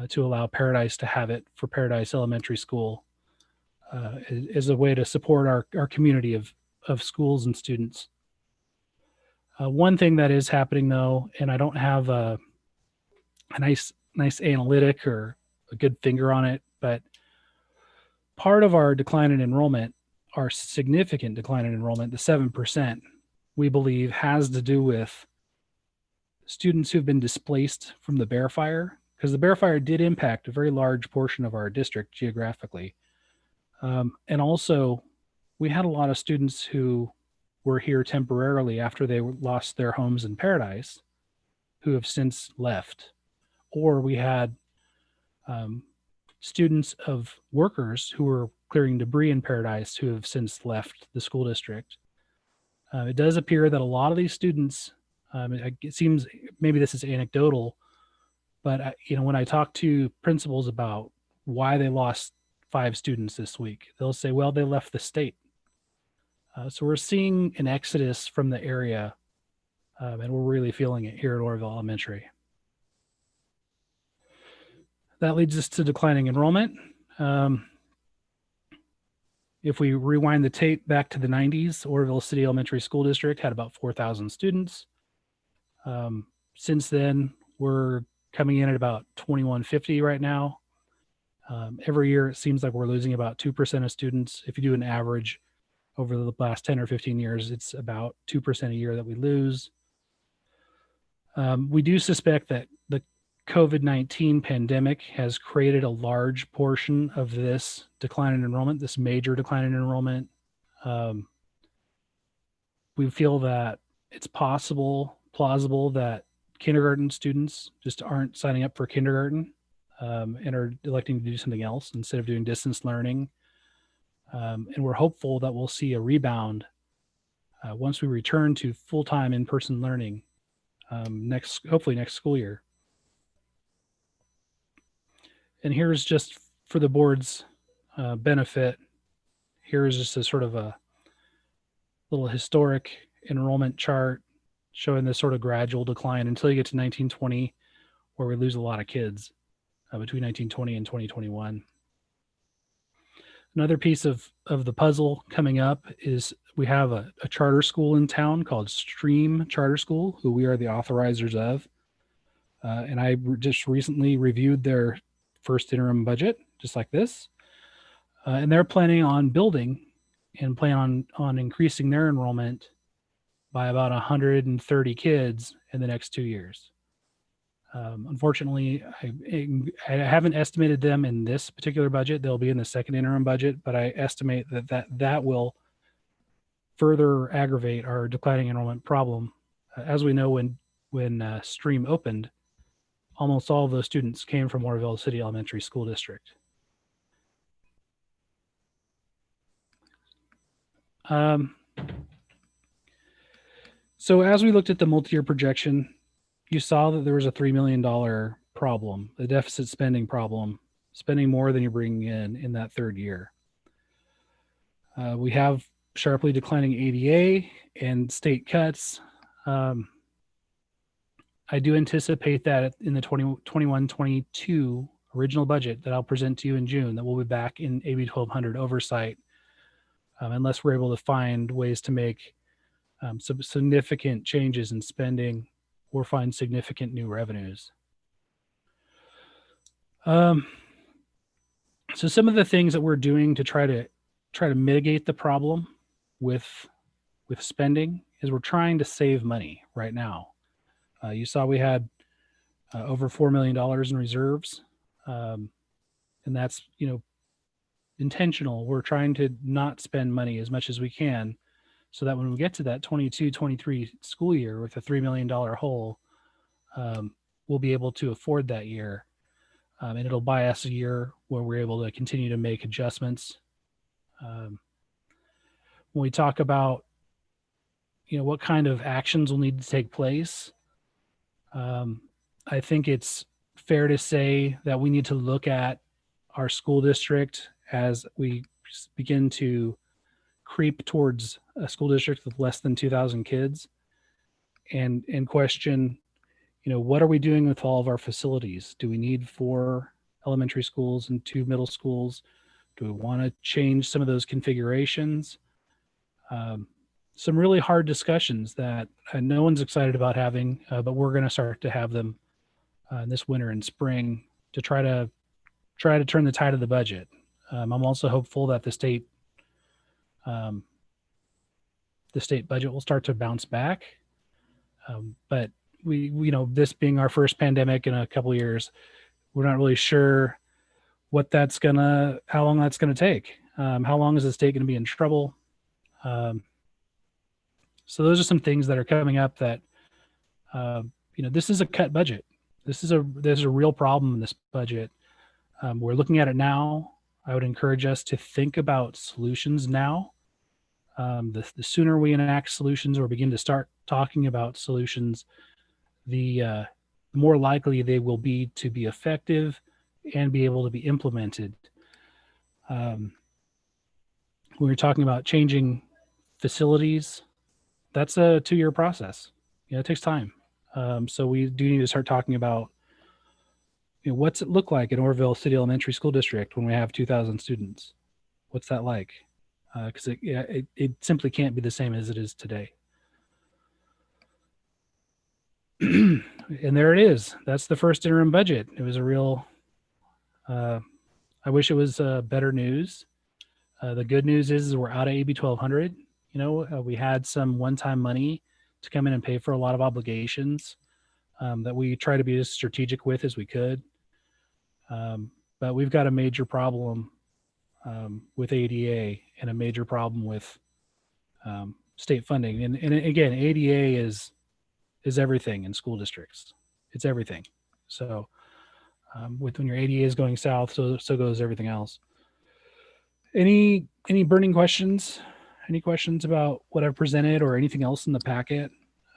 to allow Paradise to have it for Paradise Elementary School as a way to support our community of schools and students. One thing that is happening though, and I don't have a nice analytic or a good finger on it, but part of our decline in enrollment, our significant decline in enrollment, the 7%, we believe has to do with students who've been displaced from the Bear Fire, because the Bear Fire did impact a very large portion of our district geographically. And also, we had a lot of students who were here temporarily after they lost their homes in Paradise, who have since left. Or we had students of workers who were clearing debris in Paradise who have since left the school district. It does appear that a lot of these students, it seems maybe this is anecdotal, but when I talk to principals about why they lost 5 students this week, they'll say, well, they left the state. So we're seeing an exodus from the area, and we're really feeling it here at Oroville Elementary. That leads us to declining enrollment. If we rewind the tape back to the 90s, Oroville City Elementary School District had about 4,000 students. Since then, we're coming in at about 2,150 right now. Every year, it seems like we're losing about 2% of students. If you do an average over the last 10 or 15 years, it's about 2% a year that we lose. We do suspect that the COVID-19 pandemic has created a large portion of this decline in enrollment, this major decline in enrollment. We feel that it's plausible that kindergarten students just aren't signing up for kindergarten and are electing to do something else instead of doing distance learning. And we're hopeful that we'll see a rebound once we return to full-time in-person learning hopefully next school year. And here's just for the board's benefit, here's just a sort of a little historic enrollment chart showing this sort of gradual decline until you get to 1920, where we lose a lot of kids between 1920 and 2021. Another piece of the puzzle coming up is we have a charter school in town called Stream Charter School, who we are the authorizers of. And I just recently reviewed their first interim budget, just like this. And they're planning on building and plan on increasing their enrollment by about 130 kids in the next 2 years. Unfortunately, I haven't estimated them in this particular budget. They'll be in the second interim budget, but I estimate that will further aggravate our declining enrollment problem. As we know, when Stream opened, almost all of those students came from Oroville City Elementary School District. So as we looked at the multi-year projection, you saw that there was a $3 million problem, a deficit spending problem, spending more than you're bringing in that third year. We have sharply declining ADA and state cuts. I do anticipate that in the 21-22 original budget that I'll present to you in June, that we'll be back in AB 1200 oversight, unless we're able to find ways to make some significant changes in spending or find significant new revenues. So some of the things that we're doing to try to mitigate the problem with spending is we're trying to save money right now. You saw we had over $4 million in reserves. And that's, intentional. We're trying to not spend money as much as we can so that when we get to that 22-23 school year with a $3 million hole, we'll be able to afford that year. And it'll buy us a year where we're able to continue to make adjustments. When we talk about, what kind of actions will need to take place, I think it's fair to say that we need to look at our school district as we begin to creep towards a school district with less than 2,000 kids and question, what are we doing with all of our facilities? Do we need 4 elementary schools and 2 middle schools? Do we want to change some of those configurations? Some really hard discussions that no one's excited about having, but we're going to start to have them this winter and spring to try to turn the tide of the budget. I'm also hopeful that the state budget will start to bounce back. But we, this being our first pandemic in a couple of years, we're not really sure how long that's gonna take. How long is the state gonna be in trouble? So those are some things that are coming up that, this is a cut budget. There's a real problem in this budget. We're looking at it now. I would encourage us to think about solutions now. The sooner we enact solutions or begin to start talking about solutions, the more likely they will be to be effective and be able to be implemented. When we're talking about changing facilities, that's a 2-year process. It takes time. So we do need to start talking about, what's it look like in Orville City Elementary School District when we have 2,000 students? What's that like? Because it simply can't be the same as it is today. And there it is. That's the first interim budget. It was a real, I wish it was better news. The good news is we're out of AB 1200. We had some one-time money to come in and pay for a lot of obligations that we try to be as strategic with as we could. But we've got a major problem with ADA and a major problem with state funding. And again, ADA is everything in school districts. It's everything. So when your ADA is going south, so goes everything else. Any burning questions? Any questions about what I've presented or anything else in the packet?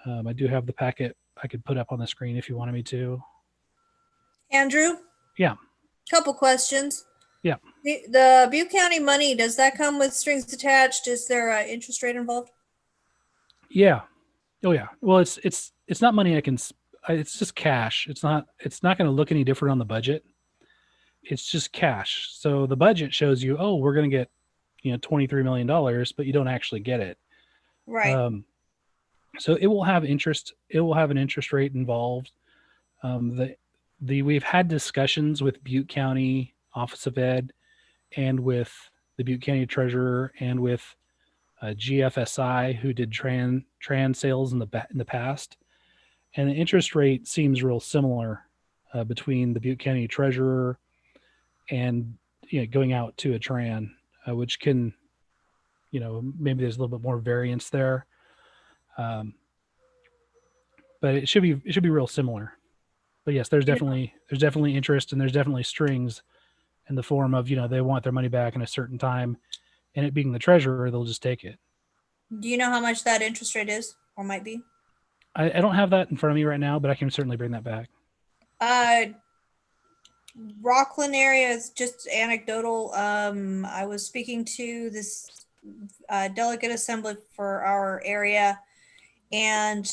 I do have the packet I could put up on the screen if you wanted me to. Andrew? Yeah. Couple questions. Yeah. The Butte County money, does that come with strings attached? Is there an interest rate involved? Yeah. Oh yeah. Well, it's not money it's just cash. It's not going to look any different on the budget. It's just cash. So the budget shows you, oh, we're going to get, $23 million, but you don't actually get it. Right. So it will have interest. It will have an interest rate involved. We've had discussions with Butte County Office of Ed and with the Butte County Treasurer and with GFSI, who did trans sales in the past, and the interest rate seems real similar between the Butte County Treasurer and going out to a tran, which can, maybe there's a little bit more variance there, but it should be real similar. But yes, there's definitely interest, and there's definitely strings in the form of, they want their money back in a certain time, and it being the treasurer, they'll just take it. Do you know how much that interest rate is or might be? I don't have that in front of me right now, but I can certainly bring that back. Rockland area is just anecdotal. I was speaking to this delegate assembly for our area, and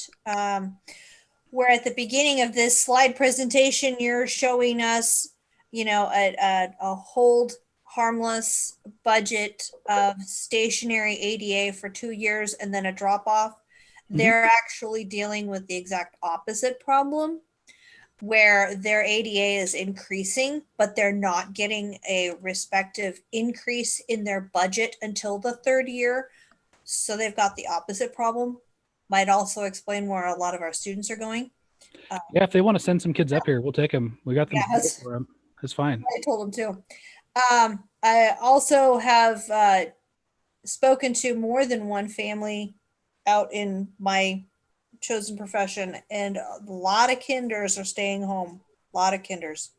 where at the beginning of this slide presentation, you're showing us, a hold harmless budget of stationary ADA for 2 years and then a drop off. Mm-hmm. They're actually dealing with the exact opposite problem, where their ADA is increasing, but they're not getting a respective increase in their budget until the 3rd year. So they've got the opposite problem. might also explain where a lot of our students are going. Yeah, if they want to send some kids up here, we'll take them. We got them Yeah, to pay for them. It's fine. I told them too. I also have spoken to more than one family out in my chosen profession, and a lot of kinders are staying home. A lot of kinders.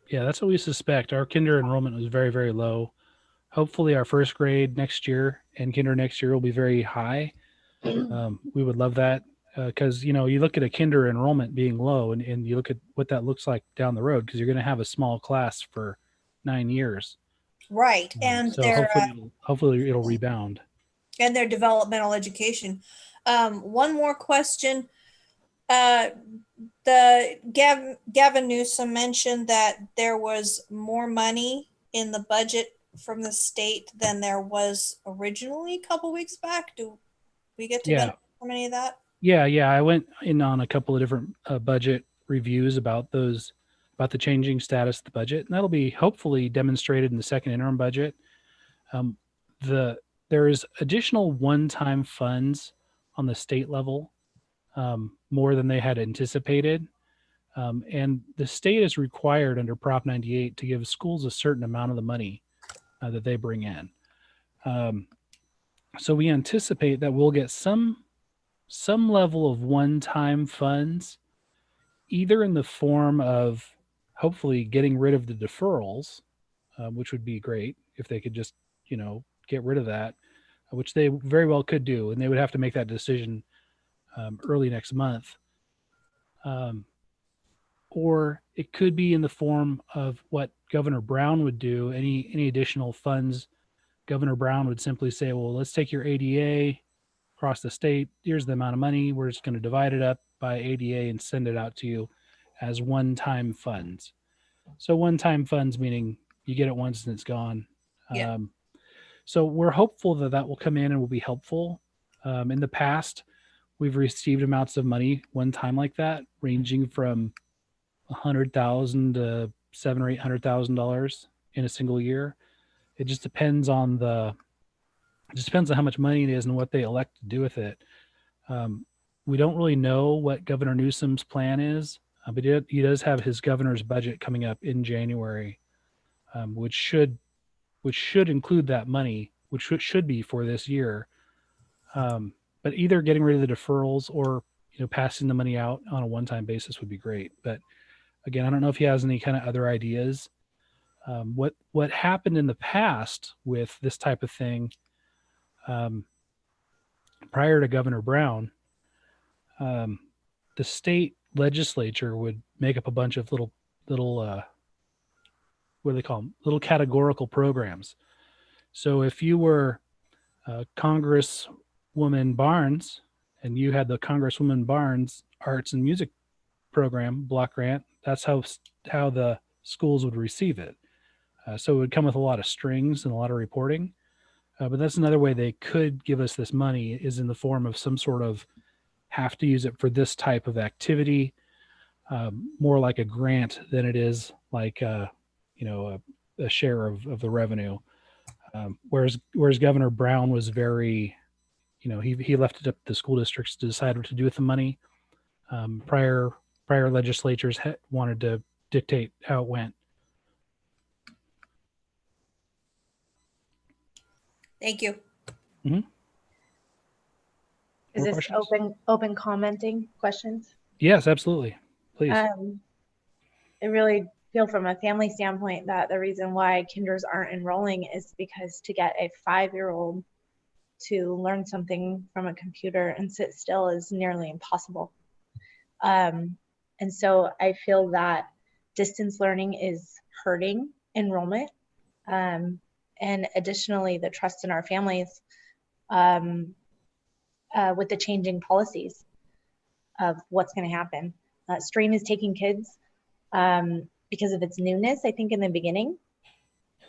Yeah, that's what we suspect. Our kinder enrollment was very, very low. Hopefully, our first grade next year and kinder next year will be very high. We would love that because, you know, you look at a kinder enrollment being low and you look at what that looks like down the road because you're going to have a small class for 9 years. Right, and So hopefully it'll rebound. and their developmental education. One more question. Gavin Newsom mentioned that there was more money in the budget from the state than there was originally a couple weeks back. Do we get to benefit from any of that? Yeah. I went in on a couple of different budget reviews about the changing status of the budget, and that'll be hopefully demonstrated in the second interim budget. There is additional one-time funds on the state level, more than they had anticipated. And the state is required under Prop 98 to give schools a certain amount of the money that they bring in. So we anticipate that we'll get some level of one-time funds, either in the form of hopefully getting rid of the deferrals, which would be great if they could just, you know, get rid of that, which they very well could do. And they would have to make that decision early next month. Or it could be in the form of what Governor Brown would do. Any additional funds, Governor Brown would simply say, well, let's take your ADA across the state. Here's the amount of money. We're just going to divide it up by ADA and send it out to you as one-time funds. So one-time funds meaning you get it once and it's gone. Yeah. So we're hopeful that will come in and will be helpful. In the past, we've received amounts of money one time like that, ranging from $100,000 to $700,000 or $800,000 in a single year. It just depends on how much money it is and what they elect to do with it. We don't really know what Governor Newsom's plan is, but he does have his governor's budget coming up in January, which should include that money, which should be for this year. But either getting rid of the deferrals or, you know, passing the money out on a one-time basis would be great. But again, I don't know if he has any kind of other ideas. What happened in the past with this type of thing, prior to Governor Brown, the state legislature would make up a bunch of little what do they call them? Little categorical programs. So if you were Congresswoman Barnes and you had the Congresswoman Barnes Arts and Music Program block grant, that's how the schools would receive it. So it would come with a lot of strings and a lot of reporting. But that's another way they could give us this money, is in the form of some sort of have to use it for this type of activity, more like a grant than it is like a share of the revenue. Whereas Governor Brown was very, he left it up to the school districts to decide what to do with the money. Prior legislatures wanted to dictate how it went. Thank you. Mm-hmm. Is More this questions? open commenting questions? Yes, absolutely. Please. I really feel from a family standpoint that the reason why kinders aren't enrolling is because to get a 5-year-old to learn something from a computer and sit still is nearly impossible. And so I feel that distance learning is hurting enrollment. And additionally, the trust in our families with the changing policies of what's going to happen. Stream is taking kids because of its newness, I think, in the beginning.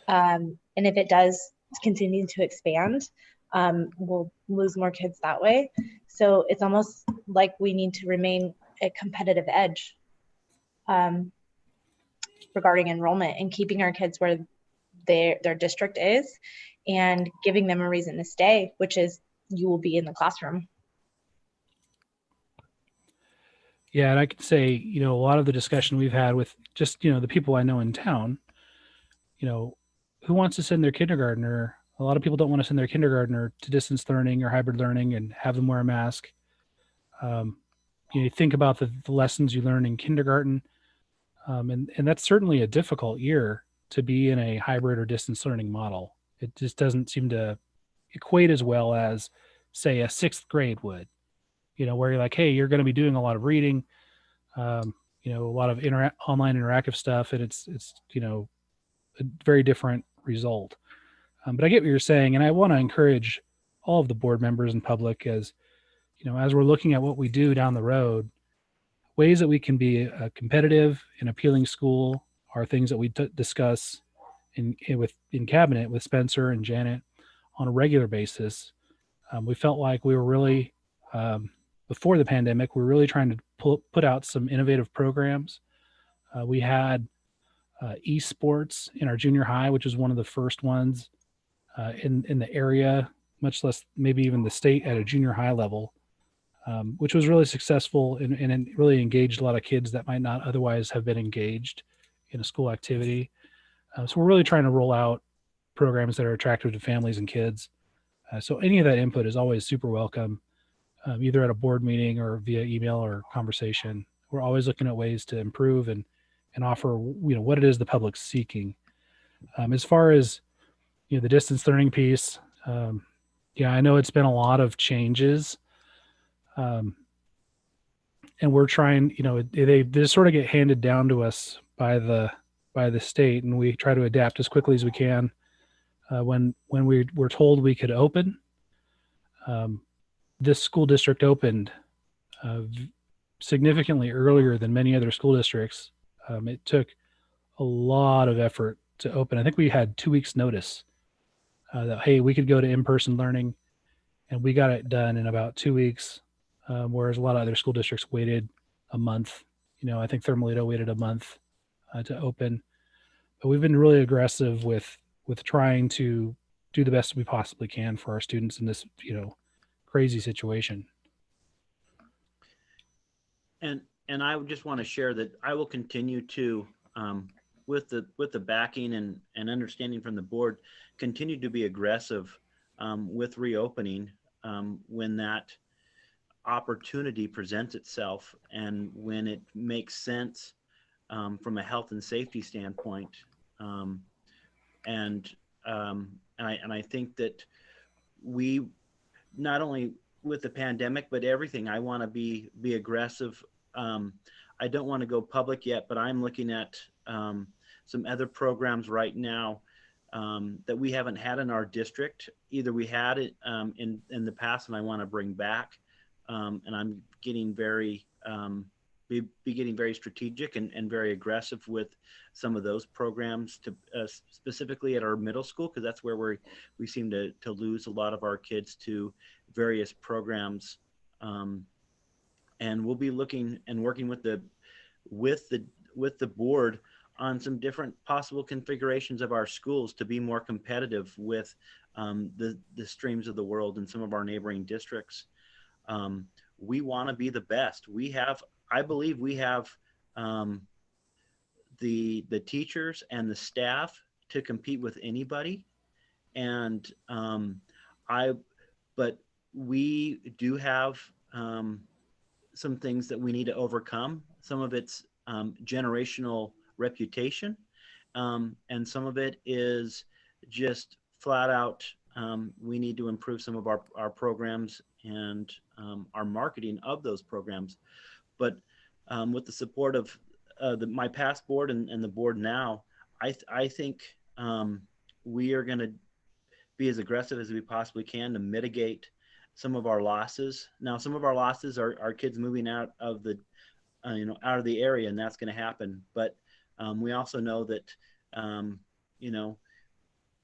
And if it does continue to expand, we'll lose more kids that way. So it's almost like we need to remain a competitive edge regarding enrollment and keeping our kids where their district is and giving them a reason to stay, which is you will be in the classroom. Yeah, and I could say, a lot of the discussion we've had with just, the people I know in town, who wants to send their kindergartner? A lot of people don't want to send their kindergartner to distance learning or hybrid learning and have them wear a mask. Um, you think about the lessons you learn in kindergarten, and that's certainly a difficult year to be in a hybrid or distance learning model. It just doesn't seem to equate as well as, say, a sixth grade would. Where you're like, hey, you're going to be doing a lot of reading, a lot of online interactive stuff, and it's a very different result. But I get what you're saying, and I want to encourage all of the board members and public as we're looking at what we do down the road, ways that we can be a competitive and appealing school are things that we discuss in cabinet with Spencer and Janet on a regular basis. We felt like we were really before the pandemic, we were really trying to put out some innovative programs. We had esports in our junior high, which was one of the first ones in the area, much less maybe even the state at a junior high level, which was really successful and it really engaged a lot of kids that might not otherwise have been engaged in a school activity. So we're really trying to roll out programs that are attractive to families and kids. So any of that input is always super welcome, either at a board meeting or via email or conversation. We're always looking at ways to improve and offer what it is the public's seeking. As far as the distance learning piece, yeah, I know it's been a lot of changes, and we're trying. They sort of get handed down to us by the state, and we try to adapt as quickly as we can. When we were told we could open, this school district opened significantly earlier than many other school districts. It took a lot of effort to open. I think we had 2 weeks notice that, hey, we could go to in-person learning, and we got it done in about 2 weeks, whereas a lot of other school districts waited a month. I think Thermalito waited a month to open. But we've been really aggressive with trying to do the best we possibly can for our students in this, crazy situation. And I would just want to share that I will continue to, with the backing and understanding from the board, continue to be aggressive with reopening when that opportunity presents itself and when it makes sense from a health and safety standpoint. And I think that we not only with the pandemic, but everything, I want to be aggressive. I don't want to go public yet, but I'm looking at some other programs right now that we haven't had in our district. Either we had it in the past and I want to bring back. And I'm getting very, getting very strategic and very aggressive with some of those programs to specifically at our middle school, because that's where we seem to lose a lot of our kids to various programs. And we'll be looking and working with the board on some different possible configurations of our schools to be more competitive with the streams of the world in some of our neighboring districts. We want to be the best. I believe we have the teachers and the staff to compete with anybody. And but we do have some things that we need to overcome. Some of it's generational reputation, and some of it is just flat out we need to improve some of our programs and our marketing of those programs. But with the support of my past board and the board now, I think we are going to be as aggressive as we possibly can to mitigate some of our losses. Now, some of our losses are kids moving out of the out of the area, and that's going to happen. But we also know that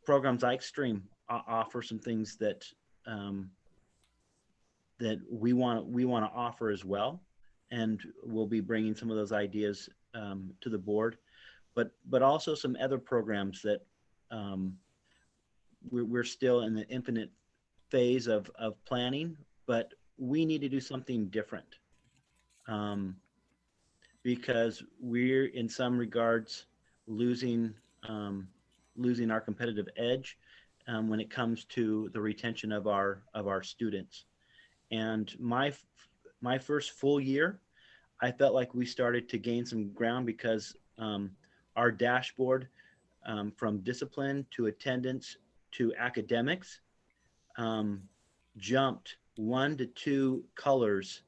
programs like Stream offer some things that that we want to offer as well, and we'll be bringing some of those ideas to the board, but also some other programs that we're still in the infinite phase of planning, but we need to do something different. because we're in some regards losing losing our competitive edge when it comes to the retention of our students. And my first full year, I felt like we started to gain some ground because our dashboard, from discipline to attendance to academics, jumped 1 to 2 colors.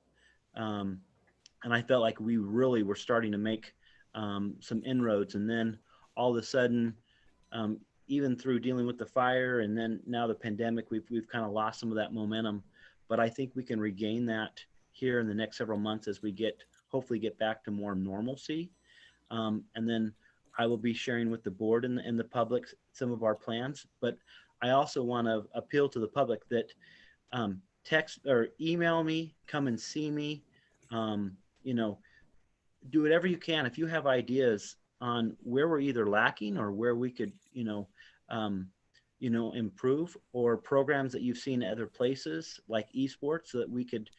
And I felt like we really were starting to make some inroads. And then all of a sudden, even through dealing with the fire and then now the pandemic, we've kind of lost some of that momentum. But I think we can regain that here in the next several months as we hopefully get back to more normalcy. And then I will be sharing with the board and the public some of our plans. But I also want to appeal to the public that text or email me, come and see me. Do whatever you can. If you have ideas on where we're either lacking or where we could, improve, or programs that you've seen at other places like esports so that we could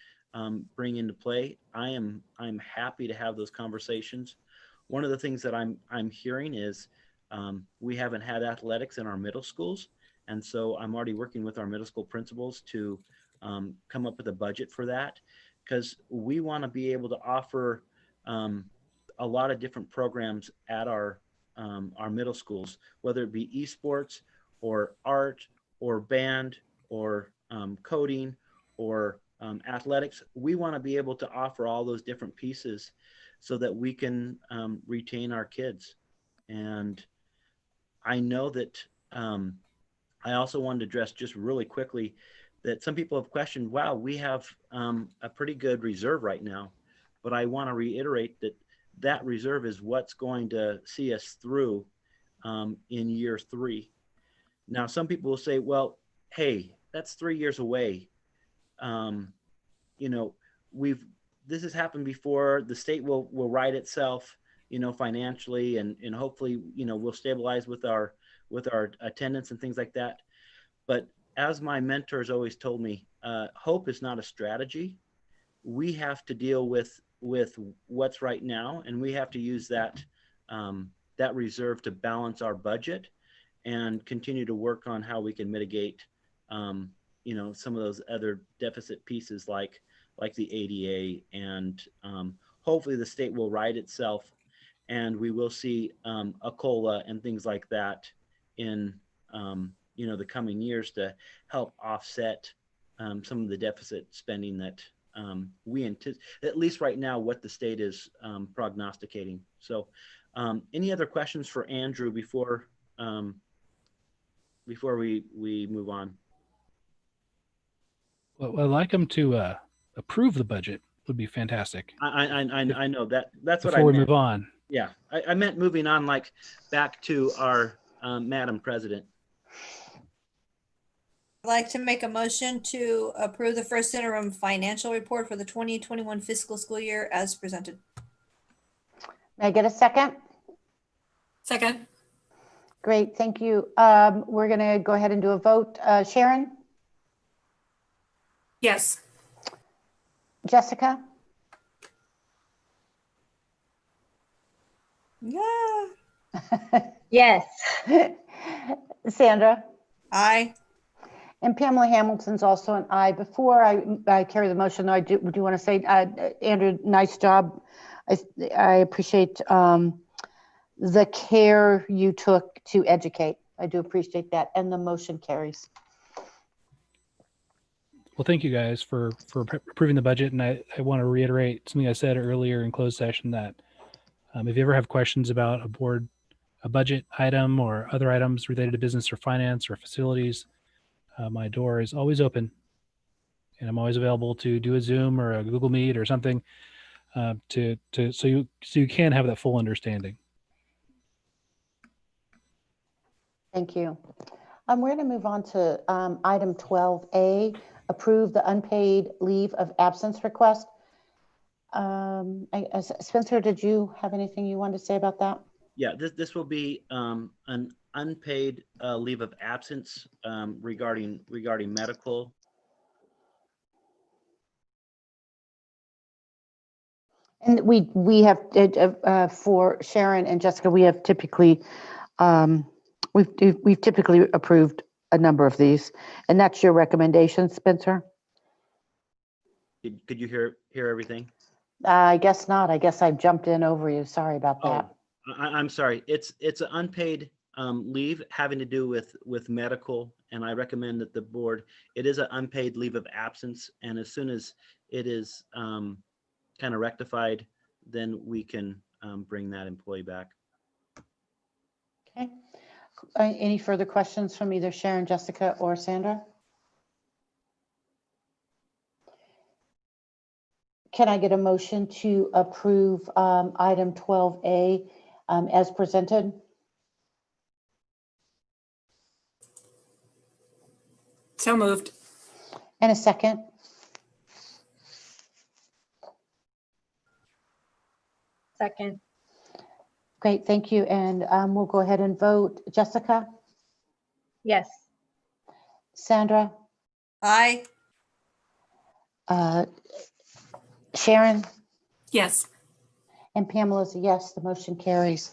bring into play, I'm happy to have those conversations. One of the things that I'm hearing is we haven't had athletics in our middle schools, and so I'm already working with our middle school principals to come up with a budget for that, because we want to be able to offer a lot of different programs at our middle schools, whether it be esports or art or band or coding or athletics. We want to be able to offer all those different pieces so that we can retain our kids. And I know that I also wanted to address just really quickly that some people have questioned, wow, we have a pretty good reserve right now. But I want to reiterate that that reserve is what's going to see us through in year 3. Now, some people will say, well, hey, that's 3 years away. This has happened before. The state will right itself, financially, and hopefully, we'll stabilize with our attendance and things like that. But as my mentors always told me, hope is not a strategy. We have to deal with what's right now, and we have to use that reserve to balance our budget and continue to work on how we can mitigate some of those other deficit pieces like the ADA, and hopefully the state will right itself and we will see a COLA and things like that in the coming years to help offset some of the deficit spending that we anticipate, at least right now, what the state is prognosticating. So any other questions for Andrew before we move on? Well, I'd like him to approve the budget. Would be fantastic. I know that's what I Before we meant. move on. Yeah, I meant moving on, like back to our Madam President. I'd like to make a motion to approve the first interim financial report for the 2021 fiscal school year as presented. May I get a second? Second. Great, thank you. We're going to go ahead and do a vote. Sharon? Yes. Jessica? Yeah. Yes. Sandra? Aye. And Pamela Hamilton's also an aye. Before I carry the motion, though, I do want to say, Andrew, nice job. I appreciate the care you took to educate. I do appreciate that, and the motion carries. Well, thank you guys for approving the budget. And I want to reiterate something I said earlier in closed session, that if you ever have questions about a budget item or other items related to business or finance or facilities, my door is always open, and I'm always available to do a Zoom or a Google Meet or something so you can have that full understanding. Thank you. We're going to move on to item 12A, approve the unpaid leave of absence request. Spencer, did you have anything you wanted to say about that? Yeah, this will be an unpaid leave of absence regarding medical. And we have, for Sharon and Jessica, we have typically, we've typically approved a number of these. And that's your recommendation, Spencer? Could you hear everything? I guess not. I guess I jumped in over you. Sorry about that. I'm sorry. It's an unpaid leave having to do with medical, and I recommend that the board, it is an unpaid leave of absence, and as soon as it is kind of rectified, then we can bring that employee back. Okay. Any further questions from either Sharon, Jessica, or Sandra? Can I get a motion to approve item 12A as presented? So moved. And a second? Second. Great, thank you. And we'll go ahead and vote. Jessica? Yes. Sandra? Aye. Sharon? Yes. And Pamela's a yes, the motion carries.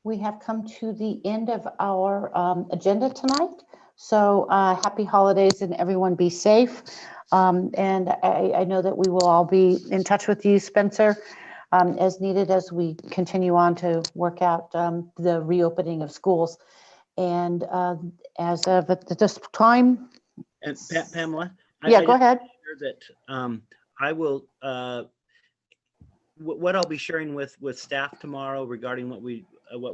We have come to the end of our agenda tonight. So happy holidays and everyone be safe. And I know that we will all be in touch with you, Spencer, as needed as we continue on to work out the reopening of schools. And as of at this time. And Pamela? Yeah, go ahead. That I will, what I'll be sharing with staff tomorrow regarding what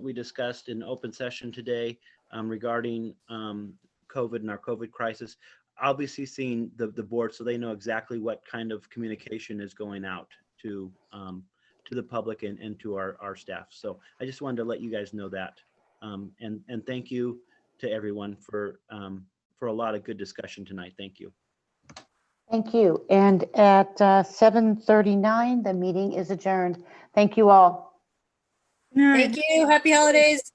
we discussed in open session today regarding COVID and our COVID crisis, I'll be CCing the board so they know exactly what kind of communication is going out to the public and to our staff. So I just wanted to let you guys know that. And thank you to everyone for a lot of good discussion tonight. Thank you. Thank you. And at 7:39, the meeting is adjourned. Thank you all. Thank you. Happy holidays.